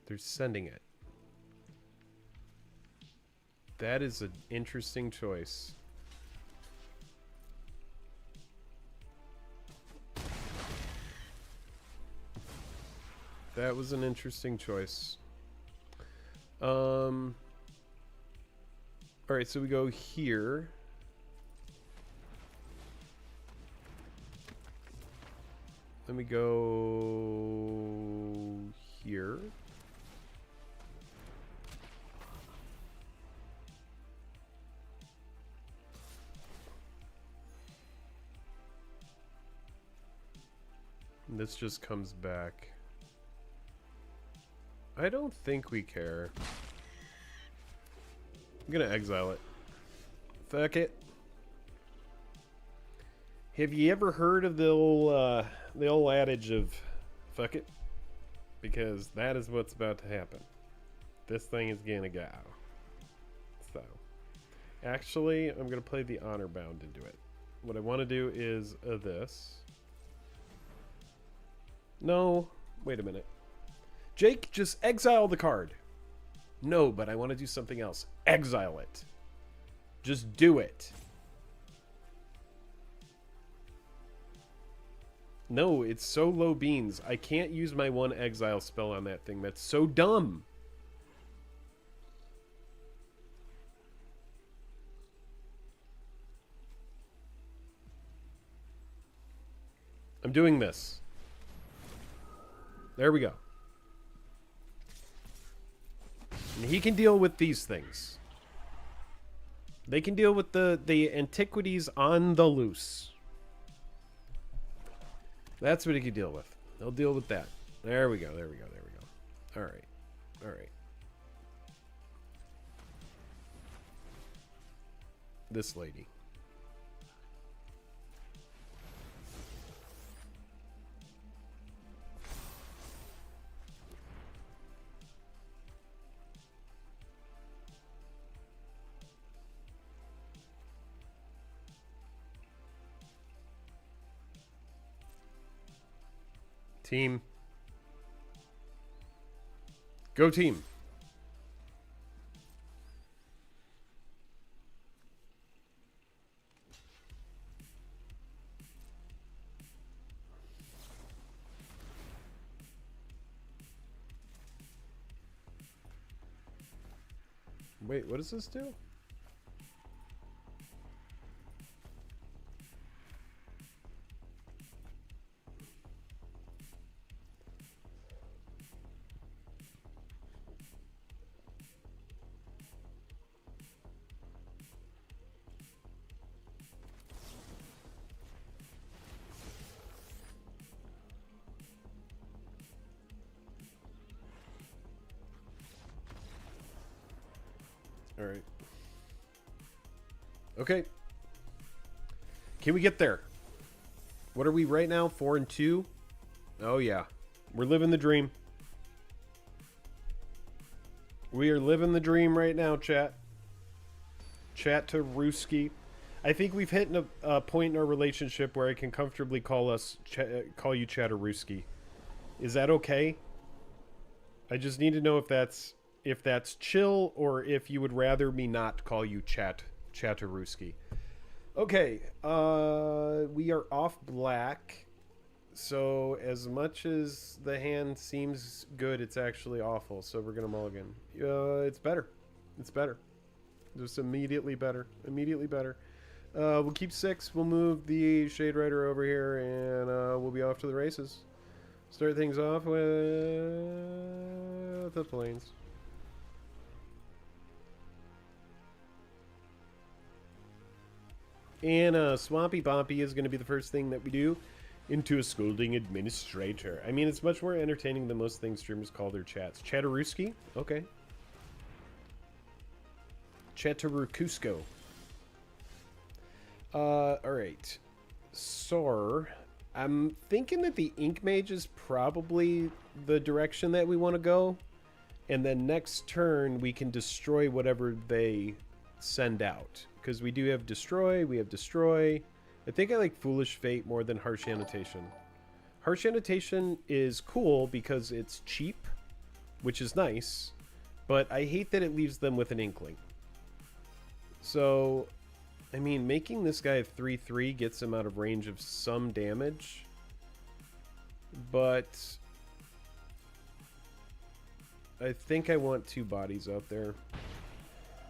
Speaker 1: They're sending it. That is an interesting choice. That was an interesting choice. Alright, so we go here. Then we go here. And this just comes back. I don't think we care. I'm gonna exile it. Fuck it. Have you ever heard of the old adage of fuck it? Because that is what's about to happen. This thing is gonna go. So, actually, I'm gonna play the honor bound into it. What I want to do is this. No, wait a minute. Jake, just exile the card. No, but I want to do something else. Exile it. Just do it. No, it's so low beans. I can't use my one exile spell on that thing. That's so dumb. I'm doing this. There we go. And he can deal with these things. They can deal with the antiquities on the loose. That's what he can deal with. They'll deal with that. There we go, there we go, there we go. Alright. Alright. This lady. Team. Go team. Wait, what does this do? All right. Okay. Can we get there? What are we right now? 4 and 2? Oh, yeah. We're living the dream. We are living the dream right now, chat. Chat to Ruski. I think we've hit a point in our relationship where I can comfortably call you Chatteruski. Is that okay? I just need to know if that's chill or if you would rather me not call you Chatteruski. Okay, we are off black, So as much as the hand seems good, it's actually awful. So we're gonna mulligan. It's better. It's better. Just immediately better. Immediately better. We'll keep 6. We'll move the Shade Rider over here, and we'll be off to the races. Start things off with the plains. And Swampy Bompy is going to be the first thing that we do into a scolding administrator. I mean, it's much more entertaining than most things streamers call their chats. Chatterooski? Okay. Chatterookusko. Alright. So, I'm thinking that the Ink Mage is probably the direction that we want to go. And then next turn, we can destroy whatever they send out. Because we do have Destroy, we have Destroy. I think I like Foolish Fate more than Harsh Annotation. Harsh Annotation is cool because it's cheap, which is nice. But I hate that it leaves them with an Inkling. So, I mean, making this guy a 3/3 gets him out of range of some damage. But I think I want 2 bodies out there.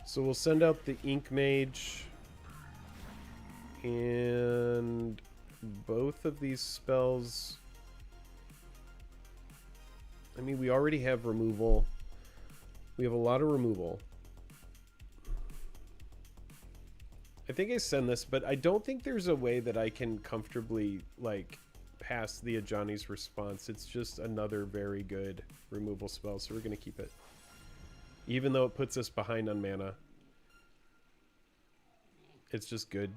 Speaker 1: So we'll send out the Ink Mage. And both of these spells... I mean, we already have removal. We have a lot of removal. I think I send this, but I don't think there's a way that I can comfortably, like, pass the Ajani's response. It's just another very good removal spell, so we're going to keep it. Even though it puts us behind on mana. It's just good.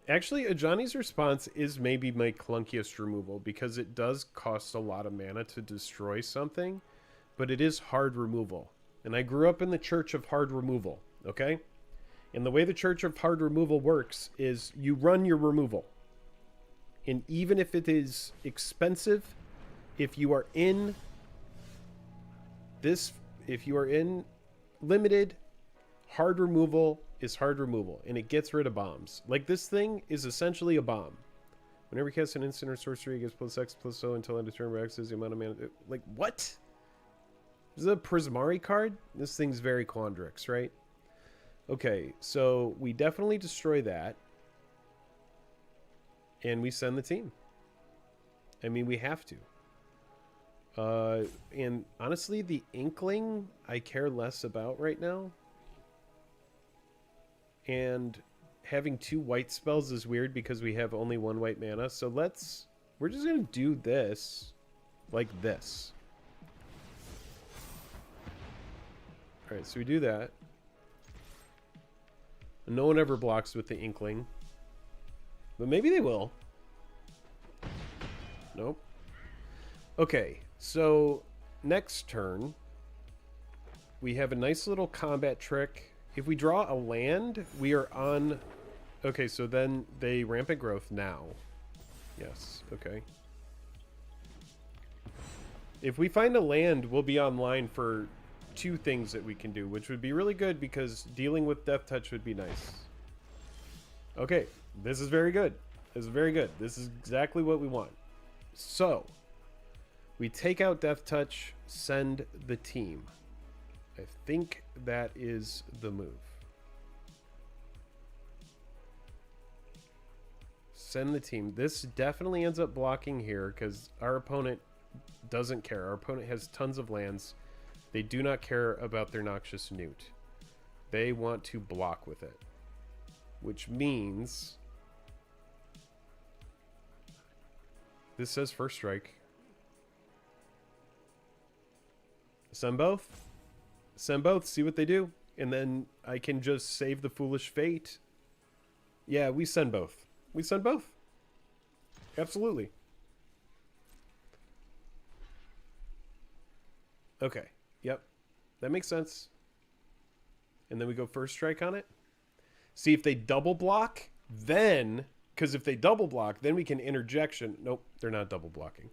Speaker 1: Actually, Ajani's response is maybe my clunkiest removal, because it does cost a lot of mana to destroy something, but it is hard removal. And I grew up in the Church of Hard Removal, okay? And the way the Church of Hard Removal works is you run your removal. And even if it is expensive, if you are in this, if you are in limited, hard removal is hard removal. And it gets rid of bombs. Like, this thing is essentially a bomb. Whenever you cast an instant or sorcery, it gets +X/+O until end of turn, where X is the amount of mana. Like, what? This is a Prismari card? This thing's very Quandrix, right? Okay, so we definitely destroy that. And we send the team. I mean, we have to. And honestly, the Inkling, I care less about right now. And having 2 white spells is weird because we have only 1 white mana. So we're just going to do this like this. Alright, so we do that. No one ever blocks with the Inkling. But maybe they will. Nope. Okay, so next turn, we have a nice little combat trick. If we draw a land, we are on... Okay, so then they Rampant Growth now. Yes, okay. If we find a land, we'll be online for 2 things that we can do, which would be really good because dealing with Death Touch would be nice. Okay, this is very good. This is very good. This is exactly what we want. So, we take out Death Touch, send the team. I think that is the move. Send the team. This definitely ends up blocking here because our opponent doesn't care. Our opponent has tons of lands. They do not care about their Noxious Newt. They want to block with it. Which means... This says First Strike. Send both. Send both. See what they do. And then I can just save the Foolish Fate. Yeah, we send both. We send both. Absolutely. Okay. Yep. That makes sense. And then we go First Strike on it. See if they double block, then... Because if they double block, then we can interjection. Nope, they're not double blocking.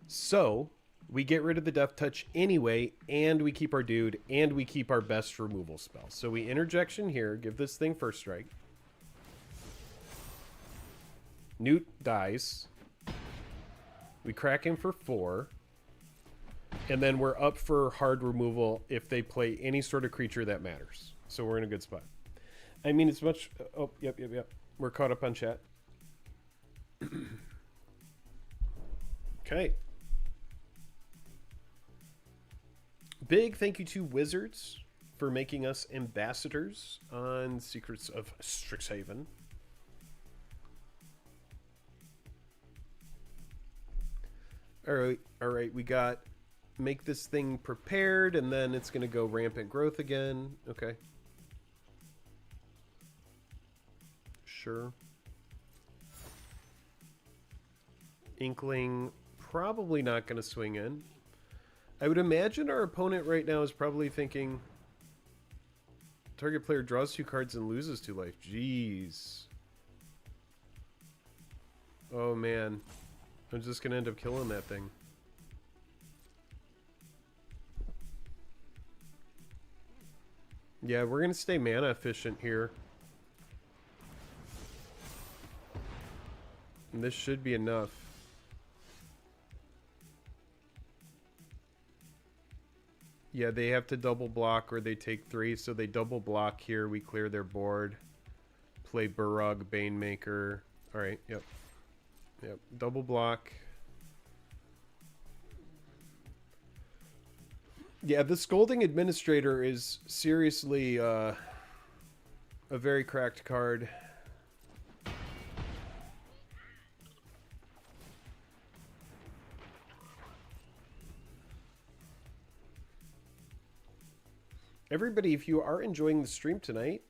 Speaker 1: So, we get rid of the Death Touch anyway, and we keep our dude, and we keep our best removal spell. So we interjection here, give this thing First Strike. Newt dies. We crack him for 4. And then we're up for hard removal if they play any sort of creature that matters. So we're in a good spot. I mean, it's much... Oh, yep. We're caught up on chat. Okay. Big thank you to Wizards for making us ambassadors on Secrets of Strixhaven. All right, we got make this thing prepared, and then it's going to go rampant growth again. Okay. Sure. Inkling, probably not going to swing in. I would imagine our opponent right now is probably thinking target player draws 2 cards and loses 2 life. Jeez. Oh man. I'm just going to end up killing that thing. Yeah, we're going to stay mana efficient here. And this should be enough. Yeah, they have to double block or they take 3, so they double block here. We clear their board. Play Burrog, Banemaker. Alright, yep. Yep, double block. Yeah, the Scolding Administrator is seriously a very cracked card. Everybody, if you are enjoying the stream tonight,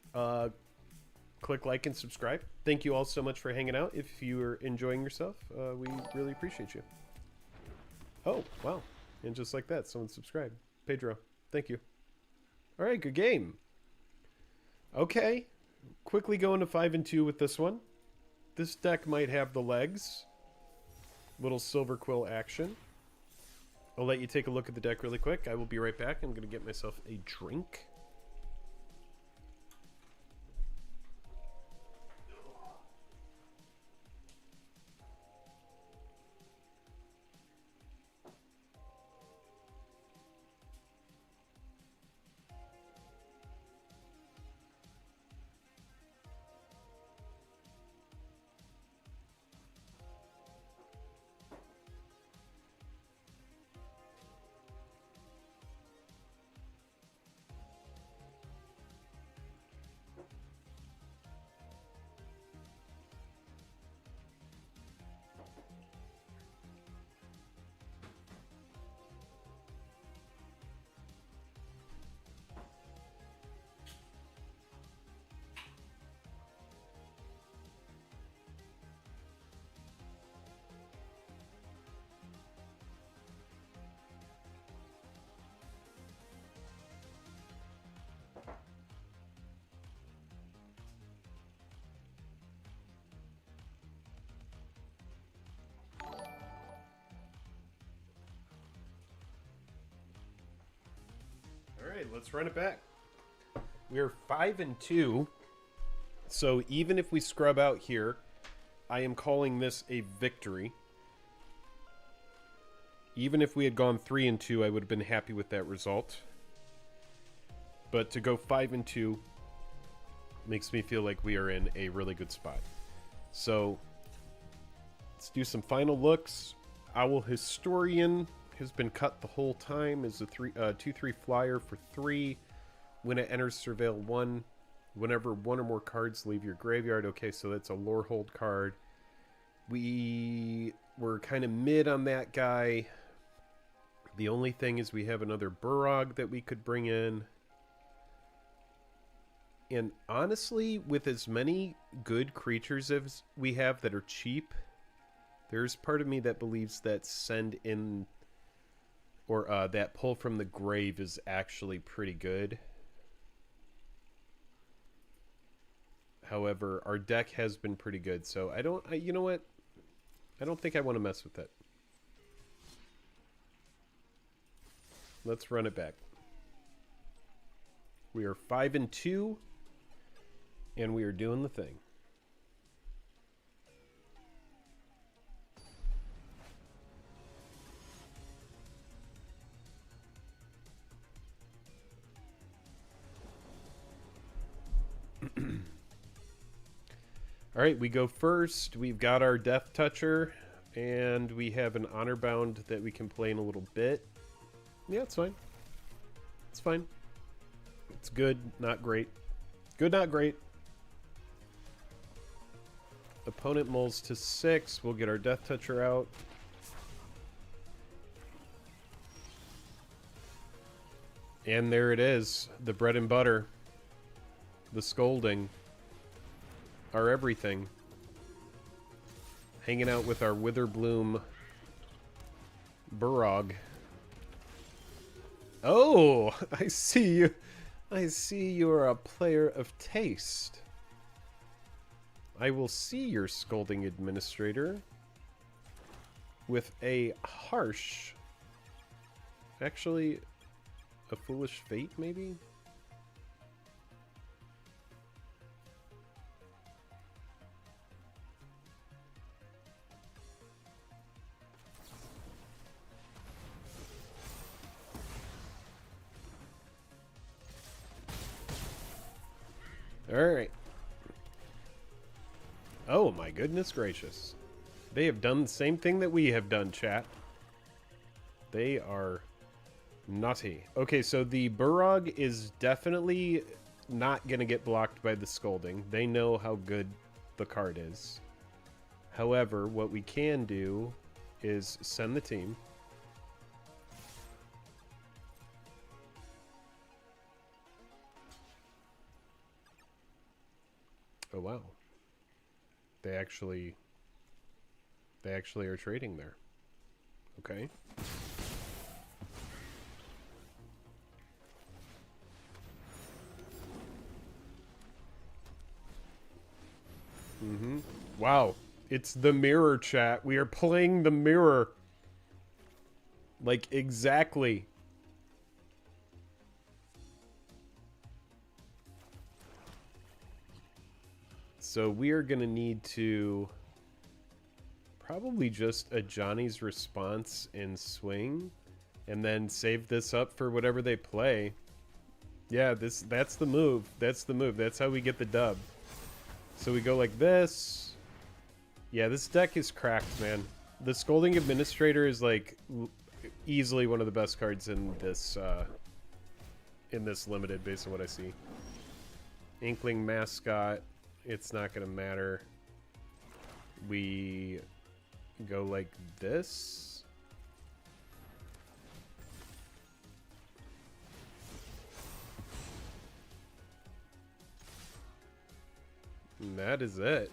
Speaker 1: click like and subscribe. Thank you all so much for hanging out. If you're enjoying yourself, we really appreciate you. Oh, wow. And just like that, someone subscribed. Pedro, thank you. All right, good game. Okay. Quickly going to 5 and 2 with this one. This deck might have the legs. Little Silver Quill action. I'll let you take a look at the deck really quick. I will be right back. I'm going to get myself a drink. All right, let's run it back. We are 5 and 2. So even if we scrub out here, I am calling this a victory. Even if we had gone 3 and 2, I would have been happy with that result. But to go 5 and 2 makes me feel like we are in a really good spot. So let's do some final looks. Owl Historian has been cut the whole time. Is a 2/3 flyer for 3. When it enters Surveil 1, whenever 1 or more cards leave your graveyard. Okay, so that's a Lorehold card. We were kind of mid on that guy. The only thing is we have another Burrog that we could bring in. And honestly, with as many good creatures as we have that are cheap, there's part of me that believes that Send In, or that Pull from the Grave is actually pretty good. However, our deck has been pretty good, so you know what? I don't think I want to mess with that. Let's run it back. We are 5 and 2, and we are doing the thing. All right, we go first. We've got our Death Toucher, and we have an Honor Bound that we can play in a little bit. Yeah, it's fine. It's fine. It's good, not great. Good, not great. Opponent mulls to 6. We'll get our Death Toucher out. And there it is. The bread and butter. The scolding. Our everything. Hanging out with our Witherbloom Burrog. Oh, I see you. I see you're a player of taste. I will see your scolding administrator with a harsh, actually, a foolish fate, maybe? Alright. Oh my goodness gracious. They have done the same thing that we have done, chat. They are naughty. Okay, so the Burrog is definitely not going to get blocked by the Scolding. They know how good the card is. However, what we can do is send the team. Oh wow. They actually are trading there. Okay. Mm-hmm. Wow. It's the mirror, chat. We are playing the mirror. Like, exactly. So we are going to need to probably just a Johnny's response in swing and then save this up for whatever they play. Yeah, that's the move. That's the move. That's how we get the dub. So we go like this. Yeah, this deck is cracked, man. The Scolding Administrator is like easily one of the best cards in this limited based on what I see. Inkling Mascot. It's not going to matter. We go like this. And that is it.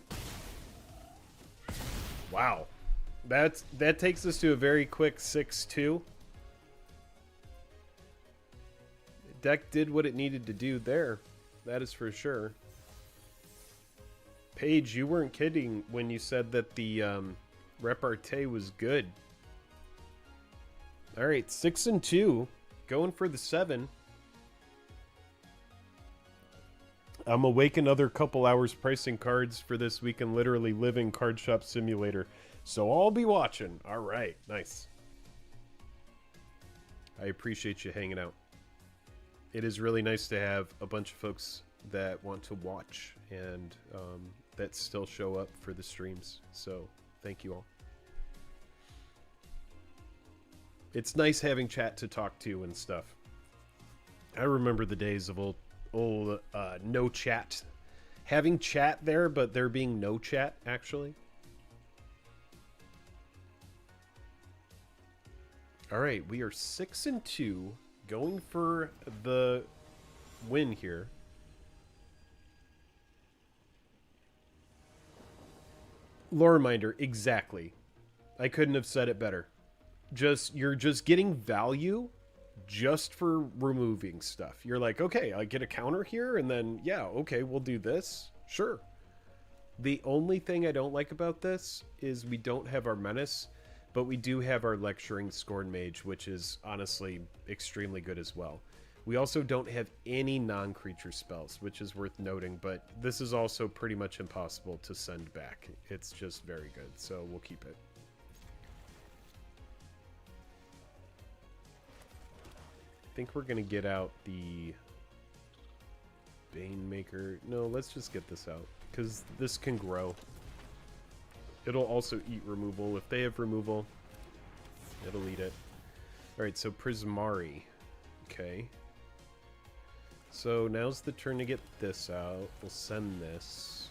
Speaker 1: Wow. That takes us to a very quick 6-2. Deck did what it needed to do there. That is for sure. Paige, you weren't kidding when you said that the repartee was good. All right, 6-2, going for the 7. I'm awake another couple hours pricing cards for this weekend, literally living Card Shop Simulator. So I'll be watching. All right, nice. I appreciate you hanging out. It is really nice to have a bunch of folks that want to watch and that still show up for the streams. So thank you all. It's nice having chat to talk to and stuff. I remember the days of old no chat. Having chat there, but there being no chat, actually. All right, we are 6-2, going for the win here. Lore reminder, exactly. I couldn't have said it better. You're just getting value just for removing stuff. You're like, okay, I get a counter here, and then, yeah, okay, we'll do this. Sure. The only thing I don't like about this is we don't have our Menace, but we do have our Lecturing Scorn Mage, which is honestly extremely good as well. We also don't have any non-creature spells, which is worth noting, but this is also pretty much impossible to send back. It's just very good, so we'll keep it. I think we're going to get out the Banemaker. No, let's just get this out, because this can grow. It'll also eat removal. If they have removal, it'll eat it. Alright, so Prismari. Okay. So now's the turn to get this out. We'll send this.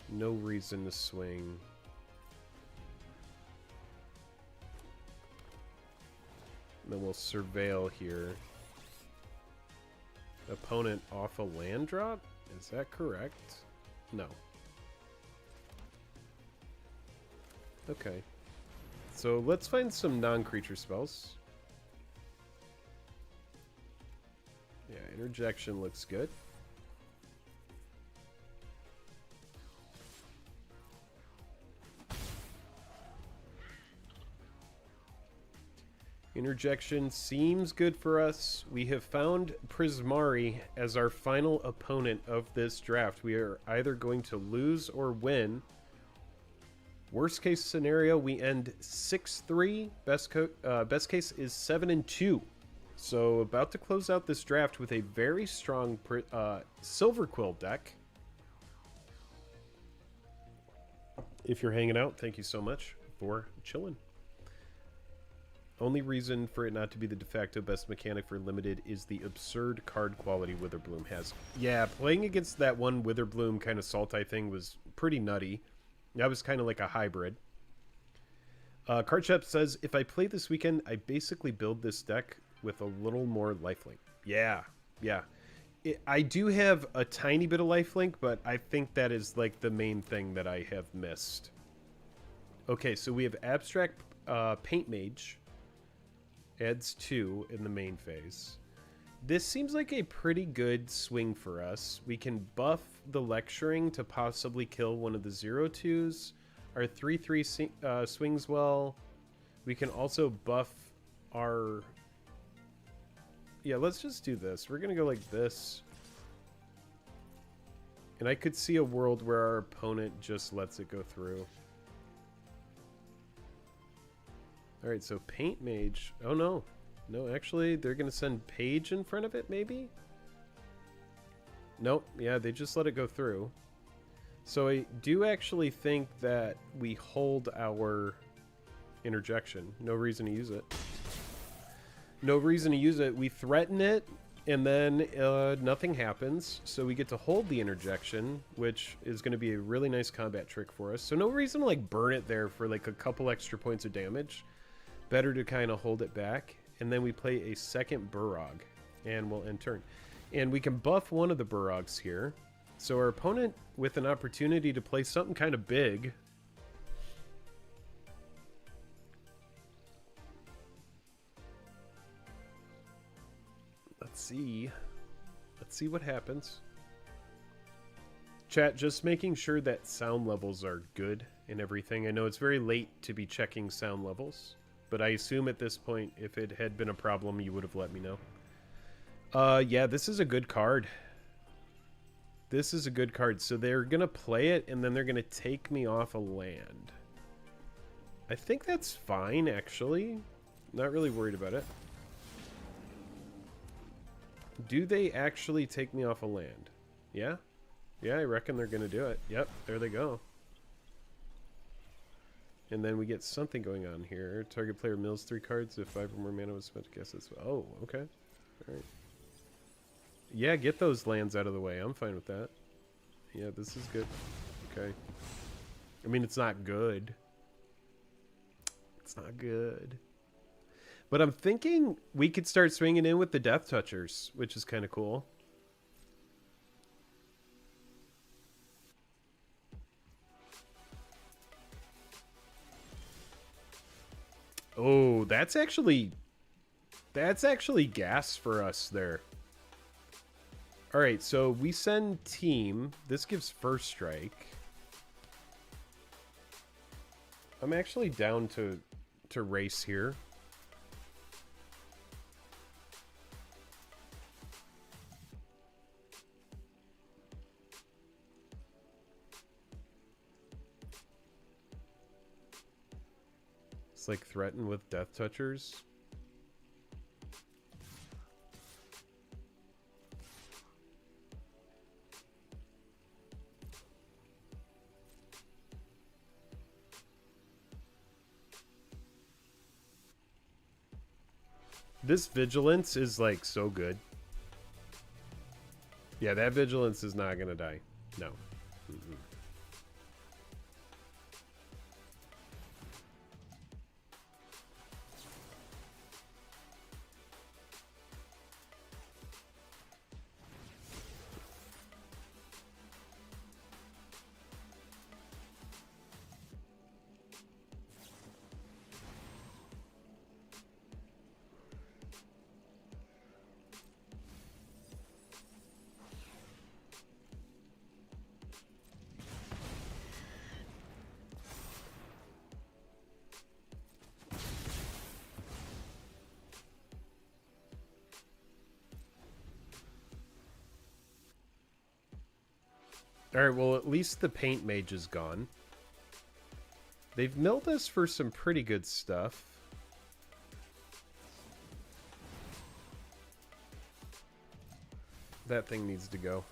Speaker 1: No reason to swing. And then we'll surveil here. Opponent off a land drop? Is that correct? No. Okay. So let's find some non-creature spells. Yeah, interjection looks good. Interjection seems good for us. We have found Prismari as our final opponent of this draft. We are either going to lose or win. Worst case scenario, we end 6-3. Best case is 7-2. So about to close out this draft with a very strong Silver Quill deck. If you're hanging out, thank you so much for chilling. Only reason for it not to be the de facto best mechanic for limited is the absurd card quality Witherbloom has. Yeah, playing against that one Witherbloom kind of Sultai thing was pretty nutty. That was kind of like a hybrid. Cardshep says, if I play this weekend, I basically build this deck with a little more lifelink. Yeah, yeah. I do have a tiny bit of lifelink, but I think that is like the main thing that I have missed. Okay, so we have Abstract Paint Mage. Adds 2 in the main phase. This seems like a pretty good swing for us. We can buff the Lecturing to possibly kill one of the 0/2s. Our 3/3 swings well. We can also buff our... Yeah, let's just do this. We're going to go like this. And I could see a world where our opponent just lets it go through. Alright, so Paint Mage. Oh, no. No, actually, they're going to send Page in front of it, maybe? Nope. Yeah, they just let it go through. So I do actually think that we hold our interjection. No reason to use it. No reason to use it. We threaten it, and then nothing happens. So we get to hold the interjection, which is going to be a really nice combat trick for us. So no reason to like burn it there for like a couple extra points of damage. Better to kind of hold it back. And then we play a second Burrog, and we'll end turn. And we can buff one of the Burrogs here. So our opponent with an opportunity to play something kind of big. Let's see. Let's see what happens. Chat, just making sure that sound levels are good and everything. I know it's very late to be checking sound levels, but I assume at this point, if it had been a problem, you would have let me know. Yeah, this is a good card. This is a good card. So they're going to play it, and then they're going to take me off a land. I think that's fine, actually. Not really worried about it. Do they actually take me off a land? Yeah? Yeah, I reckon they're going to do it. Yep, there they go. And then we get something going on here. Target player mills 3 cards if 5 or more mana was spent to cast this. Oh, okay. Alright. Yeah, get those lands out of the way. I'm fine with that. Yeah, this is good. Okay. I mean, it's not good. It's not good. But I'm thinking we could start swinging in with the Death Touchers, which is kind of cool. Oh, that's actually gas for us there. All right, so we send team. This gives first strike. I'm actually down to race here. It's like threaten with Death Touchers. This vigilance is like so good. Yeah, that vigilance is not gonna die. No. Mm-mm. Alright, well, at least the paint mage is gone. They've milled us for some pretty good stuff. That thing needs to go.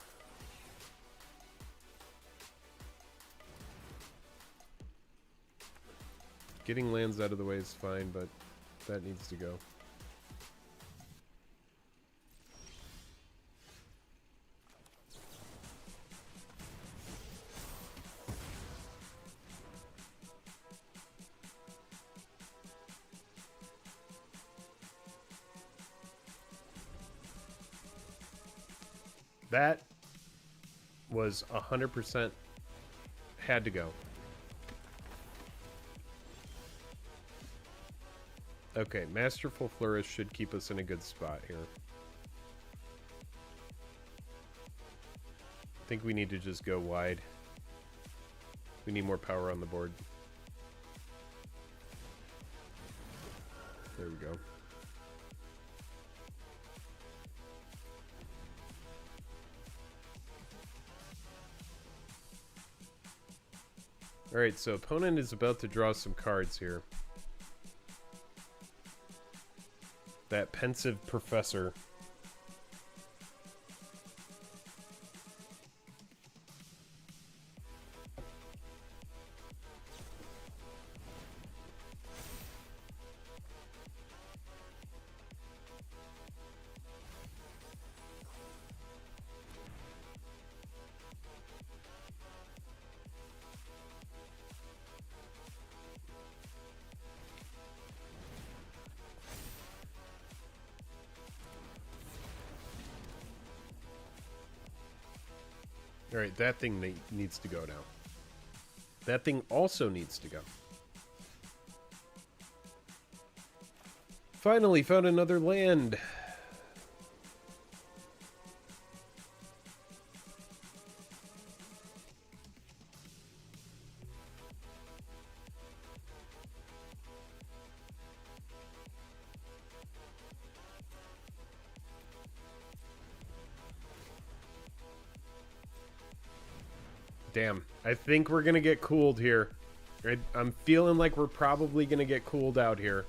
Speaker 1: Getting lands out of the way is fine, but that needs to go. That was 100% had to go. Okay, Masterful Flourish should keep us in a good spot here. I think we need to just go wide. We need more power on the board. There we go. Alright, so opponent is about to draw some cards here. That pensive professor. Alright, that thing needs to go now. That thing also needs to go. Finally found another land. Damn, I think we're gonna get cooled here. I'm feeling like we're probably gonna get cooled out here.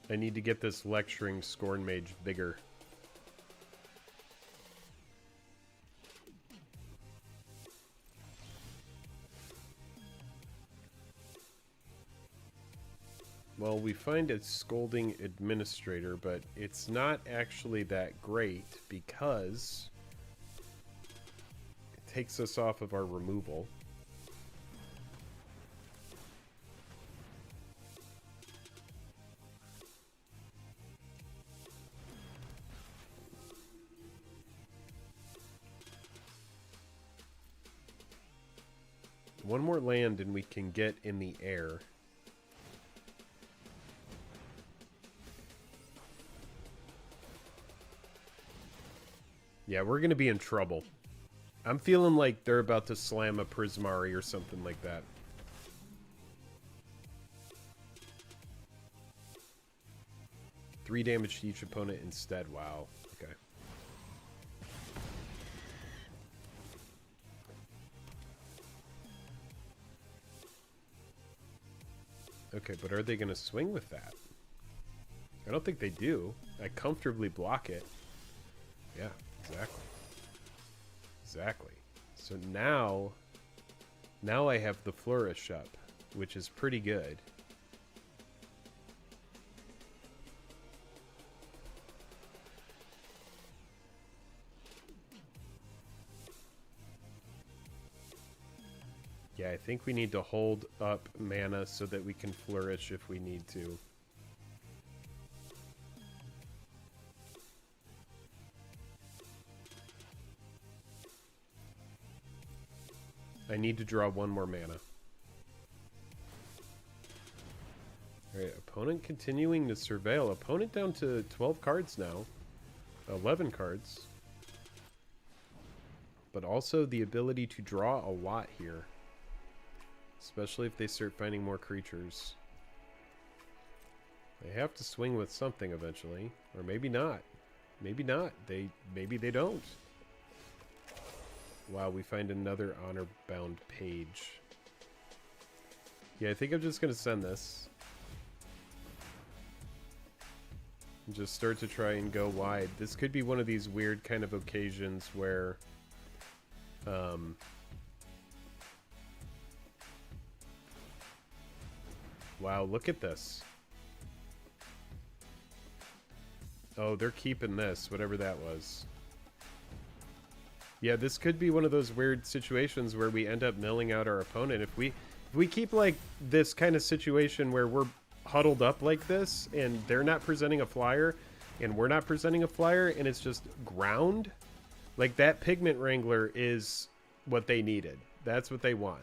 Speaker 1: I need to get this lecturing Scorn Mage bigger. Well, we find a Scolding Administrator, but it's not actually that great because it takes us off of our removal. One more land and we can get in the air. Yeah, we're going to be in trouble. I'm feeling like they're about to slam a Prismari or something like that. Three damage to each opponent instead. Wow. Okay. Okay, but are they going to swing with that? I don't think they do. I comfortably block it. Yeah, exactly. Exactly. So now I have the Flourish up, which is pretty good. Yeah, I think we need to hold up mana so that we can flourish if we need to. I need to draw one more mana. Alright, opponent continuing to surveil. Opponent down to 12 cards now. 11 cards. But also the ability to draw a lot here. Especially if they start finding more creatures. They have to swing with something eventually. Or maybe not. Maybe not. Maybe they don't. Wow, we find another honor-bound page. Yeah, I think I'm just going to send this. And just start to try and go wide. This could be one of these weird kind of occasions where... wow, look at this. Oh, they're keeping this, whatever that was. Yeah, this could be one of those weird situations where we end up milling out our opponent. If we keep like this kind of situation where we're huddled up like this and they're not presenting a flyer and we're not presenting a flyer and it's just ground, like that Pigment Wrangler is what they needed. That's what they want.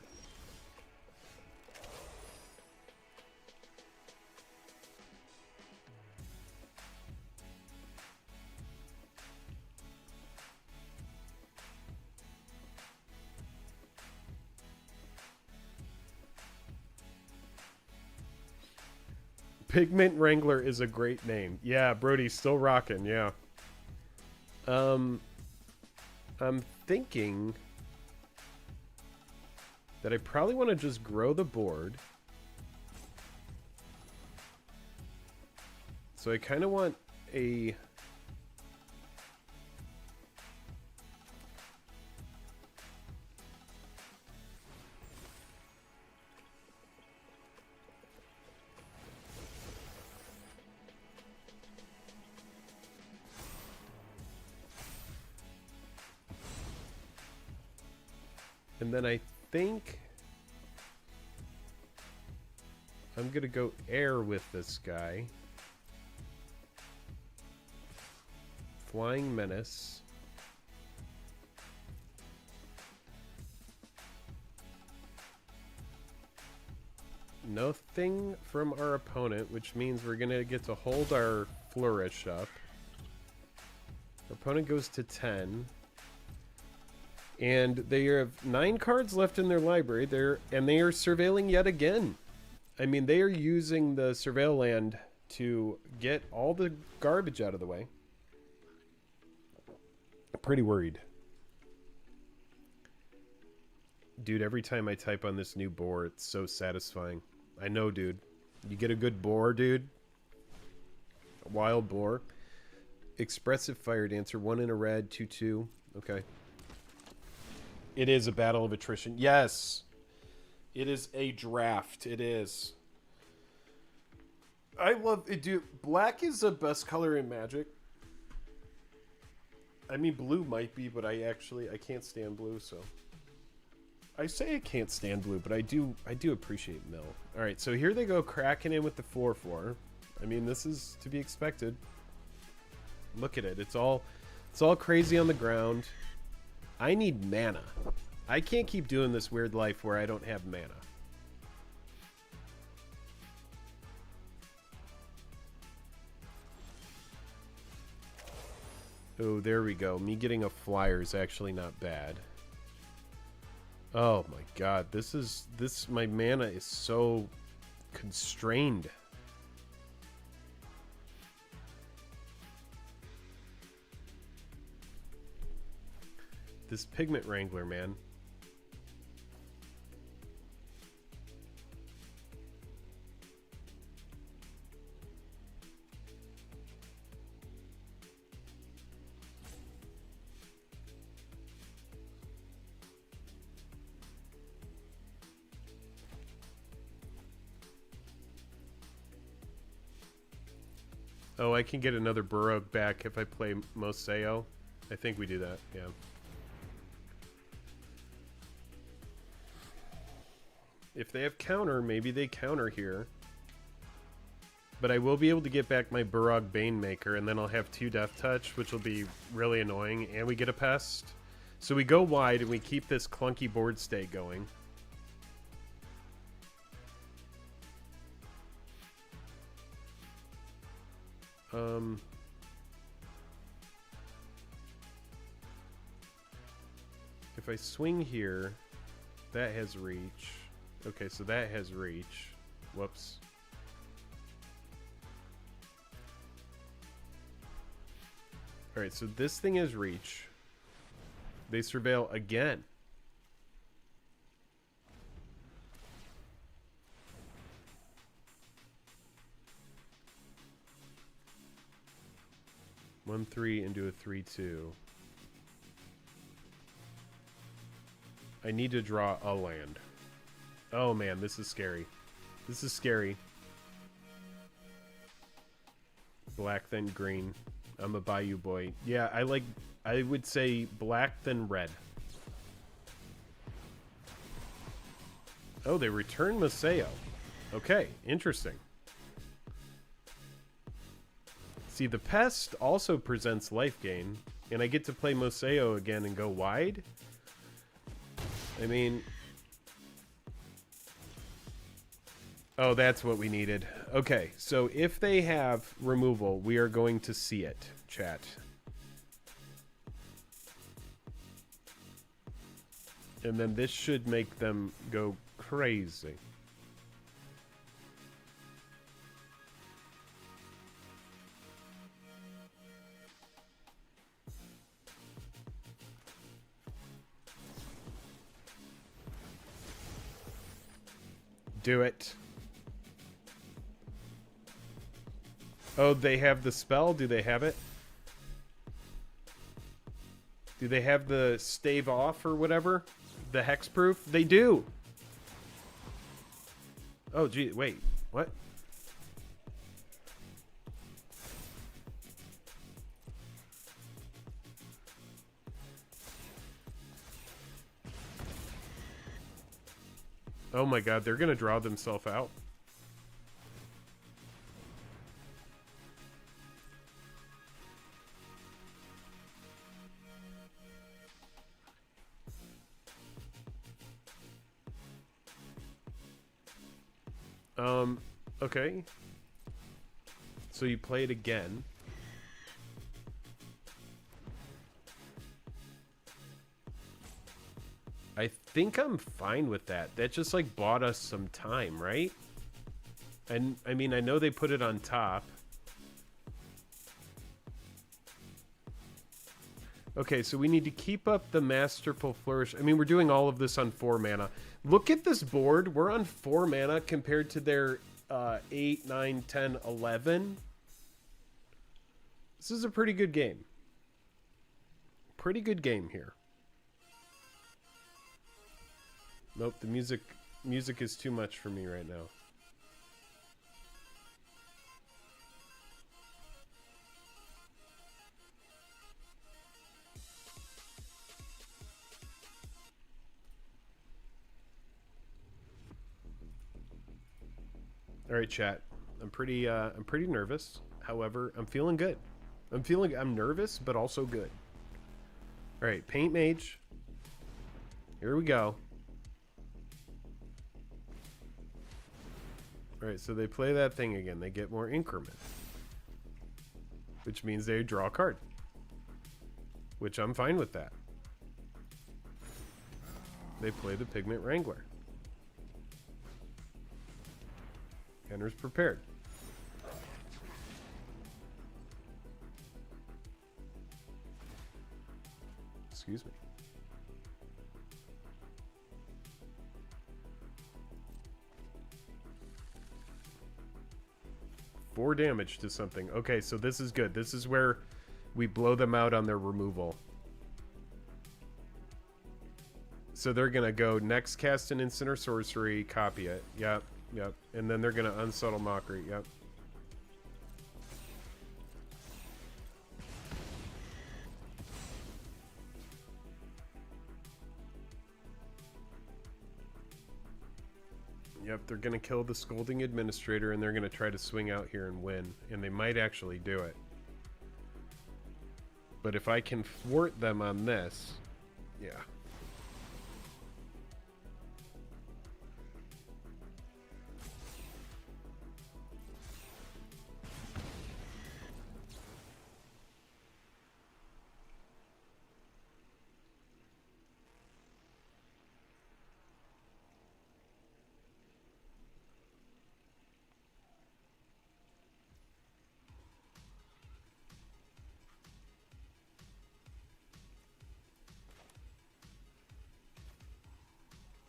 Speaker 1: Pigment Wrangler is a great name. Yeah, Brody's still rocking, yeah. I'm thinking that I probably want to just grow the board. So I kind of want a... And then I think I'm going to go air with this guy. Flying Menace. Nothing from our opponent, which means we're going to get to hold our Flourish up. Our opponent goes to 10. And they have 9 cards left in their library. They are surveilling yet again. I mean, they are using the surveil land to get all the garbage out of the way. Pretty worried. Dude, every time I type on this new boar, it's so satisfying. I know, dude. You get a good boar, dude. A wild boar. Expressive Fire Dancer. 1 in a red, 2/2. Okay. It is a battle of attrition. Yes. It is a draft. It is. I love it, dude. Black is the best color in Magic. I mean, blue might be, but I can't stand blue, so. I say I can't stand blue, but I do appreciate mill. All right, so here they go cracking in with the 4/4. I mean, this is to be expected. Look at it. It's all crazy on the ground. I need mana. I can't keep doing this weird life where I don't have mana. Oh, there we go. Me getting a flyer is actually not bad. Oh my god, my mana is so constrained. This Pigment Wrangler, man. Oh, I can get another Burrow back if I play Moseo. I think we do that, yeah. If they have counter, maybe they counter here. But I will be able to get back my Burrog Banemaker, and then I'll have 2 Death Touch, which will be really annoying, and we get a Pest. So we go wide, and we keep this clunky board state going. If I swing here, that has reach. Okay, so that has reach. Whoops. Alright, so this thing has reach. They surveil again. One 3 into a 3/2. I need to draw a land. Oh man, this is scary. This is scary. Black then green. I'm a Bayou boy. Yeah, I would say black then red. Oh, they return Maseo. Okay, interesting. See, the Pest also presents life gain, and I get to play Moseo again and go wide. I mean... Oh, that's what we needed. Okay, so if they have removal, we are going to see it, chat. And then this should make them go crazy. Do it. Oh, they have the spell? Do they have it? Do they have the stave off or whatever? The hexproof? They do! Oh, gee, wait. What? Oh my god, they're gonna draw themselves out. Okay. So you play it again. I think I'm fine with that. That just like bought us some time, right? And I mean, I know they put it on top. Okay, so we need to keep up the Masterful Flourish. I mean, we're doing all of this on 4 mana. Look at this board. We're on 4 mana compared to their 8, 9, 10, 11. This is a pretty good game. Pretty good game here. Nope, the music is too much for me right now. All right, chat. I'm pretty nervous. However, I'm feeling good. I'm nervous, but also good. All right, Paint Mage. Here we go. All right, so they play that thing again. They get more increment, which means they draw a card, which I'm fine with that. They play the Pigment Wrangler. Kenner's prepared. Excuse me. Four damage to something. Okay, so this is good. This is where we blow them out on their removal. So they're going to go next cast an instant or sorcery, copy it. Yep. Yep, and then they're gonna Unsubtle Mockery. Yep. Yep, they're going to kill the Scolding Administrator, and they're going to try to swing out here and win. And they might actually do it. But if I can thwart them on this... Yeah.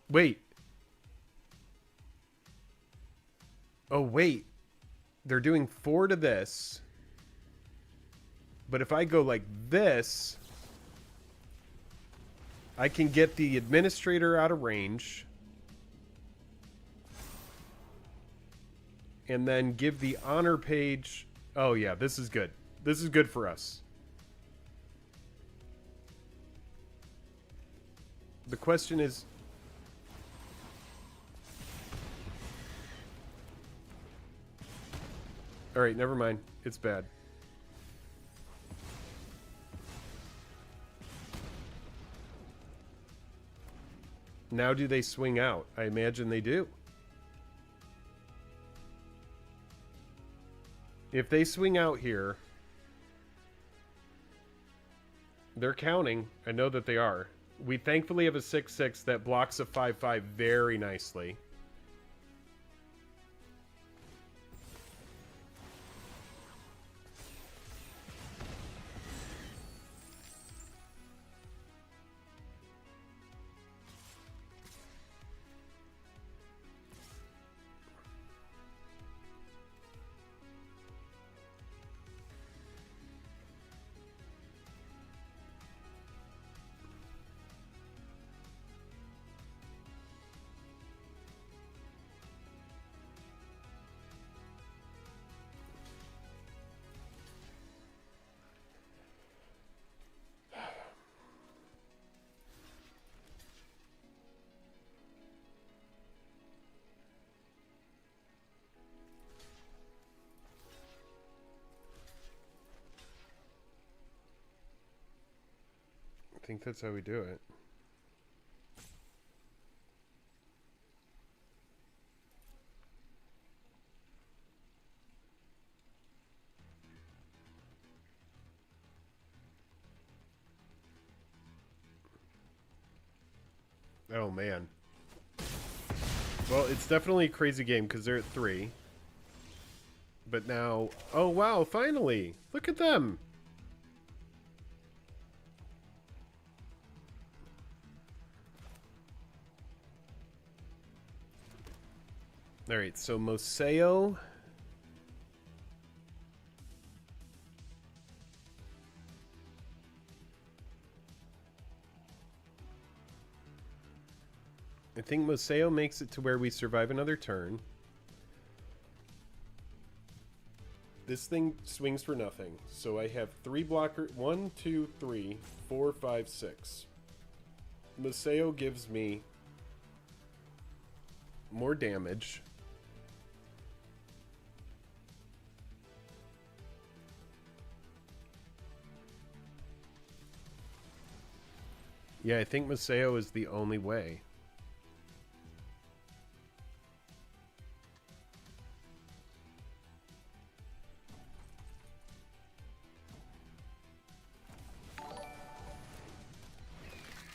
Speaker 1: Wait. Oh, wait. They're doing 4 to this. But if I go like this, I can get the Administrator out of range. And then give the honor page... Oh, yeah, this is good. This is good for us. The question is... Alright, never mind. It's bad. Now do they swing out? I imagine they do. If they swing out here... They're counting. I know that they are. We thankfully have a 6/6 that blocks a 5/5 very nicely. I think that's how we do it. Oh, man. Well, it's definitely a crazy game because they're at 3. But now... Oh, wow, finally! Look at them! Alright, so Moseo... I think Moseo makes it to where we survive another turn. This thing swings for nothing. So I have 3 blockers. 1, 2, 3, 4, 5, 6. Moseo gives me more damage. Yeah, I think Moseo is the only way.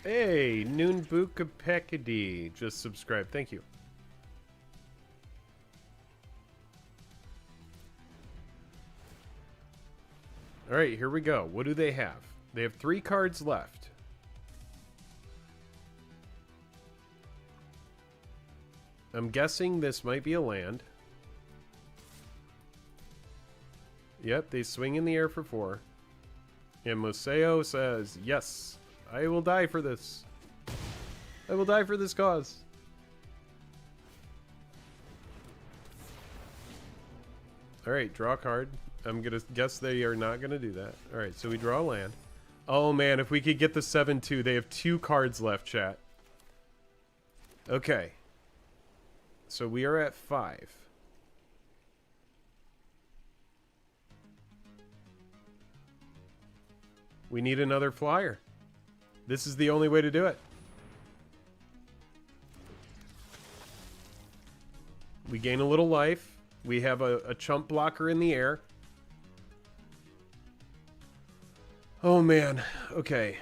Speaker 1: Hey, Noonbuka Pekadi just subscribed. Thank you. All right, here we go. What do they have? They have 3 cards left. I'm guessing this might be a land. Yep, they swing in the air for 4. And Moseo says, yes, I will die for this. I will die for this cause. Alright, draw a card. I'm going to guess they are not going to do that. Alright, so we draw a land. Oh man, if we could get the 7-2. They have 2 cards left, chat. Okay. So we are at 5. We need another flyer. This is the only way to do it. We gain a little life. We have a chump blocker in the air. Oh, man. Okay.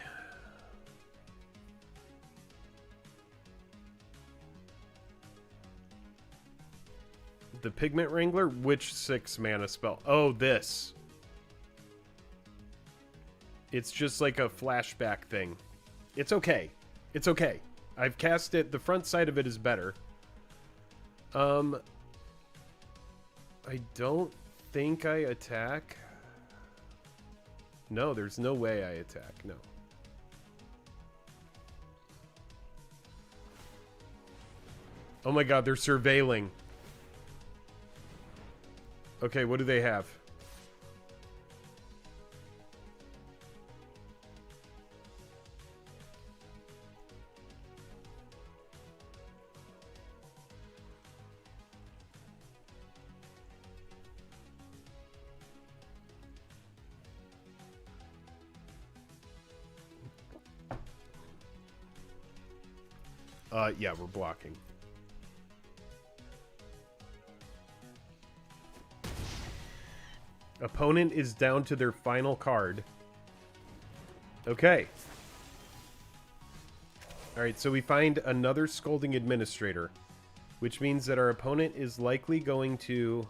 Speaker 1: The Pigment Wrangler? Which 6 mana spell? Oh, this. It's just like a flashback thing. It's okay. It's okay. I've cast it. The front side of it is better. I don't think I attack. No, there's no way I attack. No. Oh my god, they're surveilling. Okay, what do they have? Yeah, we're blocking. Opponent is down to their final card. Okay. Alright, so we find another Scolding Administrator, which means that our opponent is likely going to...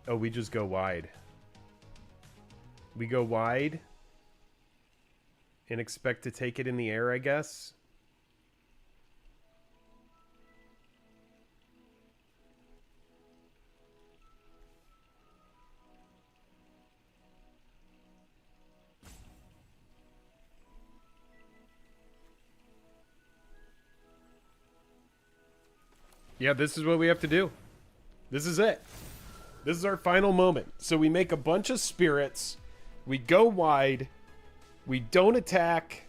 Speaker 1: Oh, we just go wide. We go wide and expect to take it in the air, I guess. Yeah, this is what we have to do. This is it. This is our final moment. So we make a bunch of spirits. We go wide. We don't attack.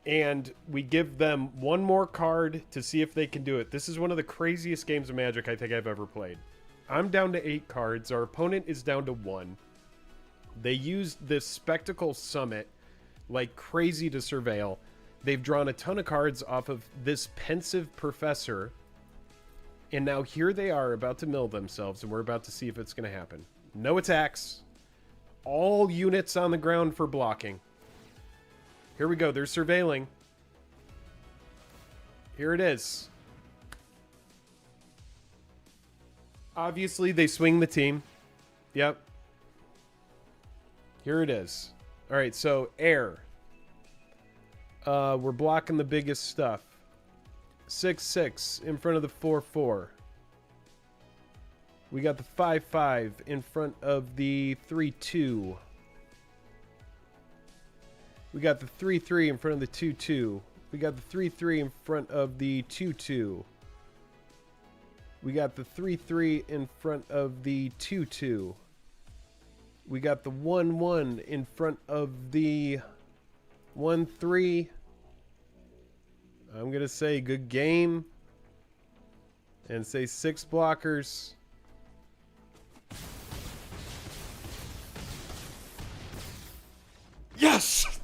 Speaker 1: And we give them one more card to see if they can do it. This is one of the craziest games of Magic I think I've ever played. I'm down to 8 cards. Our opponent is down to 1. They used this Spectacle Summit like crazy to surveil. They've drawn a ton of cards off of this Pensive Professor. And now here they are about to mill themselves, and we're about to see if it's going to happen. No attacks. All units on the ground for blocking. Here we go. They're surveilling. Here it is. Obviously, they swing the team. Yep. Here it is. All right, so air. We're blocking the biggest stuff. 6/6 in front of the 4/4. We got the 5/5 in front of the 3/2. We got the 3/3 in front of the 2/2. We got the 3/3 in front of the 2/2. We got the 3/3 in front of the 2/2. We got the 1/1 in front of the 1/3. I'm going to say good game. And say 6 blockers. Yes!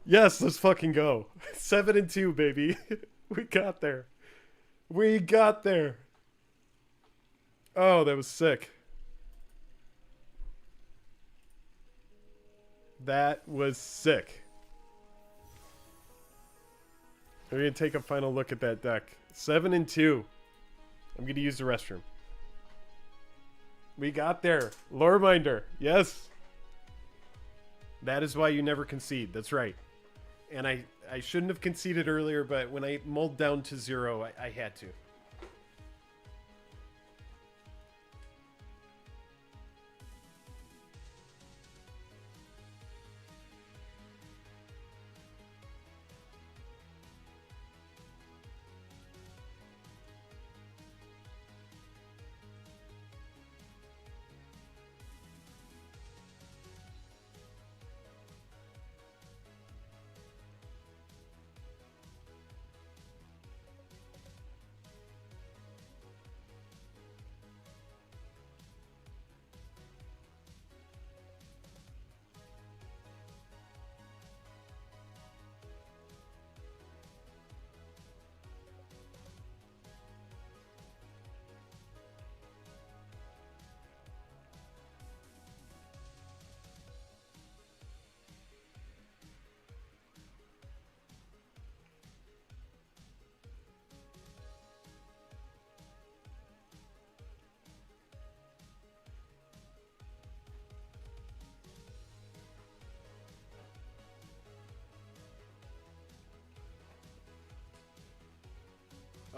Speaker 1: Yes, let's fucking go. 7-2, baby. We got there. We got there. Oh, that was sick. That was sick. We're going to take a final look at that deck. 7-2. I'm going to use the restroom. We got there. Loreminder. Yes. That is why you never concede. That's right. And I shouldn't have conceded earlier, but when I mulled down to 0, I had to.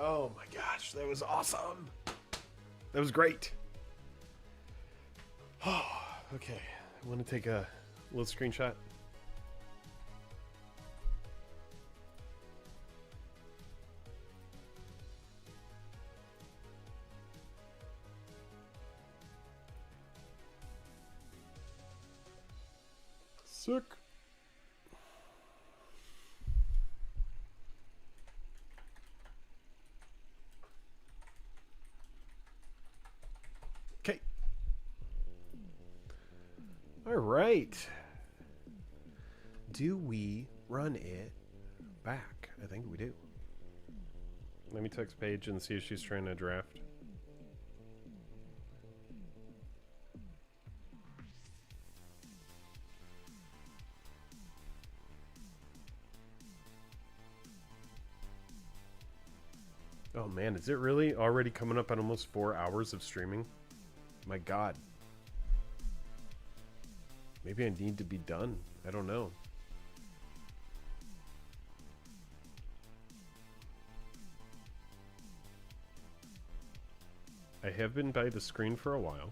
Speaker 1: Oh my gosh, that was awesome. That was great. Oh, okay. I want to take a little screenshot. Sick. Okay. All right. Do we run it back? I think we do. Let me text Paige and see if she's trying to draft. Oh man, is it really already coming up on almost 4 hours of streaming? My God. Maybe I need to be done. I don't know. I have been by the screen for a while.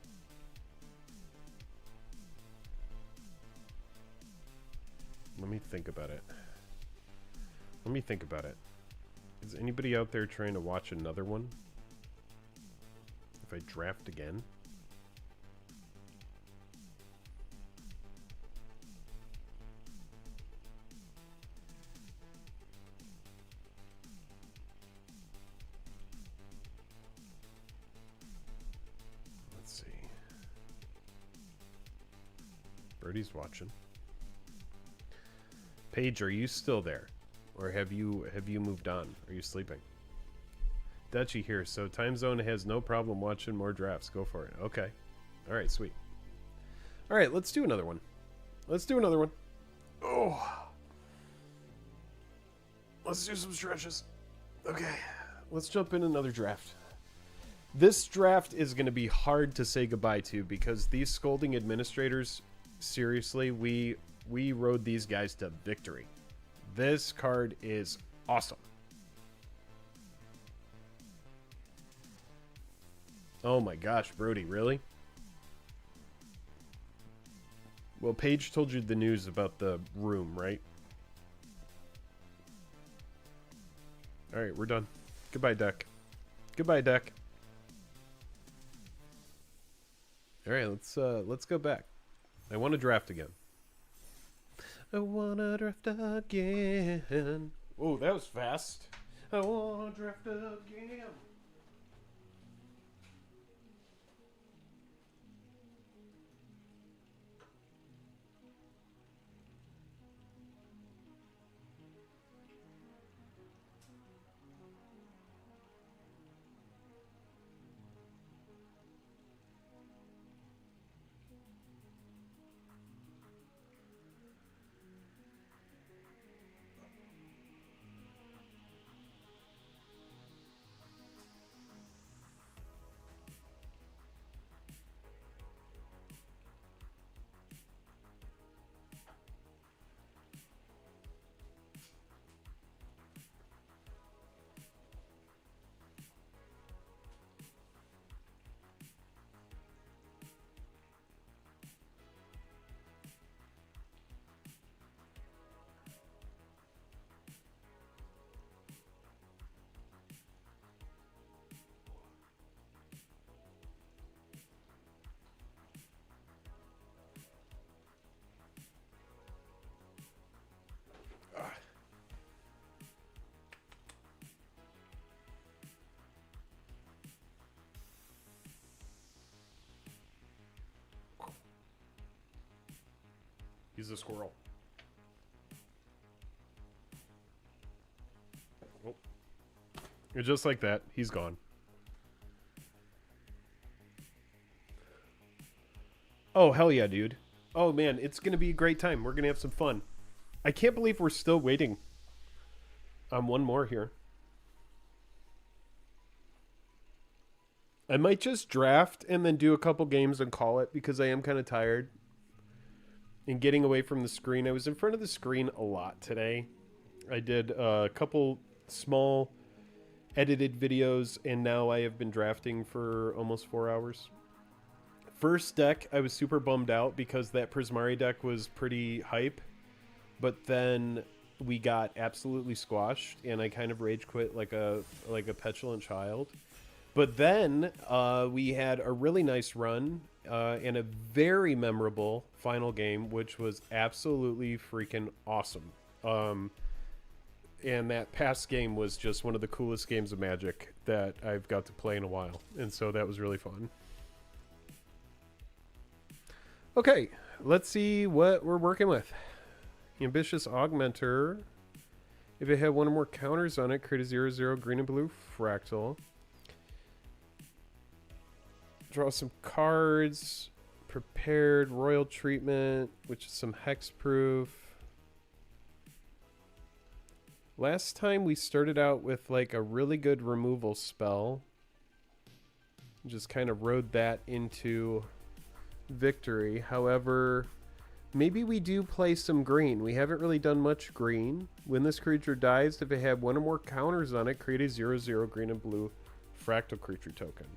Speaker 1: Let me think about it. Let me think about it. Is anybody out there trying to watch another one? If I draft again? Let's see. Birdie's watching. Paige, are you still there? Or have you moved on? Are you sleeping? Dutchy here. So Time Zone has no problem watching more drafts. Go for it. Okay. All right, sweet. All right, let's do another one. Let's do another one. Oh. Let's do some stretches. Okay. Let's jump in another draft. This draft is going to be hard to say goodbye to because these scolding administrators, seriously, we rode these guys to victory. This card is awesome. Oh my gosh, Brody, really? Well, Paige told you the news about the room, right? All right, we're done. Goodbye, deck. Goodbye, deck. All right, let's go back. I want to draft again. I wanna draft again. Oh, that was fast. I wanna draft again. He's a squirrel. Oh. And just like that, he's gone. Oh, hell yeah, dude. Oh, man, it's going to be a great time. We're going to have some fun. I can't believe we're still waiting on one more here. I might just draft and then do a couple games and call it because I am kind of tired. And getting away from the screen. I was in front of the screen a lot today. I did a couple small edited videos, and now I have been drafting for almost 4 hours. First deck, I was super bummed out because that Prismari deck was pretty hype, but then we got absolutely squashed, and I kind of rage quit like a petulant child. But then we had a really nice run and a very memorable final game, which was absolutely freaking awesome. And that past game was just one of the coolest games of Magic that I've got to play in a while, and so that was really fun. Okay, let's see what we're working with. Ambitious Augmenter. If it had one or more counters on it, create a 0/0 green and blue fractal. Draw some cards. Prepared Royal Treatment, which is some hexproof. Last time we started out with like a really good removal spell. Just kind of rode that into victory. However, maybe we do play some green. We haven't really done much green. When this creature dies, if it had one or more counters on it, create a 0/0 green and blue fractal creature token.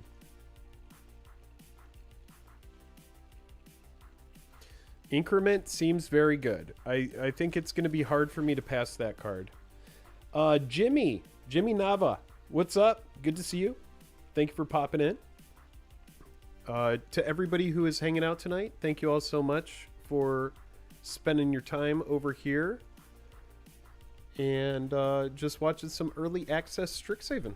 Speaker 1: Increment seems very good. I think it's going to be hard for me to pass that card. Jimmy Nava, what's up? Good to see you. Thank you for popping in. To everybody who is hanging out tonight, thank you all so much for spending your time over here and just watching some early access Strixhaven.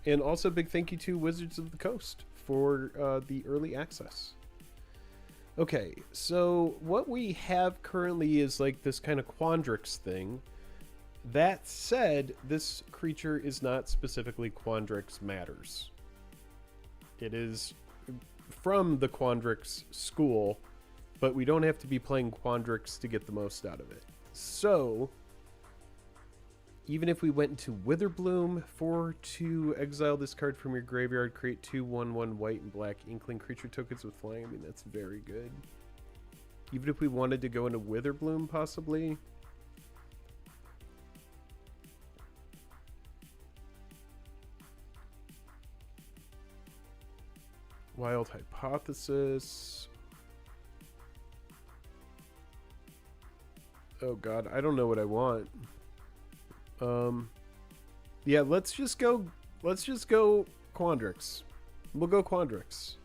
Speaker 1: And also big thank you to Wizards of the Coast for the early access. Okay, so what we have currently is like this kind of Quandrix thing. That said, this creature is not specifically Quandrix Matters. It is from the Quandrix school, but we don't have to be playing Quandrix to get the most out of it. So, even if we went into Witherbloom to exile this card from your graveyard, create 2/1/1 white and black Inkling creature tokens with flying, I mean, that's very good. Even if we wanted to go into Witherbloom, possibly. Wild Hypothesis. Oh god, I don't know what I want. Yeah, let's just go Quandrix. We'll go Quandrix.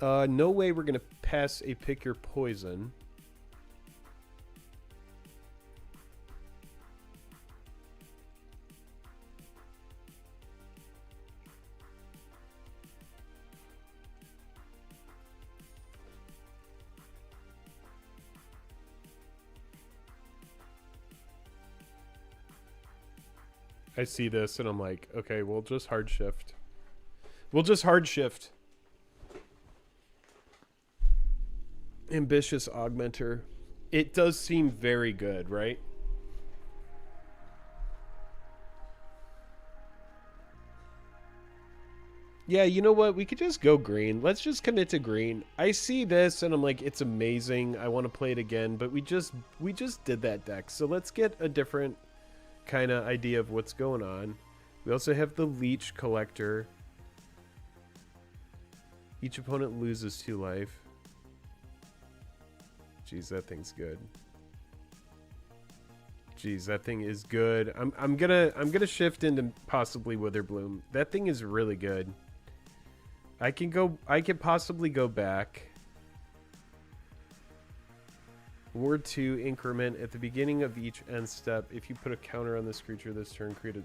Speaker 1: No way we're gonna pass a Pick Your Poison. I see this and I'm like, okay, we'll just hard shift. We'll just hard shift. Ambitious Augmenter. It does seem very good, right? Yeah, you know what? We could just go green. Let's just commit to green. I see this and I'm like, it's amazing. I want to play it again, but we just did that deck. So let's get a different kind of idea of what's going on. We also have the Leech Collector. Each opponent loses 2 life. Jeez, that thing's good. Jeez, that thing is good. I'm gonna shift into possibly Witherbloom. That thing is really good. I can possibly go back. Ward 2 increment at the beginning of each end step. If you put a counter on this creature this turn, create a...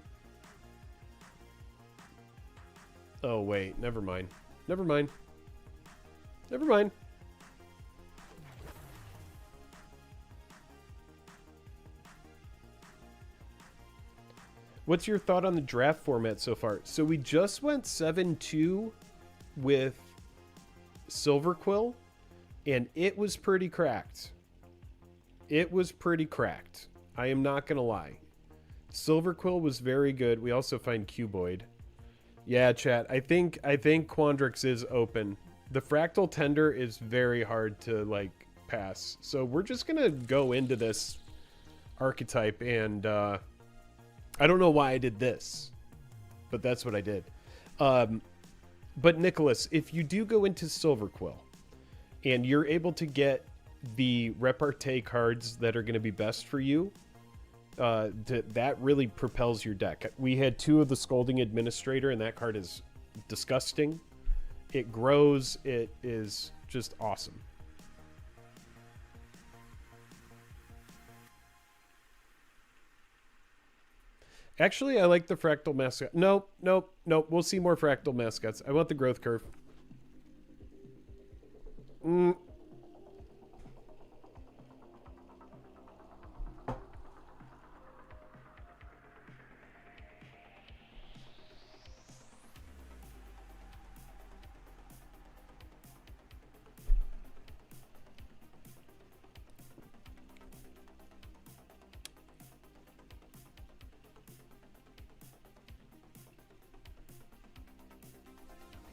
Speaker 1: Oh wait, never mind. Never mind. Never mind. What's your thought on the draft format so far? So we just went 7-2 with Silverquill, and it was pretty cracked. It was pretty cracked. I am not going to lie. Silverquill was very good. We also find Cuboid. Yeah, chat. I think Quandrix is open. The Fractal Tender is very hard to, like, pass. So we're just going to go into this archetype and... I don't know why I did this, but that's what I did. But Nicholas, if you do go into Silver Quill and you're able to get the repartee cards that are going to be best for you, that really propels your deck. We had 2 of the Scolding Administrator, and that card is disgusting. It grows. It is just awesome. Actually, I like the Fractal Mascot. Nope. We'll see more Fractal Mascots. I want the Growth Curve.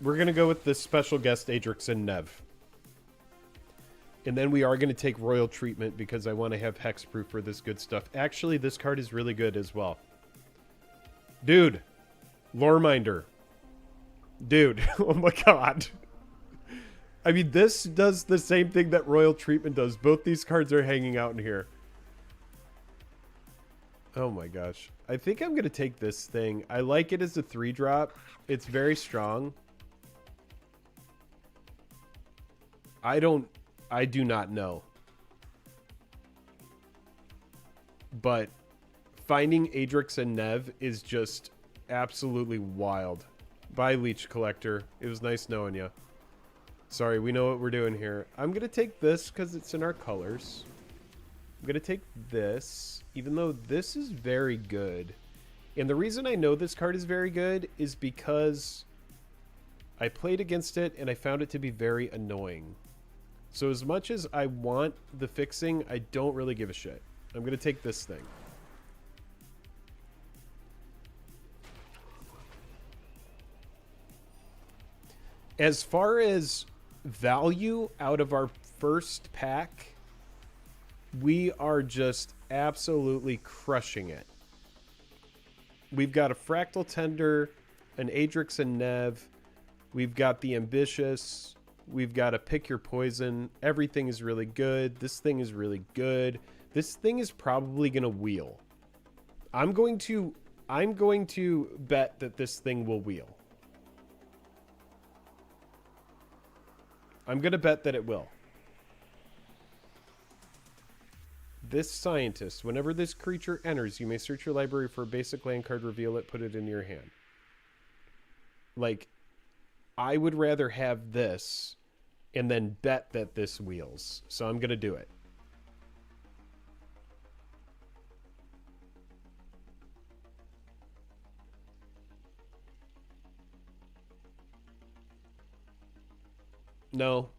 Speaker 1: We're going to go with this special guest, Adrix and Nev. And then we are going to take Royal Treatment because I want to have Hexproof for this good stuff. Actually, this card is really good as well. Dude. Loreminder. Dude. Oh my god. I mean, this does the same thing that Royal Treatment does. Both these cards are hanging out in here. Oh my gosh. I think I'm going to take this thing. I like it as a 3-drop. It's very strong. I do not know. But finding Adrix and Nev is just absolutely wild. Bye, Leech Collector. It was nice knowing you. Sorry, we know what we're doing here. I'm going to take this because it's in our colors. I'm going to take this, even though this is very good. And the reason I know this card is very good is because I played against it and I found it to be very annoying. So as much as I want the fixing, I don't really give a shit. I'm going to take this thing. As far as value out of our first pack, we are just absolutely crushing it. We've got a Fractal Tender, an Adrix and Nev. We've got the Ambitious. We've got a Pick Your Poison. Everything is really good. This thing is really good. This thing is probably going to wheel. I'm going to bet that this thing will wheel. I'm going to bet that it will. This Scientist. Whenever this creature enters, you may search your library for a basic land card, reveal it, put it in your hand. Like, I would rather have this and then bet that this wheels. So I'm going to do it. No.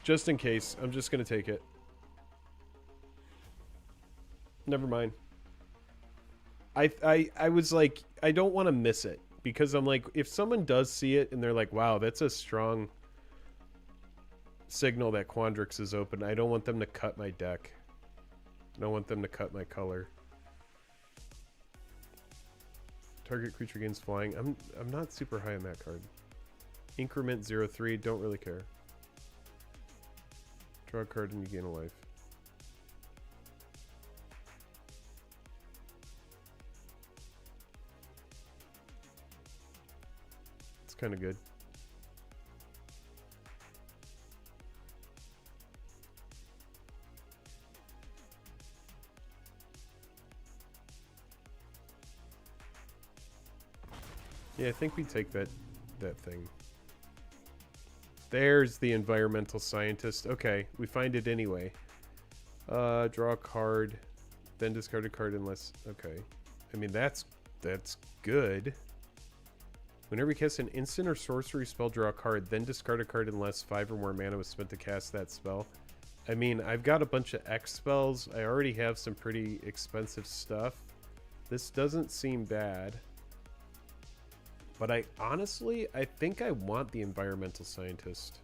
Speaker 1: Just in case. I'm just going to take it. Never mind. I was like, I don't want to miss it. Because I'm like, if someone does see it and they're like, wow, that's a strong signal that Quandrix is open, I don't want them to cut my deck. I don't want them to cut my color. Target creature gains flying. I'm not super high on that card. Increment 0/3, don't really care. Draw a card and you gain a life. It's kind of good. Yeah, I think we take that thing. There's the environmental scientist. Okay, we find it anyway. Draw a card, then discard a card unless... Okay. I mean, that's good. Whenever you cast an instant or sorcery spell, draw a card, then discard a card unless 5 or more mana was spent to cast that spell. I mean, I've got a bunch of X spells. I already have some pretty expensive stuff. This doesn't seem bad. But I think I want the environmental scientist.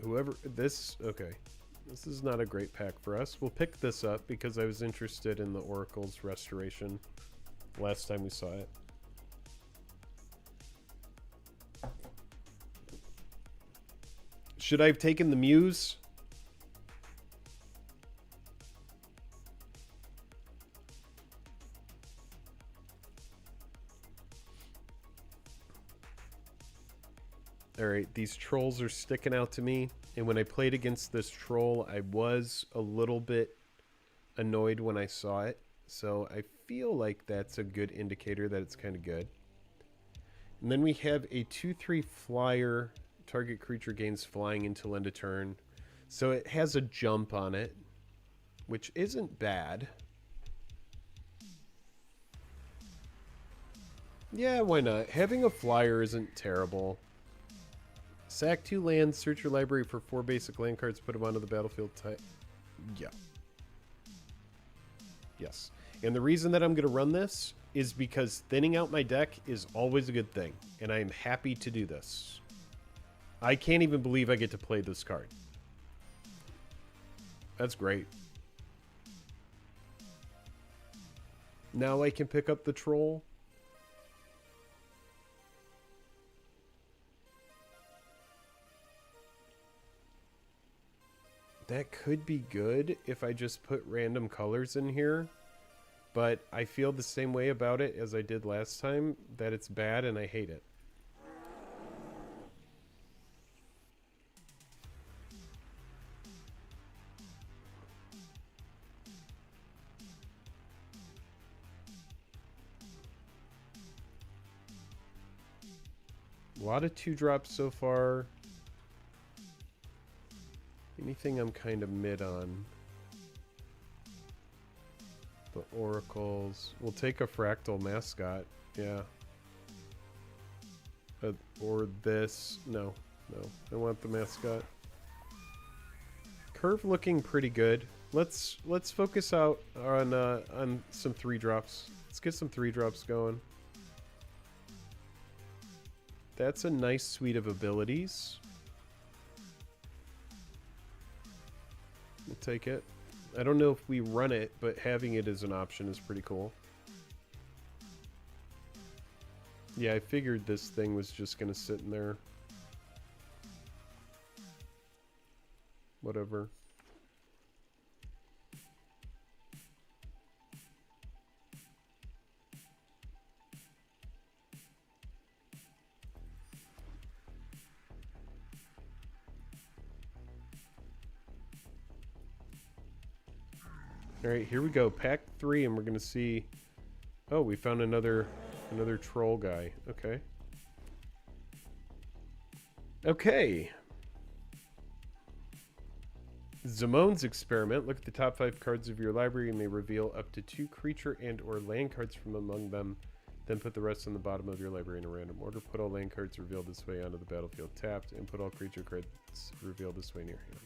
Speaker 1: Whoever this, okay. This is not a great pack for us. We'll pick this up because I was interested in the Oracle's restoration last time we saw it. Should I have taken the Muse? Alright, these trolls are sticking out to me. And when I played against this troll, I was a little bit annoyed when I saw it. So I feel like that's a good indicator that it's kind of good. And then we have a 2/3 flyer. Target creature gains flying until end of turn. So it has a jump on it, which isn't bad. Yeah, why not? Having a flyer isn't terrible. Sack 2 lands, search your library for 4 basic land cards, put them onto the battlefield type. Yeah. Yes. And the reason that I'm going to run this is because thinning out my deck is always a good thing. And I am happy to do this. I can't even believe I get to play this card. That's great. Now I can pick up the troll. That could be good if I just put random colors in here. But I feel the same way about it as I did last time, that it's bad and I hate it. A lot of 2-drops so far. Anything I'm kind of mid on. The oracles. We'll take a fractal mascot. Yeah. Or this. No. No. I want the mascot. Curve looking pretty good. Let's focus out on some 3-drops. Let's get some 3-drops going. That's a nice suite of abilities. We'll take it. I don't know if we run it, but having it as an option is pretty cool. Yeah, I figured this thing was just going to sit in there. Whatever. Alright, here we go. Pack 3, and we're going to see... Oh, we found another troll guy. Okay. Okay. Zamone's Experiment. Look at the top 5 cards of your library. You may reveal up to 2 creature and or land cards from among them. Then put the rest on the bottom of your library in a random order. Put all land cards revealed this way onto the battlefield tapped. And put all creature cards revealed this way in your hand.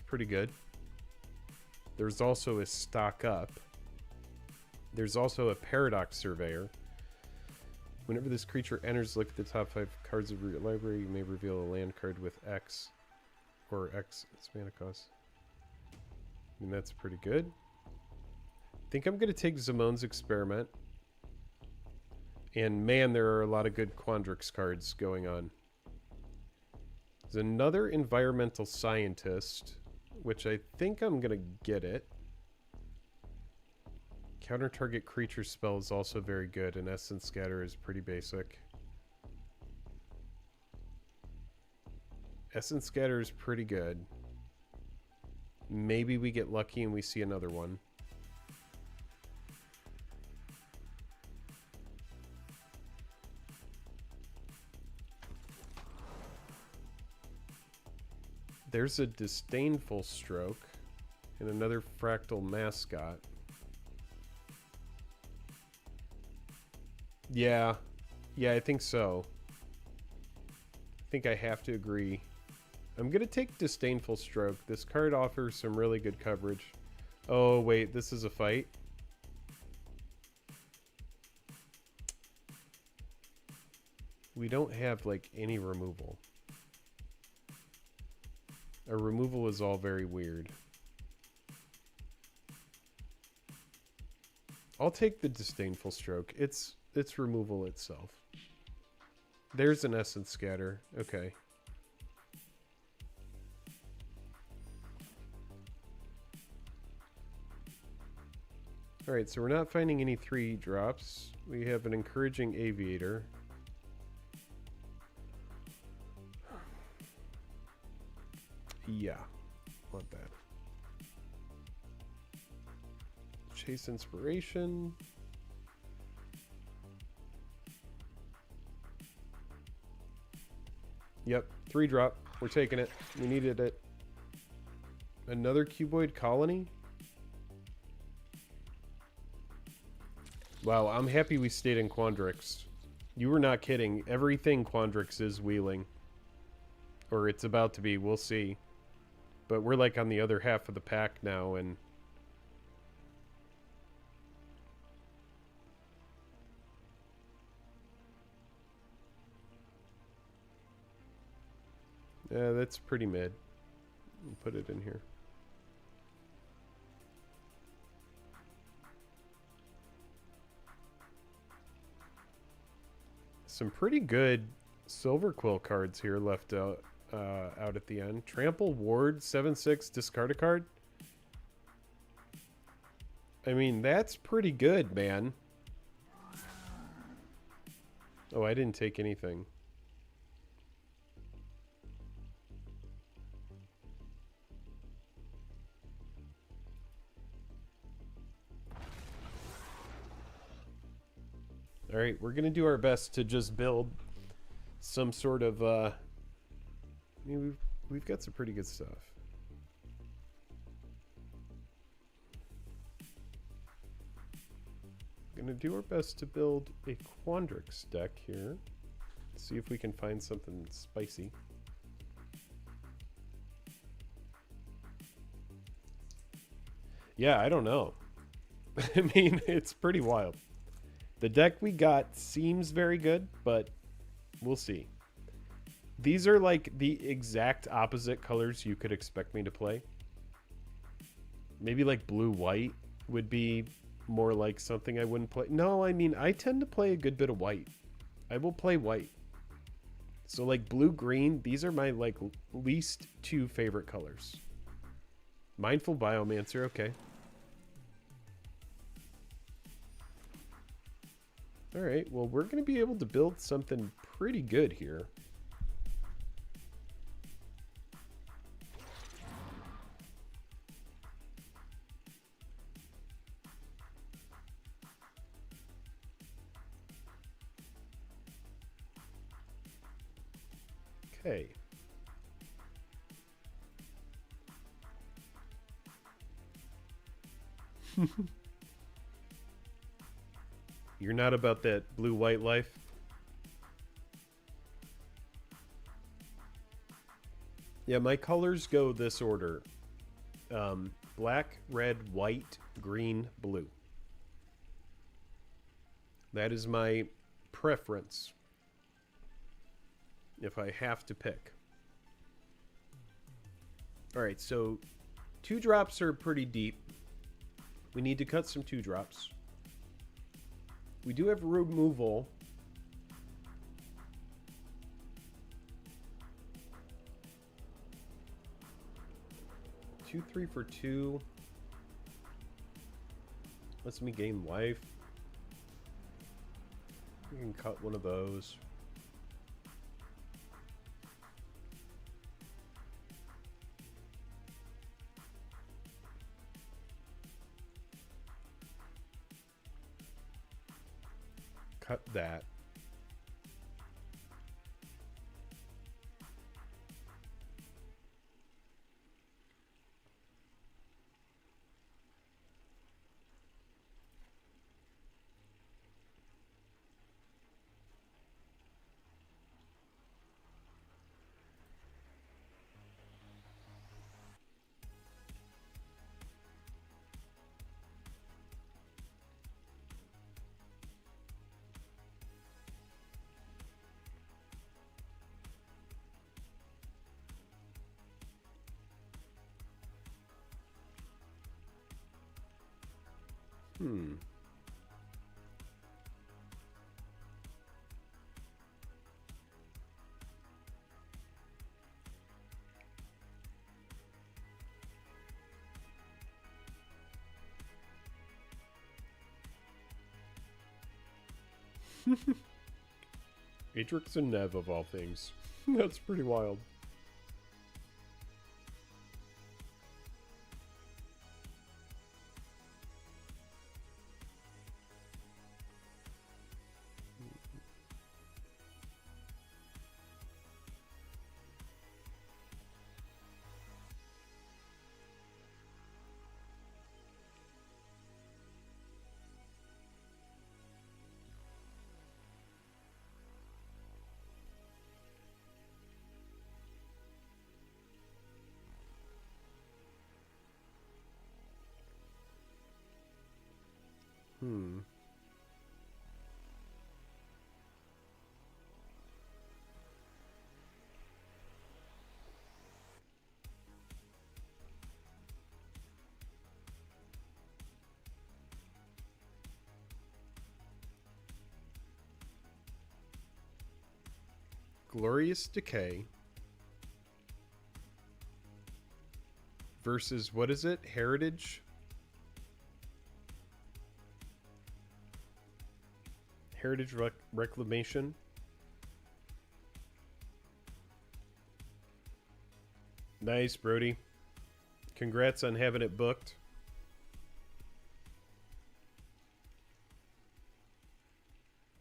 Speaker 1: Pretty good. There's also a stock up. There's also a Paradox Surveyor. Whenever this creature enters, look at the top 5 cards of your library. You may reveal a land card with X or X its mana cost. I mean, that's pretty good. I think I'm going to take Zamone's Experiment. And man, there are a lot of good Quandrix cards going on. There's another Environmental Scientist, which I think I'm going to get it. Counter target creature spell is also very good, and Essence Scatter is pretty basic. Essence Scatter is pretty good. Maybe we get lucky and we see another one. There's a Disdainful Stroke and another Fractal Mascot. Yeah, I think so. I think I have to agree. I'm going to take Disdainful Stroke. This card offers some really good coverage. Oh, wait, this is a fight. we don't have like any removal. Our removal is all very weird. I'll take the Disdainful Stroke. It's removal itself. There's an Essence Scatter. Okay. Alright, so we're not finding any 3 drops. We have an Encouraging Aviator. Yeah, want that. Chase Inspiration. Yep, 3 drop. We're taking it. We needed it. Another Cuboid Colony? Wow, I'm happy we stayed in Quandrix. You were not kidding. Everything Quandrix is wheeling. Or it's about to be. We'll see. But we're like on the other half of the pack now, and... yeah, that's pretty mid. We'll put it in here. Some pretty good Silver Quill cards here left out at the end. Trample, Ward, 7/6, discard a card. I mean, that's pretty good, man. Oh, I didn't take anything. All right, we're going to do our best to just build some sort of... I mean, we've got some pretty good stuff. Going to do our best to build a Quandrix deck here. See if we can find something spicy. Yeah, I don't know. I mean, it's pretty wild. The deck we got seems very good, but we'll see. These are like the exact opposite colors you could expect me to play. Maybe like blue-white would be more like something I wouldn't play. No, I mean, I tend to play a good bit of white. I will play white. So like blue-green, these are my like least 2 favorite colors. Mindful Biomancer, okay. Alright, well, we're going to be able to build something pretty good here. Okay. You're not about that blue-white life? Yeah, my colors go this order. Black, red, white, green, blue. That is my preference. If I have to pick. Alright, so 2 drops are pretty deep. We need to cut some 2 drops. We do have removal. Two, 3 for 2. Lets me gain life. We can cut one of those. Cut that. Hmm. Atrix and Nev of all things. That's pretty wild. Hmm. Glorious Decay versus, what is it? Heritage? Heritage Reclamation. Nice, Brody. Congrats on having it booked.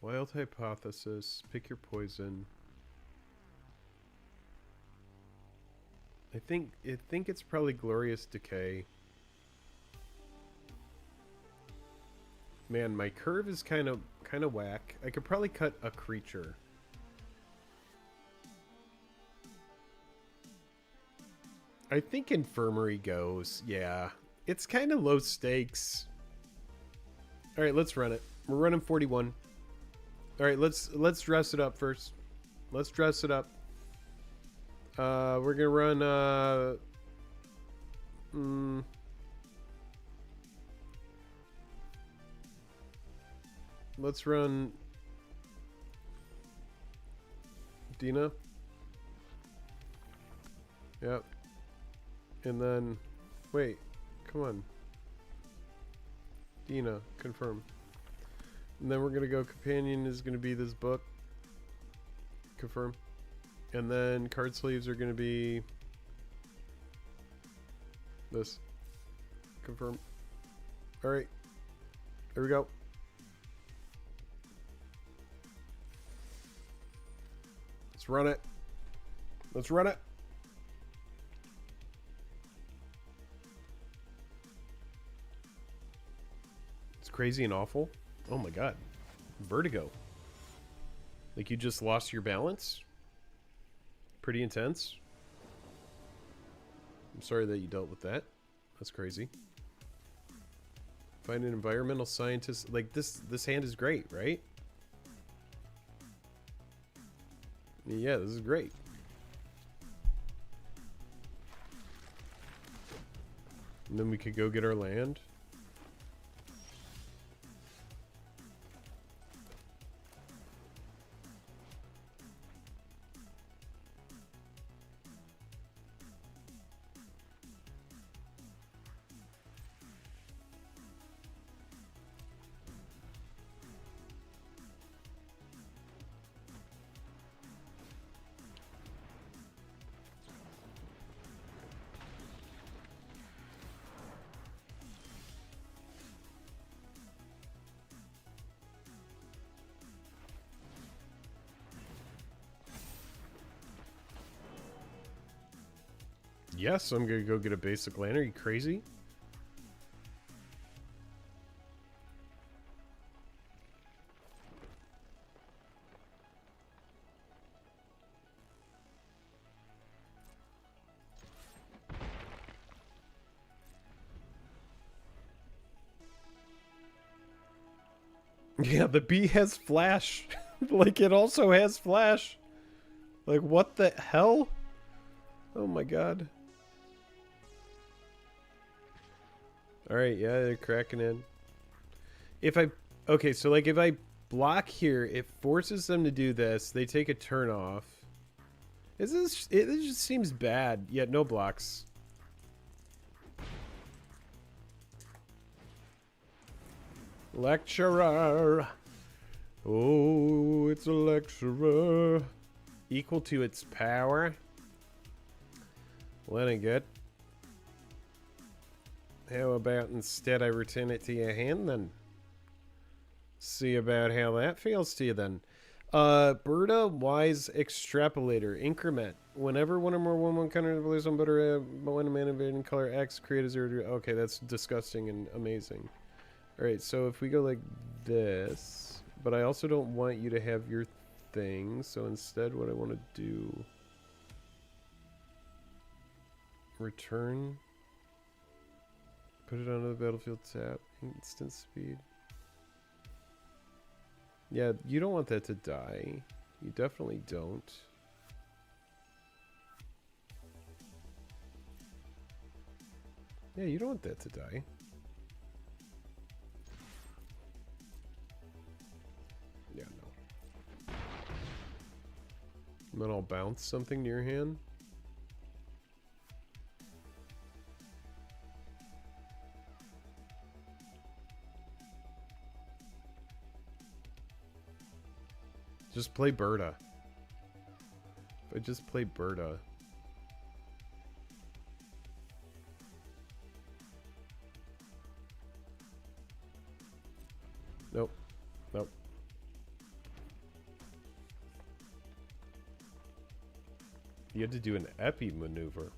Speaker 1: Wild Hypothesis. Pick your poison. I think it's probably Glorious Decay. Man, my curve is kind of whack. I could probably cut a creature. I think Infirmary goes. Yeah. It's kind of low stakes. All right, let's run it. We're running 41. All right, let's dress it up first. Let's dress it up. We're gonna run let's run Dina. Yep. And then wait, come on. Dina, confirm. And then we're gonna go companion is gonna be this book. Confirm. And then card sleeves are going to be this. Confirm. All right. Here we go. Let's run it. Let's run it. It's crazy and awful. Oh my god. Vertigo. Like you just lost your balance? Pretty intense. I'm sorry that you dealt with that. That's crazy. Find an environmental scientist. Like this hand is great, right? Yeah, this is great. And then we could go get our land. Yes, I'm gonna go get a basic land. Are you crazy? Yeah, the bee has flash. Like, it also has flash. Like, what the hell? Oh my god. Alright, yeah, they're cracking in. If I... Okay, so like if I block here, it forces them to do this. They take a turn off. It just seems bad, yet no blocks. Lecturer. Oh, it's a lecturer. Equal to its power. Well, that ain't good. How about instead I return it to your hand then? See about how that feels to you then. Berta Wise Extrapolator. Increment. Whenever one or more 1/1 counter plays on Berta, when a mana invading color X, create a 0. Okay, that's disgusting and amazing. Alright, so if we go like this, but I also don't want you to have your thing, so instead what I want to do... Return. Put it onto the battlefield tap. Instant speed. Yeah, you don't want that to die. You definitely don't. Yeah, you don't want that to die. Yeah, no. And then I'll bounce something to your hand. Just play Berta. If I just play Berta. Nope. Nope. You had to do an epi maneuver.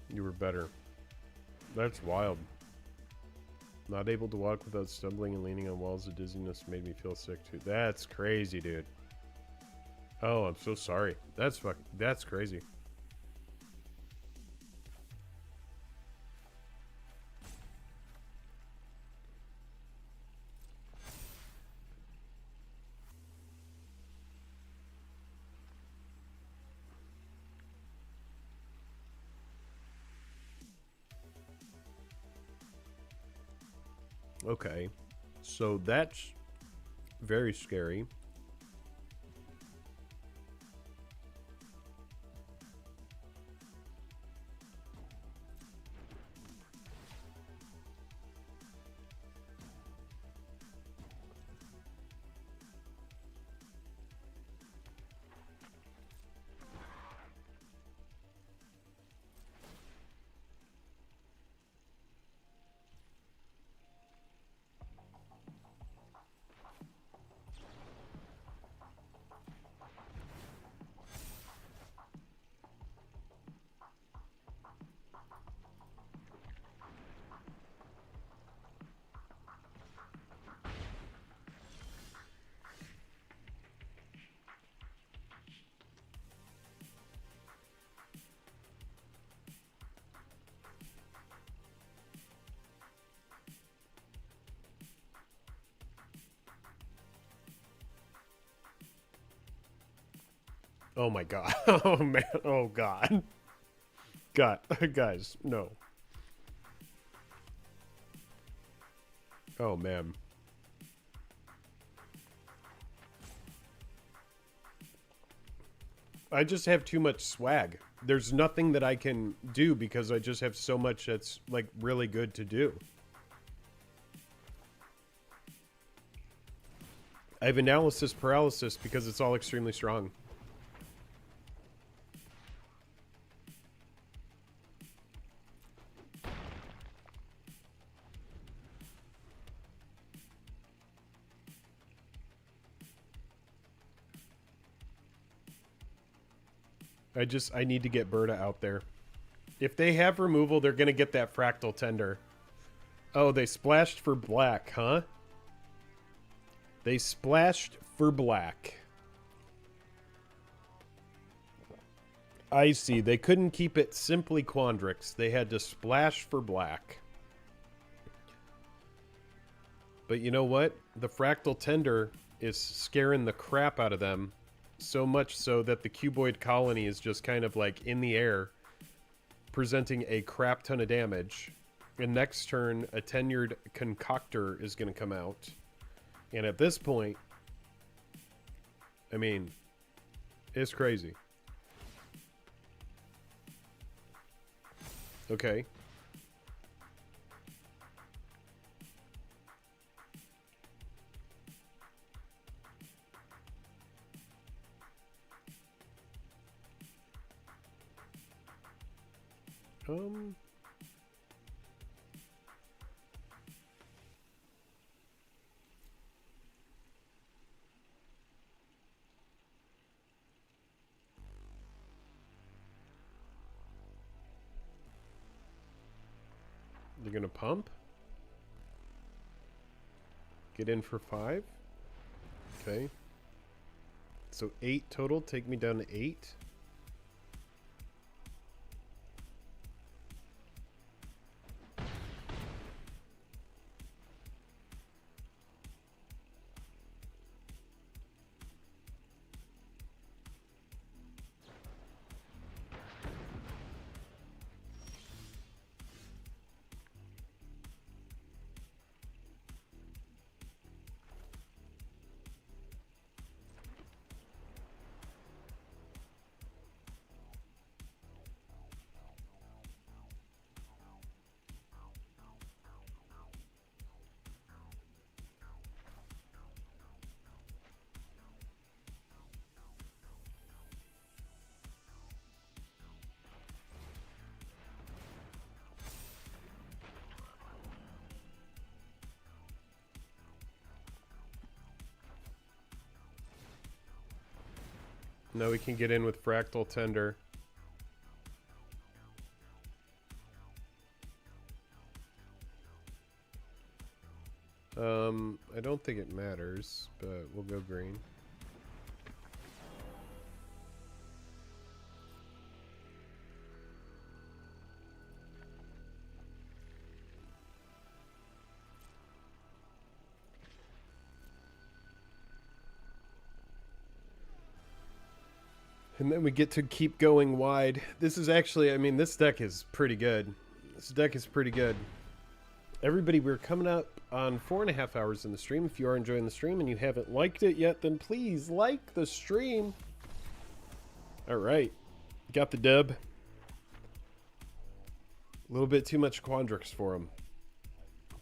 Speaker 1: You were better. That's wild. Not able to walk without stumbling and leaning on walls. The dizziness made me feel sick too. That's crazy, dude. Oh, I'm so sorry. That's crazy. Okay, so that's very scary. Oh my god. Oh man. Oh god. God. Guys, no. Oh man. I just have too much swag. There's nothing that I can do because I just have so much that's like really good to do. I have analysis paralysis because it's all extremely strong. I need to get Berta out there. If they have removal, they're going to get that Fractal Tender. Oh, they splashed for black, huh? They splashed for black. I see. They couldn't keep it simply Quandrix. They had to splash for black. But you know what? The Fractal Tender is scaring the crap out of them. So much so that the cuboid colony is just kind of like in the air, presenting a crap ton of damage. And next turn, a tenured concoctor is going to come out. And at this point, I mean, it's crazy. Okay. They're gonna pump. Get in for 5. Okay. So 8 total. Take me down to 8. Now we can get in with Fractal Tender. I don't think it matters, but we'll go green. And then we get to keep going wide. This is actually, I mean, this deck is pretty good. This deck is pretty good. Everybody, we're coming up on 4.5 hours in the stream. If you are enjoying the stream and you haven't liked it yet, then please like the stream. All right. Got the dub. A little bit too much Quandrix for him.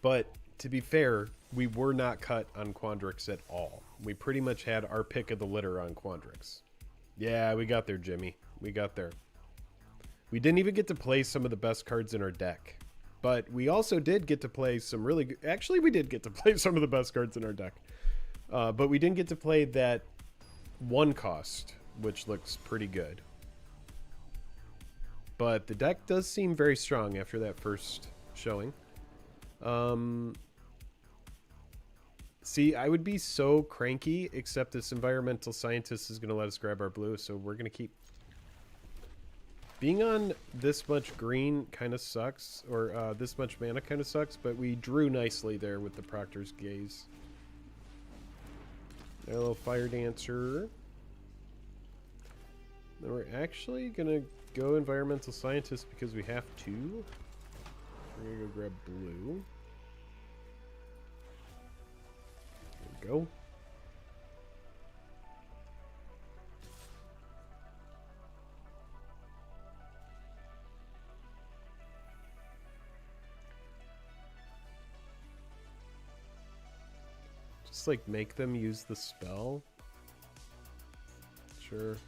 Speaker 1: But to be fair, we were not cut on Quandrix at all. We pretty much had our pick of the litter on Quandrix. Yeah, we got there, Jimmy. We got there. We didn't even get to play some of the best cards in our deck. But we also did get to play some really good... Actually, we did get to play some of the best cards in our deck. But we didn't get to play that 1 cost, which looks pretty good. But the deck does seem very strong after that first showing. See, I would be so cranky, except this environmental scientist is going to let us grab our blue, so we're going to keep... Being on this much green kind of sucks, or this much mana kind of sucks, but we drew nicely there with the Proctor's Gaze. A little Fire Dancer. Then we're actually going to go Environmental Scientist because we have to. We're going to go grab blue. There we go. Just like make them use the spell. Sure.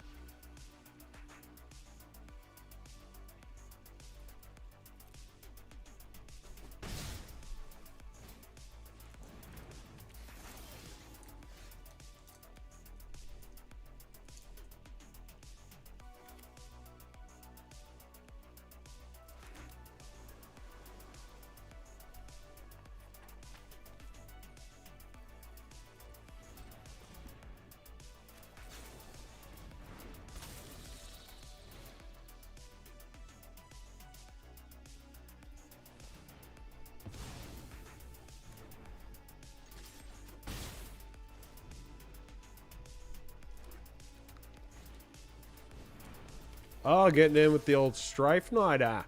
Speaker 1: Oh, getting in with the old Strife Knighter.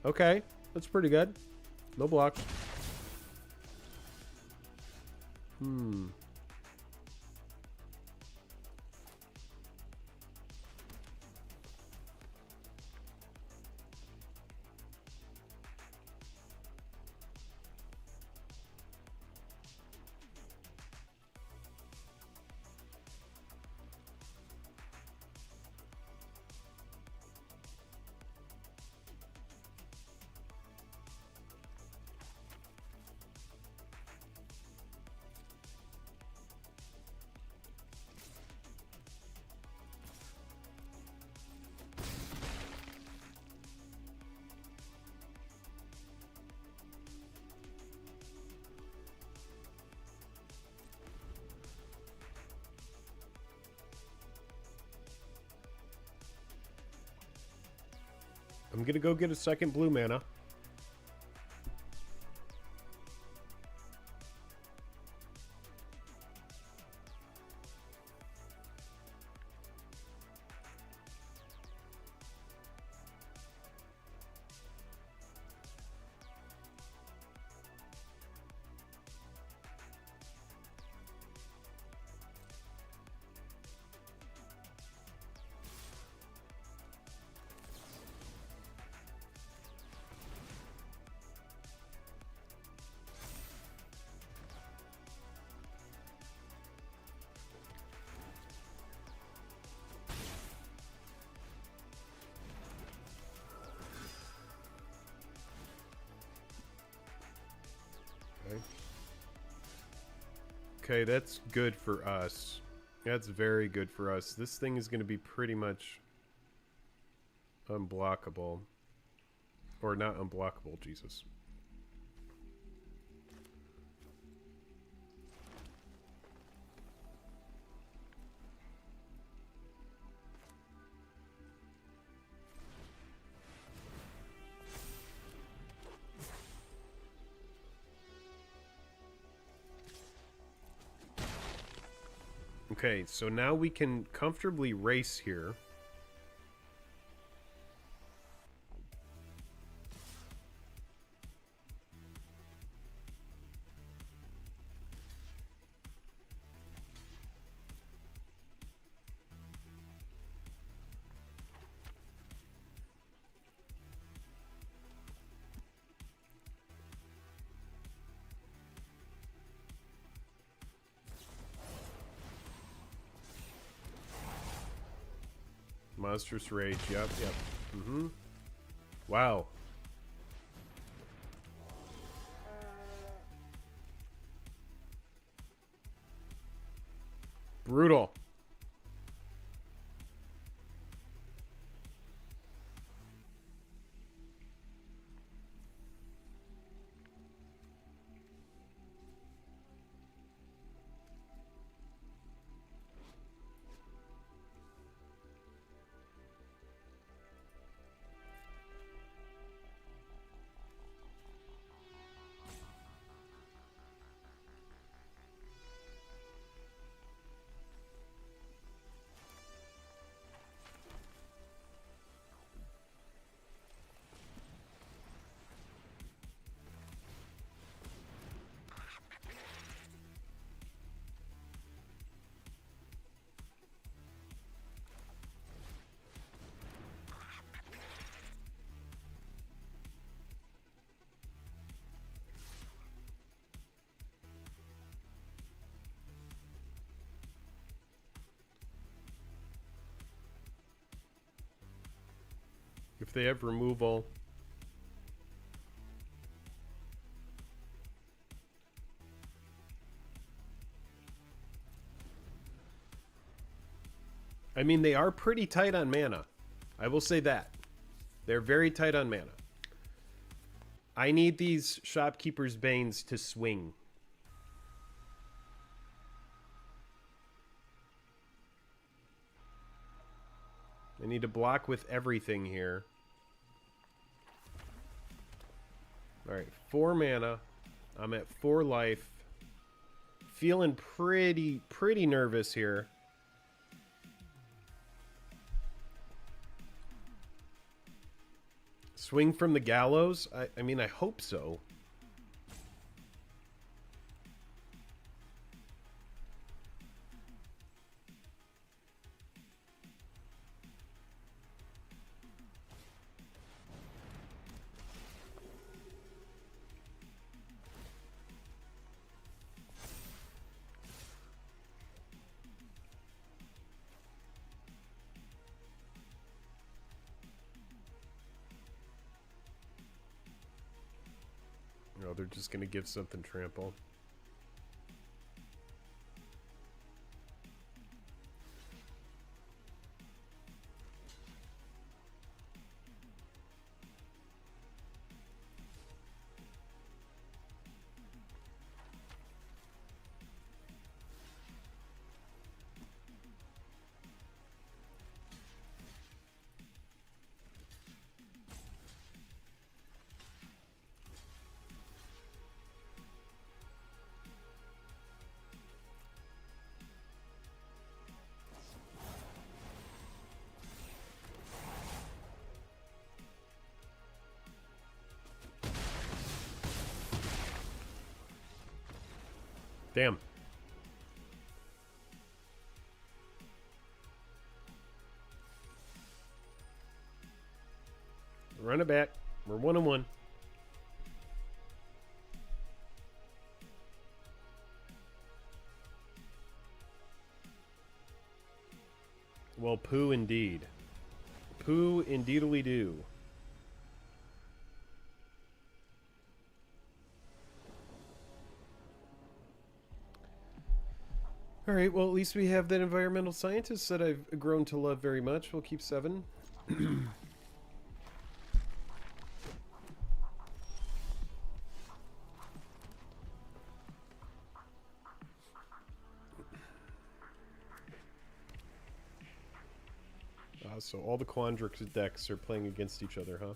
Speaker 1: Okay, that's pretty good. No blocks. Hmm. I'm gonna go get a second blue mana. Okay, that's good for us. That's very good for us. This thing is going to be pretty much unblockable. Or not unblockable, Jesus. Okay, so now we can comfortably race here. Monstrous Rage, yep. Mm-hmm. Wow. Brutal. If they have removal. I mean, they are pretty tight on mana. I will say that. They're very tight on mana. I need these Shopkeeper's Banes to swing. I need to block with everything here. Alright, 4 mana. I'm at 4 life. Feeling pretty nervous here. Swing from the gallows? I mean, I hope so. they're just going to give something trample. Damn. Run it back. We're 1-1. Well, poo indeed. Poo indeedly do. All right, well, at least we have that environmental scientist that I've grown to love very much. We'll keep 7. So all the Quandrix decks are playing against each other, huh?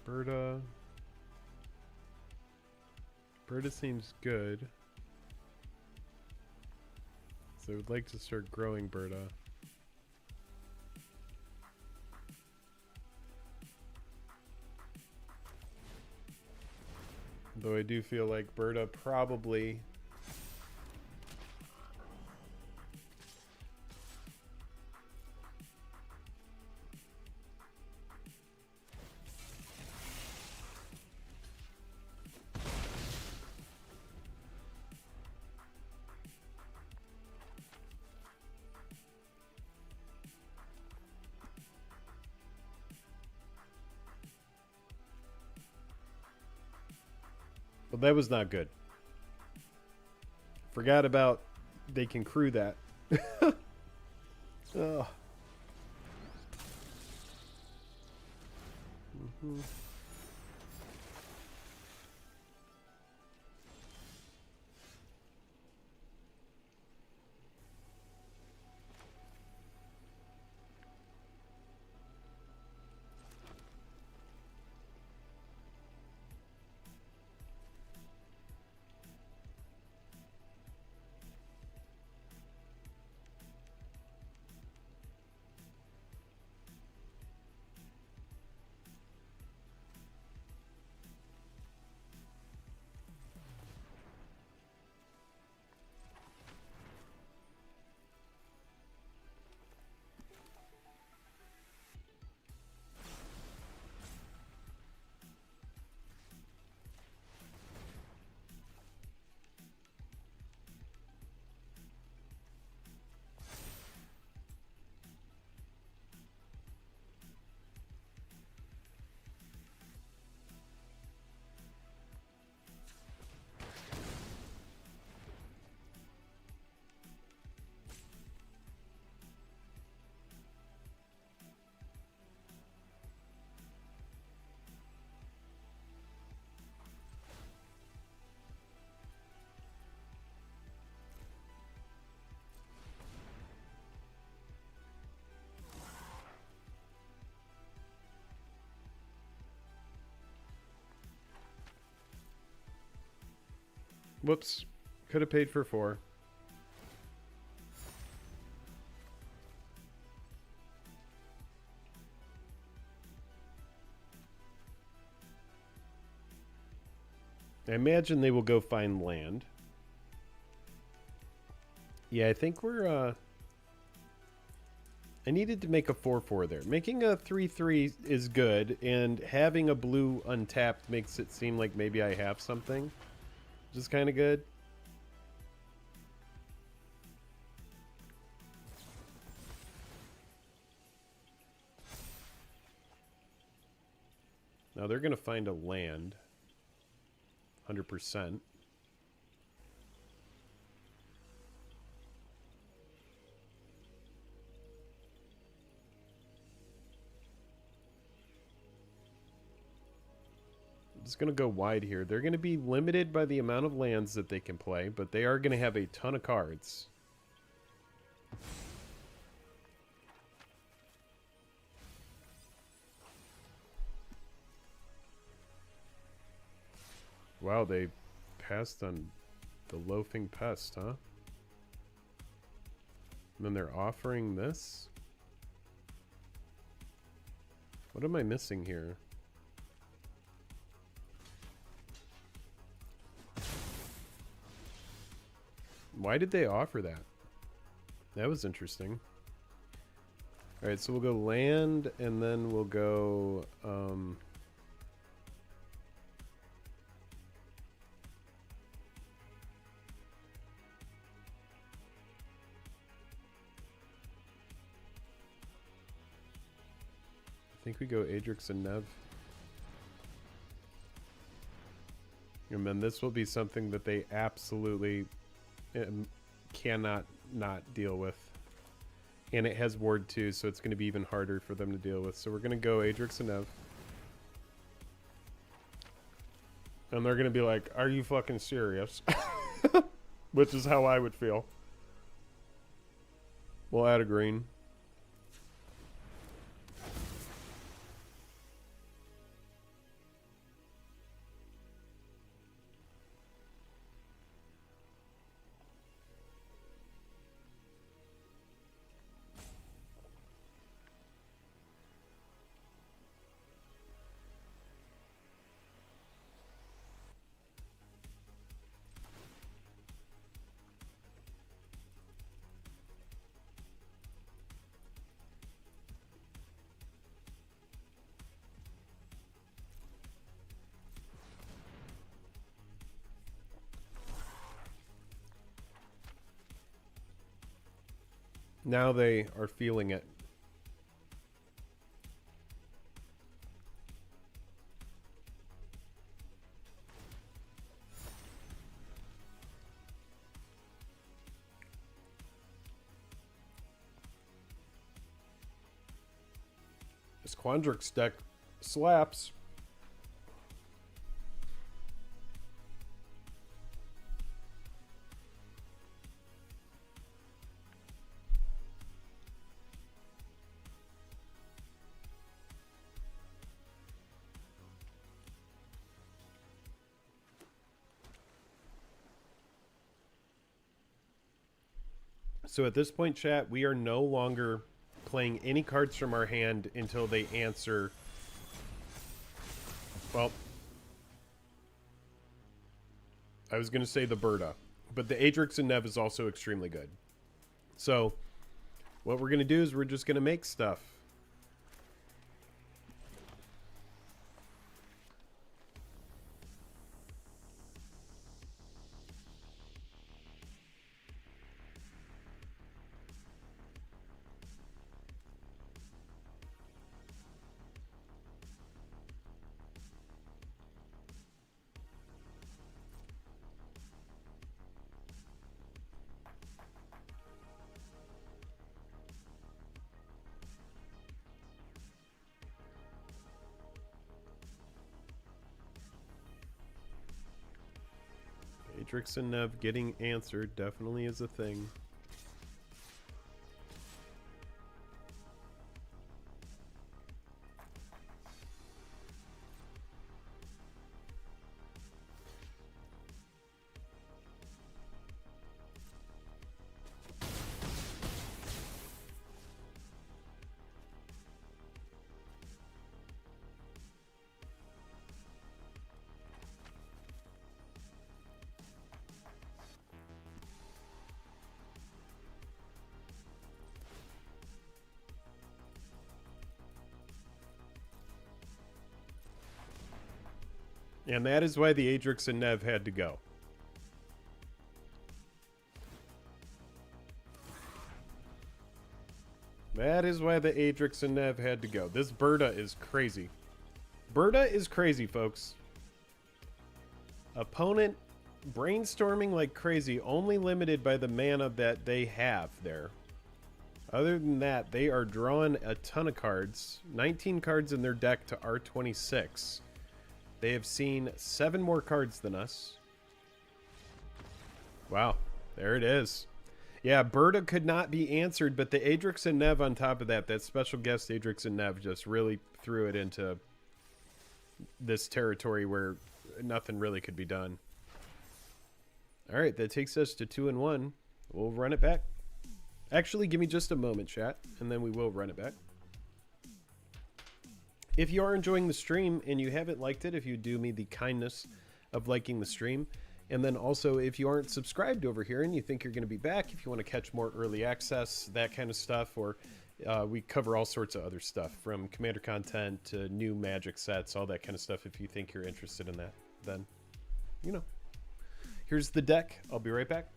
Speaker 1: Berta. Berta seems good. So I would like to start growing Berta. Though I do feel like Berta probably... Well, that was not good. Forgot about they can crew that. Oh. Whoops. Could have paid for 4. I imagine they will go find land. Yeah, I think we're, I needed to make a 4/4 there. Making a 3/3 is good, and having a blue untapped makes it seem like maybe I have something, which is kind of good. Now they're going to find a land. 100%. Just going to go wide here. They're going to be limited by the amount of lands that they can play, but they are going to have a ton of cards. Wow, they passed on the loafing pest, huh? And then they're offering this? What am I missing here? Why did they offer that? That was interesting. Alright, so we'll go land, and then we'll go... I think we go Adrix and Nev. And then this will be something that they absolutely cannot not deal with. And it has Ward too, so it's going to be even harder for them to deal with. So we're going to go Adrix and Nev. And they're going to be like, are you fucking serious? Which is how I would feel. We'll add a green. Now they are feeling it. This Quandrix deck slaps. So at this point, chat, we are no longer playing any cards from our hand until they answer. Well, I was going to say the Berta, but the Adrix and Nev is also extremely good. So what we're going to do is we're just going to make stuff. Adrix and Nev getting answered definitely is a thing. And that is why the Adrix and Nev had to go. That is why the Adrix and Nev had to go. This Berta is crazy. Berta is crazy, folks. Opponent brainstorming like crazy, only limited by the mana that they have there. Other than that, they are drawing a ton of cards. 19 cards in their deck to R26. They have seen 7 more cards than us. Wow, there it is. Yeah, Berta could not be answered, but the Adrix and Nev on top of that, that special guest Adrix and Nev just really threw it into this territory where nothing really could be done. All right, that takes us to 2-1. We'll run it back. Actually, give me just a moment, chat, and then we will run it back. If you are enjoying the stream and you haven't liked it, if you do me the kindness of liking the stream, and then also if you aren't subscribed over here and you think you're going to be back, if you want to catch more early access, that kind of stuff, or we cover all sorts of other stuff from Commander content to new Magic sets, all that kind of stuff. If you think you're interested in that, then, you know, here's the deck. I'll be right back.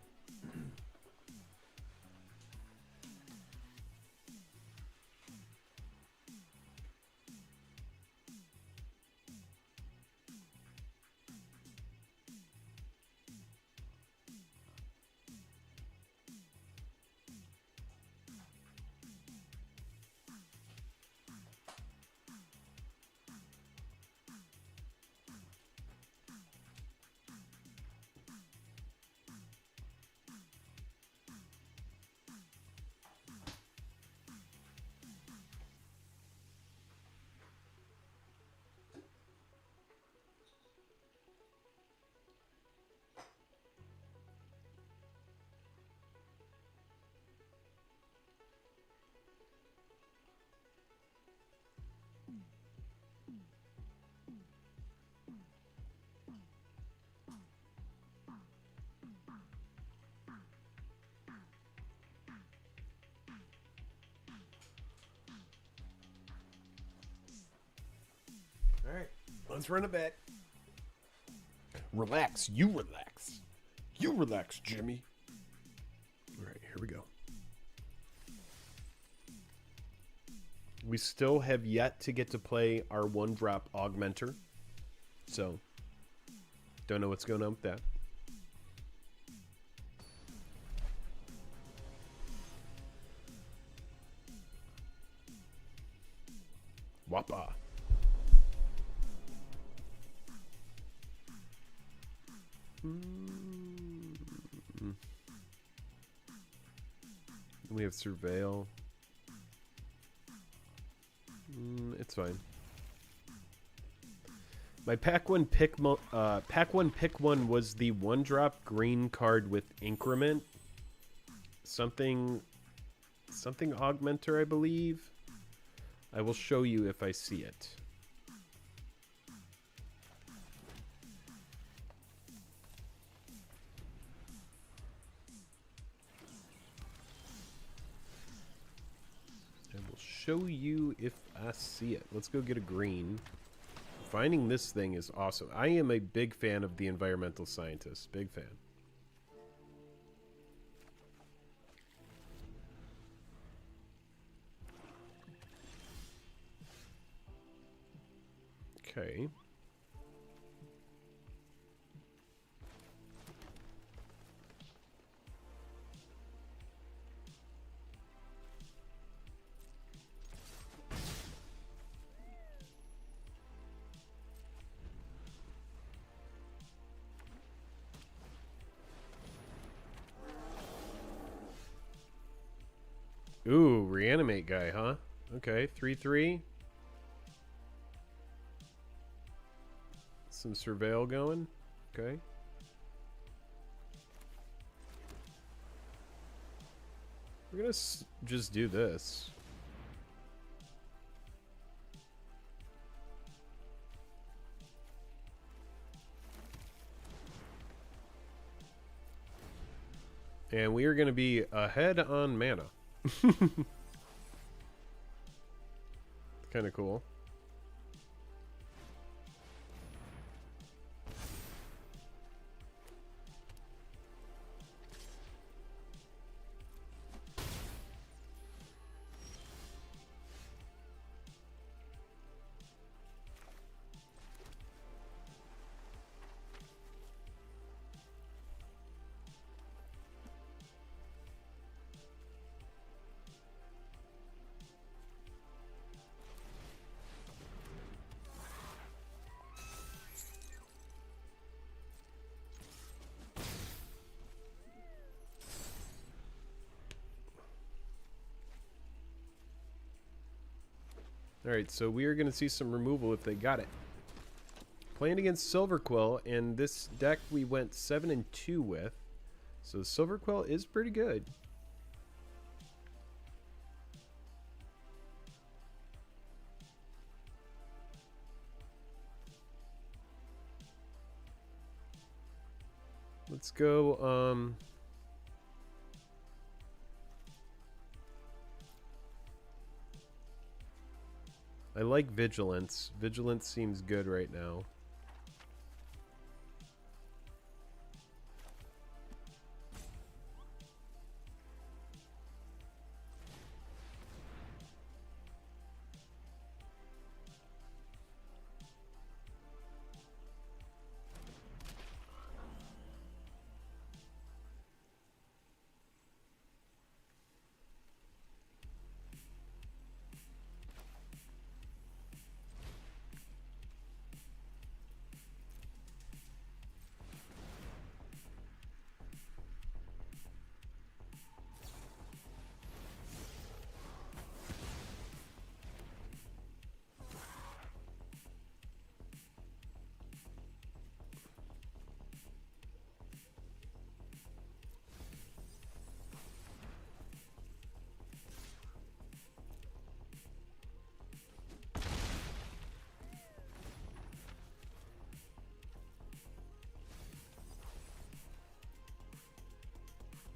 Speaker 1: All right, let's run it back. Relax, you relax. You relax, Jimmy. All right, here we go. We still have yet to get to play our 1-drop Augmenter. So, don't know what's going on with that. Wappa. We have Surveil. It's fine. My pack one pick one was the 1-drop green card with increment. Something augmenter, I believe. I will show you if I see it. Show you if I see it. Let's go get a green. Finding this thing is awesome. I am a big fan of the environmental scientist. Big fan. Okay. Ooh, reanimate guy, huh? Okay, 3/3. Some surveil going. Okay. We're gonna just do this. And we are gonna be ahead on mana. Kind of cool. Alright, so we are going to see some removal if they got it. Playing against Silverquill, and this deck we went 7-2 with. So Silverquill is pretty good. Let's go, I like Vigilance. Vigilance seems good right now.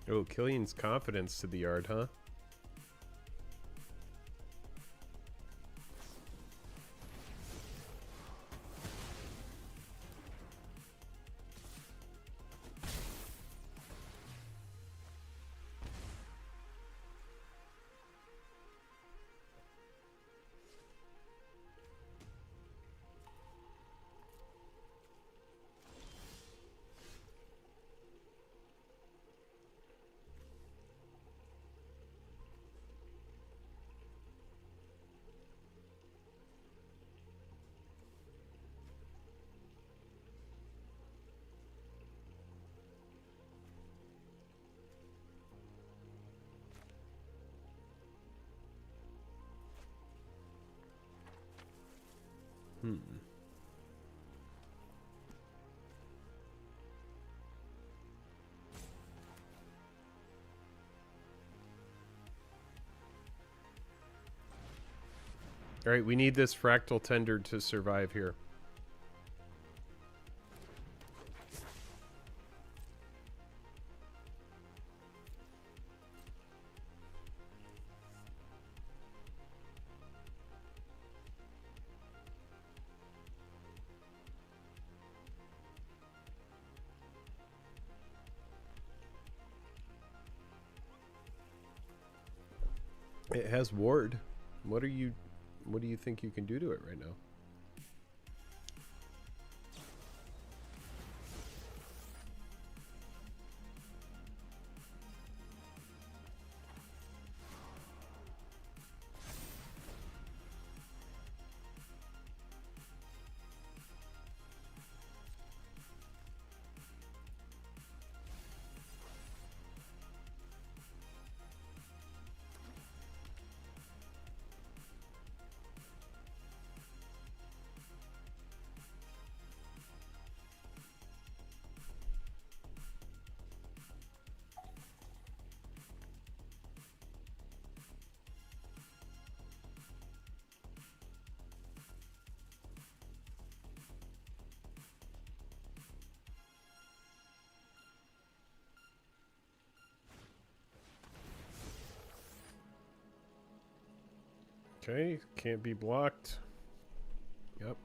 Speaker 1: Oh, Killian's confidence to the yard, huh? Alright, we need this Fractal Tender to survive here. It has ward. What do you think you can do to it right now? Okay, can't be blocked. Yep.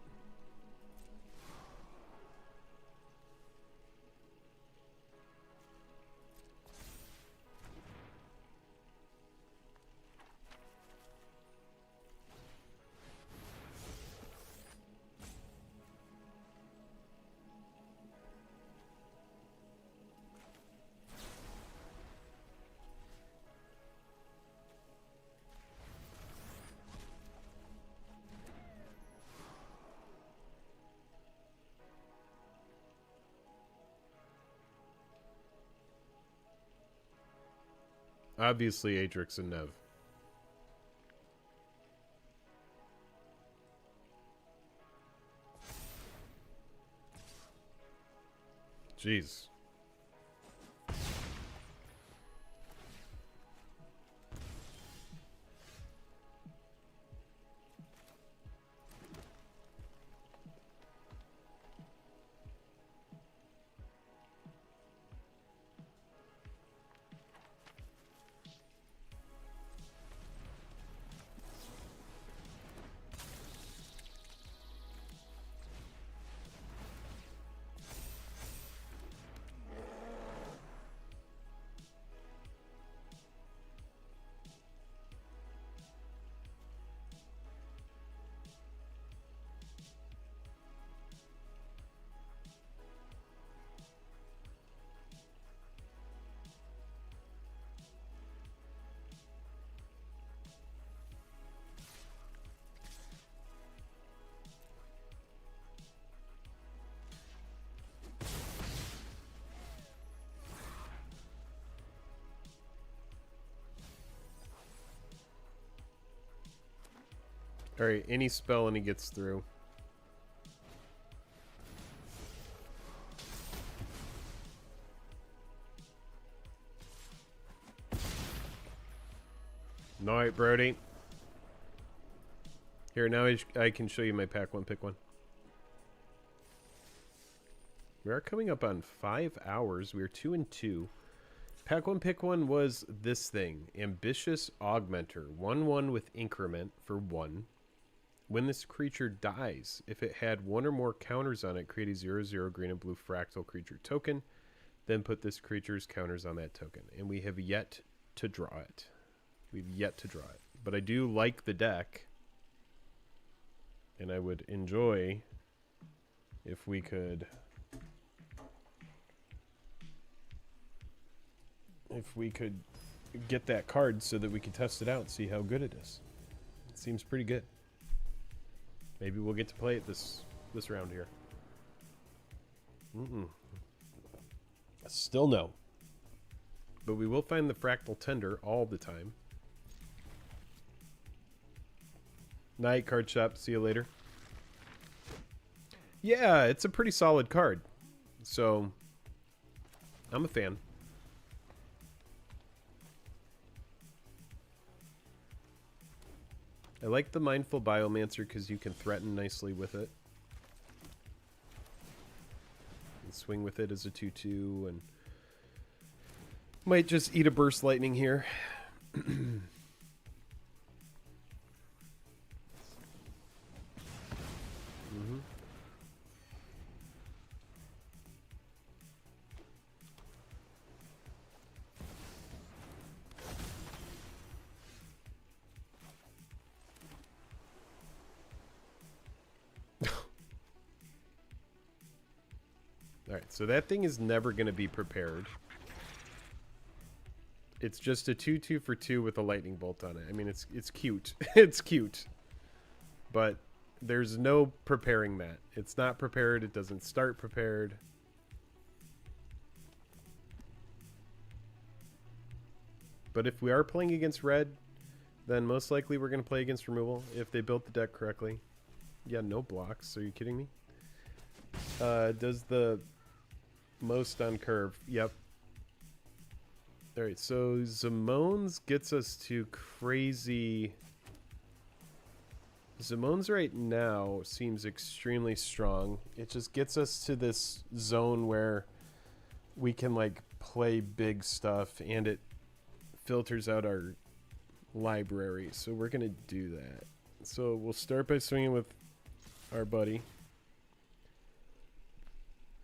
Speaker 1: Obviously, Adrix and Nev. Jeez. Alright, any spell and he gets through. Alright, Brody. Here, now I can show you my pack one, pick one. We are coming up on 5 hours. We are 2 and 2. Pack one, pick one was this thing. Ambitious Augmenter. 1/1 with increment for 1. When this creature dies, if it had 1 or more counters on it, create a 0/0 green and blue fractal creature token. Then put this creature's counters on that token. And we have yet to draw it. We've yet to draw it. But I do like the deck. And I would enjoy if we could... get that card so that we can test it out and see how good it is. It seems pretty good. Maybe we'll get to play it this round here. Still no. But we will find the Fractal Tender all the time. Night, card shop. See you later. Yeah, it's a pretty solid card. So, I'm a fan. I like the Mindful Biomancer because you can threaten nicely with it. And swing with it as a 2/2 and might just eat a Burst Lightning here. Alright, so that thing is never going to be prepared. It's just a 2/2 for 2 with a lightning bolt on it. I mean, it's cute. It's cute. But there's no preparing that. It's not prepared. It doesn't start prepared. But if we are playing against red, then most likely we're going to play against removal if they built the deck correctly. Yeah, no blocks. Are you kidding me? Does the most on curve. Yep. Alright, so Zamones gets us to crazy... Zamones right now seems extremely strong. It just gets us to this zone where we can, like, play big stuff, and it filters out our library. So we're going to do that. So we'll start by swinging with our buddy.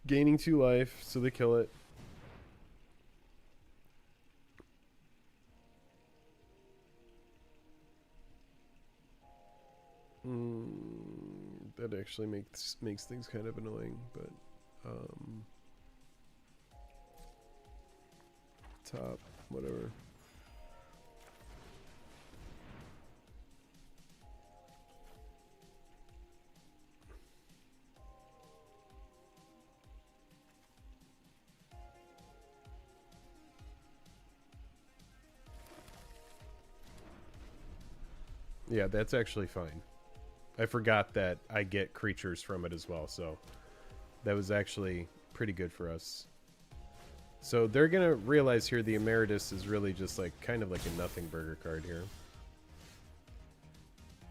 Speaker 1: Gaining 2 life, so they kill it. That actually makes things kind of annoying, but top, whatever. Yeah, that's actually fine. I forgot that I get creatures from it as well, so that was actually pretty good for us. So they're going to realize here the Emeritus is really just like kind of like a nothing burger card here.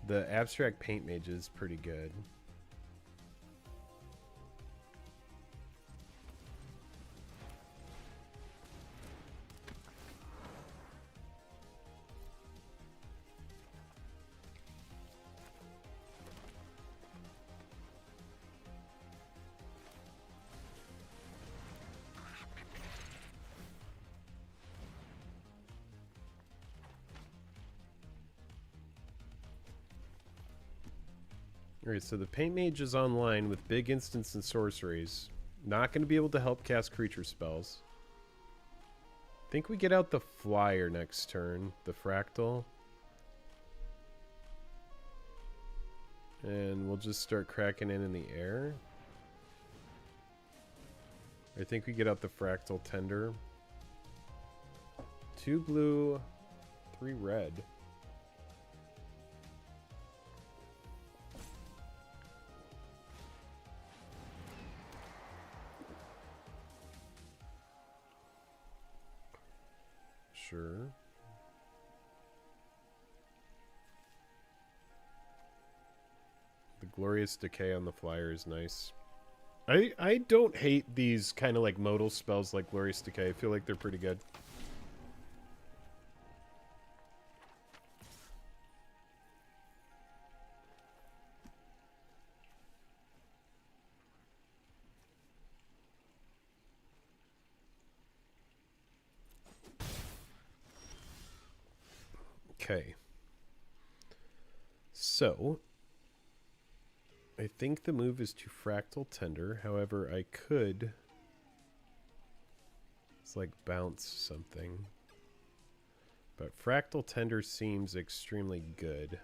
Speaker 1: The Abstract Paint Mage is pretty good. Alright, so the Paint Mage is online with big instants and sorceries. Not going to be able to help cast creature spells. I think we get out the Flyer next turn, the Fractal. And we'll just start cracking in the air. I think we get out the Fractal Tender. 2 blue, 3 red. Sure. The Glorious Decay on the Flyer is nice. I don't hate these kind of like modal spells like Glorious Decay. I feel like they're pretty good. Okay. So, I think the move is to Fractal Tender. However, I could... It's like bounce something. But Fractal Tender seems extremely good.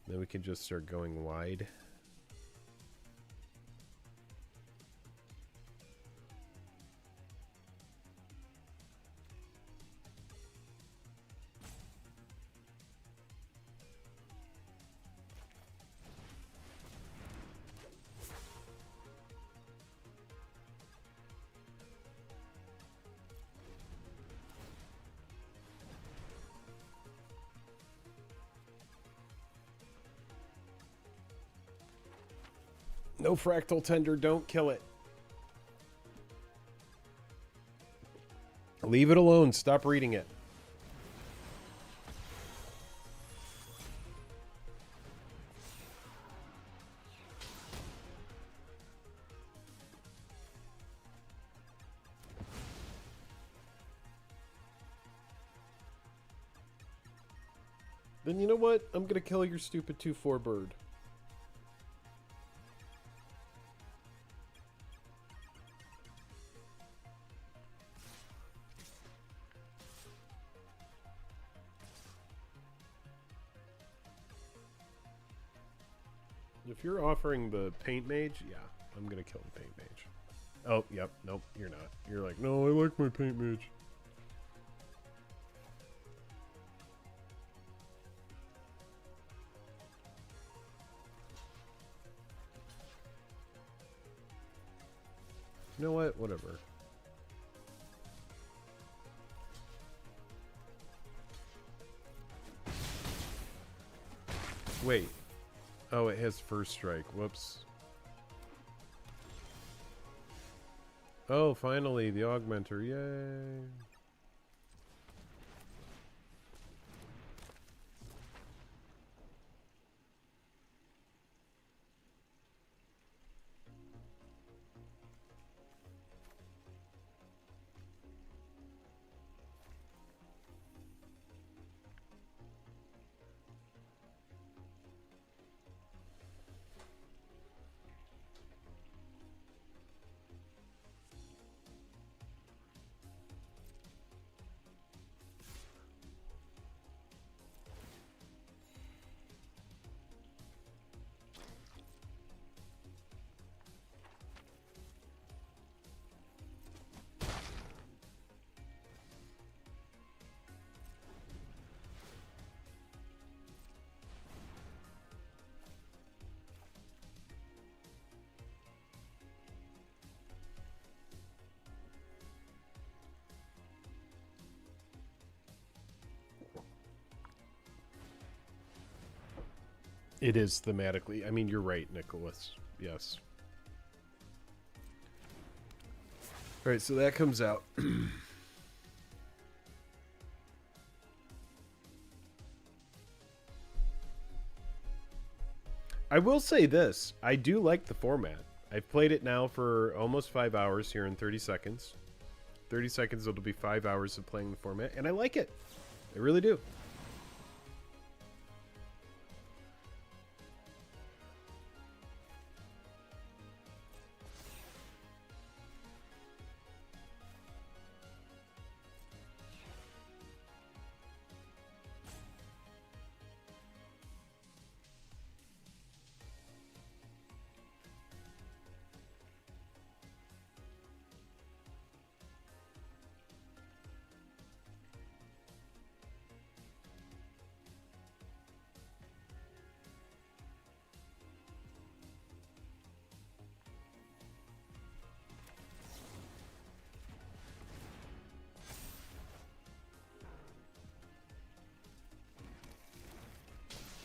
Speaker 1: Then we can just start going wide. No Fractal Tender, don't kill it. Leave it alone, stop reading it. Then you know what? I'm gonna kill your stupid 2/4 bird. If you're offering the Paint Mage, yeah, I'm gonna kill the Paint Mage. Oh, yep, nope, you're not. You're like, no, I like my Paint Mage. You know what? Whatever. Wait. Oh, it has first strike. Whoops. Oh, finally, the Augmenter. Yay. It is thematically. I mean, you're right, Nicholas. Yes. All right, so that comes out. I will say this. I do like the format. I've played it now for almost 5 hours here in 30 seconds. 30 seconds, it'll be 5 hours of playing the format, and I like it. I really do.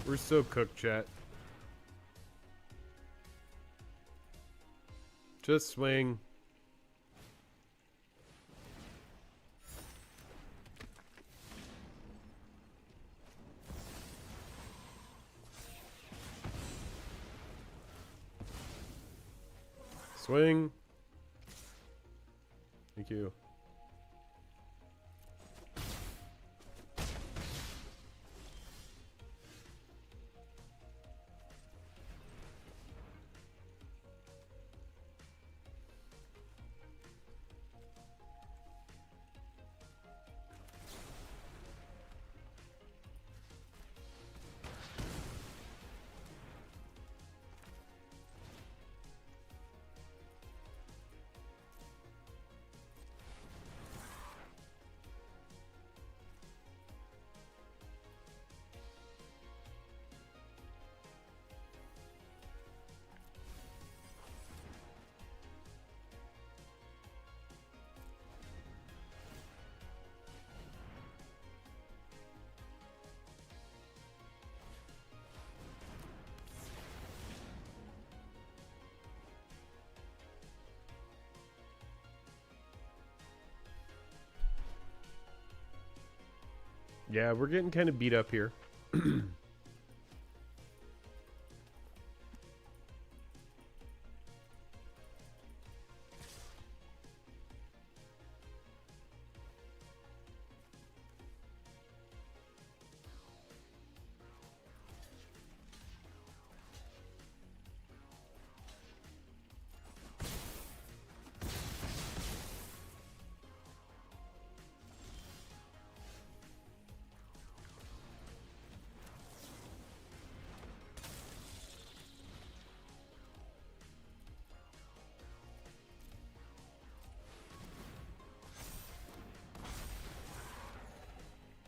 Speaker 1: We're so cooked, chat. Just swing. Swing. Thank you. Yeah, we're getting kind of beat up here.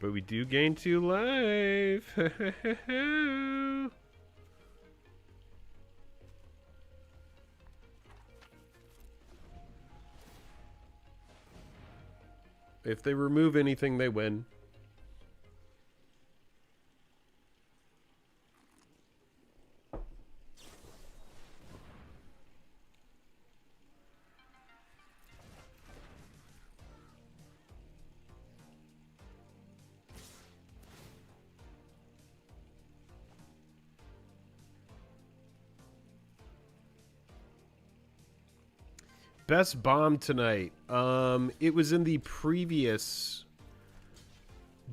Speaker 1: But we do gain 2 life. If they remove anything, they win. Best bomb tonight. It was in the previous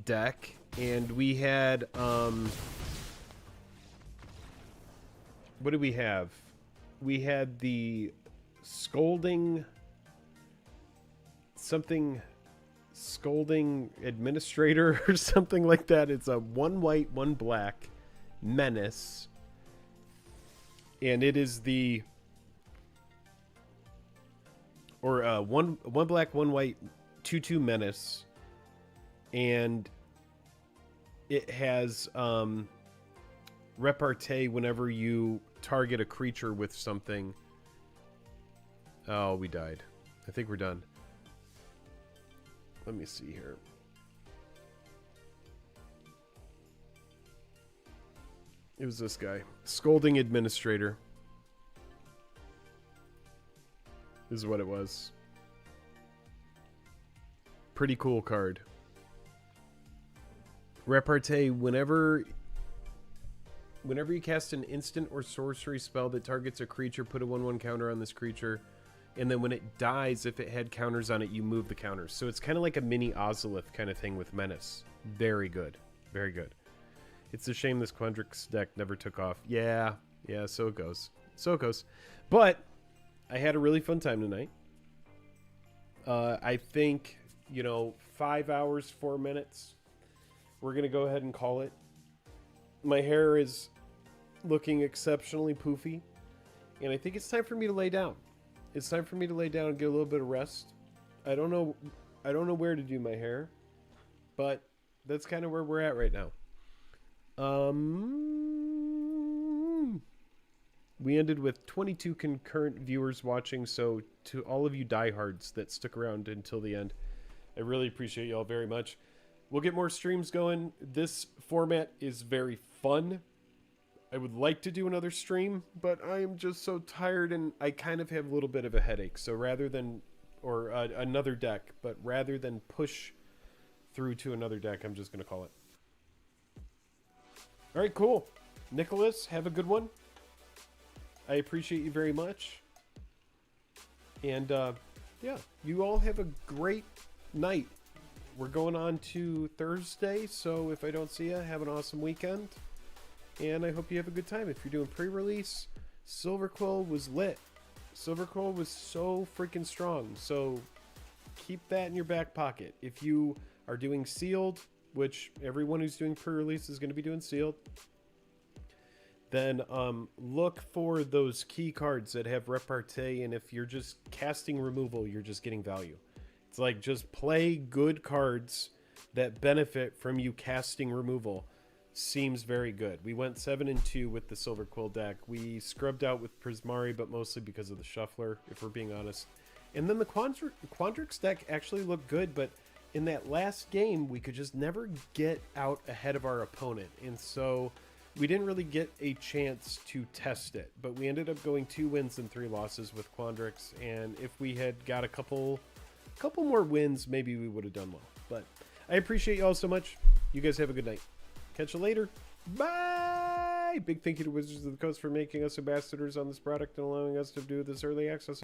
Speaker 1: deck, and we had what do we have? We had the scolding administrator or something like that. It's a 1 white, 1 black menace, and it is the one black, 1 white, 2/2 menace, and it has repartee whenever you target a creature with something. Oh, we died. I think we're done. Let me see here. It was this guy. Scolding Administrator is what it was. Pretty cool card. Repartee, whenever you cast an instant or sorcery spell that targets a creature, put a 1/1 counter on this creature. And then when it dies, if it had counters on it, you move the counters. So it's kind of like a mini Ozolith kind of thing with Menace. Very good. Very good. It's a shame this Quandrix deck never took off. Yeah, so it goes. So it goes. But I had a really fun time tonight. I think, 5 hours, 4 minutes. We're going to go ahead and call it. My hair is looking exceptionally poofy. And I think it's time for me to lay down. It's time for me to lay down and get a little bit of rest. I don't know where to do my hair, but that's kind of where we're at right now. We ended with 22 concurrent viewers watching, so to all of you diehards that stuck around until the end, I really appreciate y'all very much. We'll get more streams going. This format is very fun. I would like to do another stream, but I am just so tired and I kind of have a little bit of a headache. So rather than, another deck, but rather than push through to another deck, I'm just going to call it. All right, cool. Nicholas, have a good one. I appreciate you very much. And, yeah, you all have a great night. We're going on to Thursday, so if I don't see you, have an awesome weekend. And I hope you have a good time. If you're doing pre-release, Silverquill was lit. Silverquill was so freaking strong. So keep that in your back pocket. If you are doing sealed, which everyone who's doing pre-release is going to be doing sealed, then look for those key cards that have repartee. And if you're just casting removal, you're just getting value. It's like just play good cards that benefit from you casting removal. Seems very good. We went 7-2 with the Silverquill deck. We scrubbed out with Prismari, but mostly because of the Shuffler, if we're being honest. And then the Quandrix deck actually looked good, but in that last game, we could just never get out ahead of our opponent. And so we didn't really get a chance to test it. But we ended up going 2 wins and 3 losses with Quandrix. And if we had got a couple more wins, maybe we would have done well. But I appreciate you all so much. You guys have a good night. Catch you later. Bye! Big thank you to Wizards of the Coast for making us ambassadors on this product and allowing us to do this early access.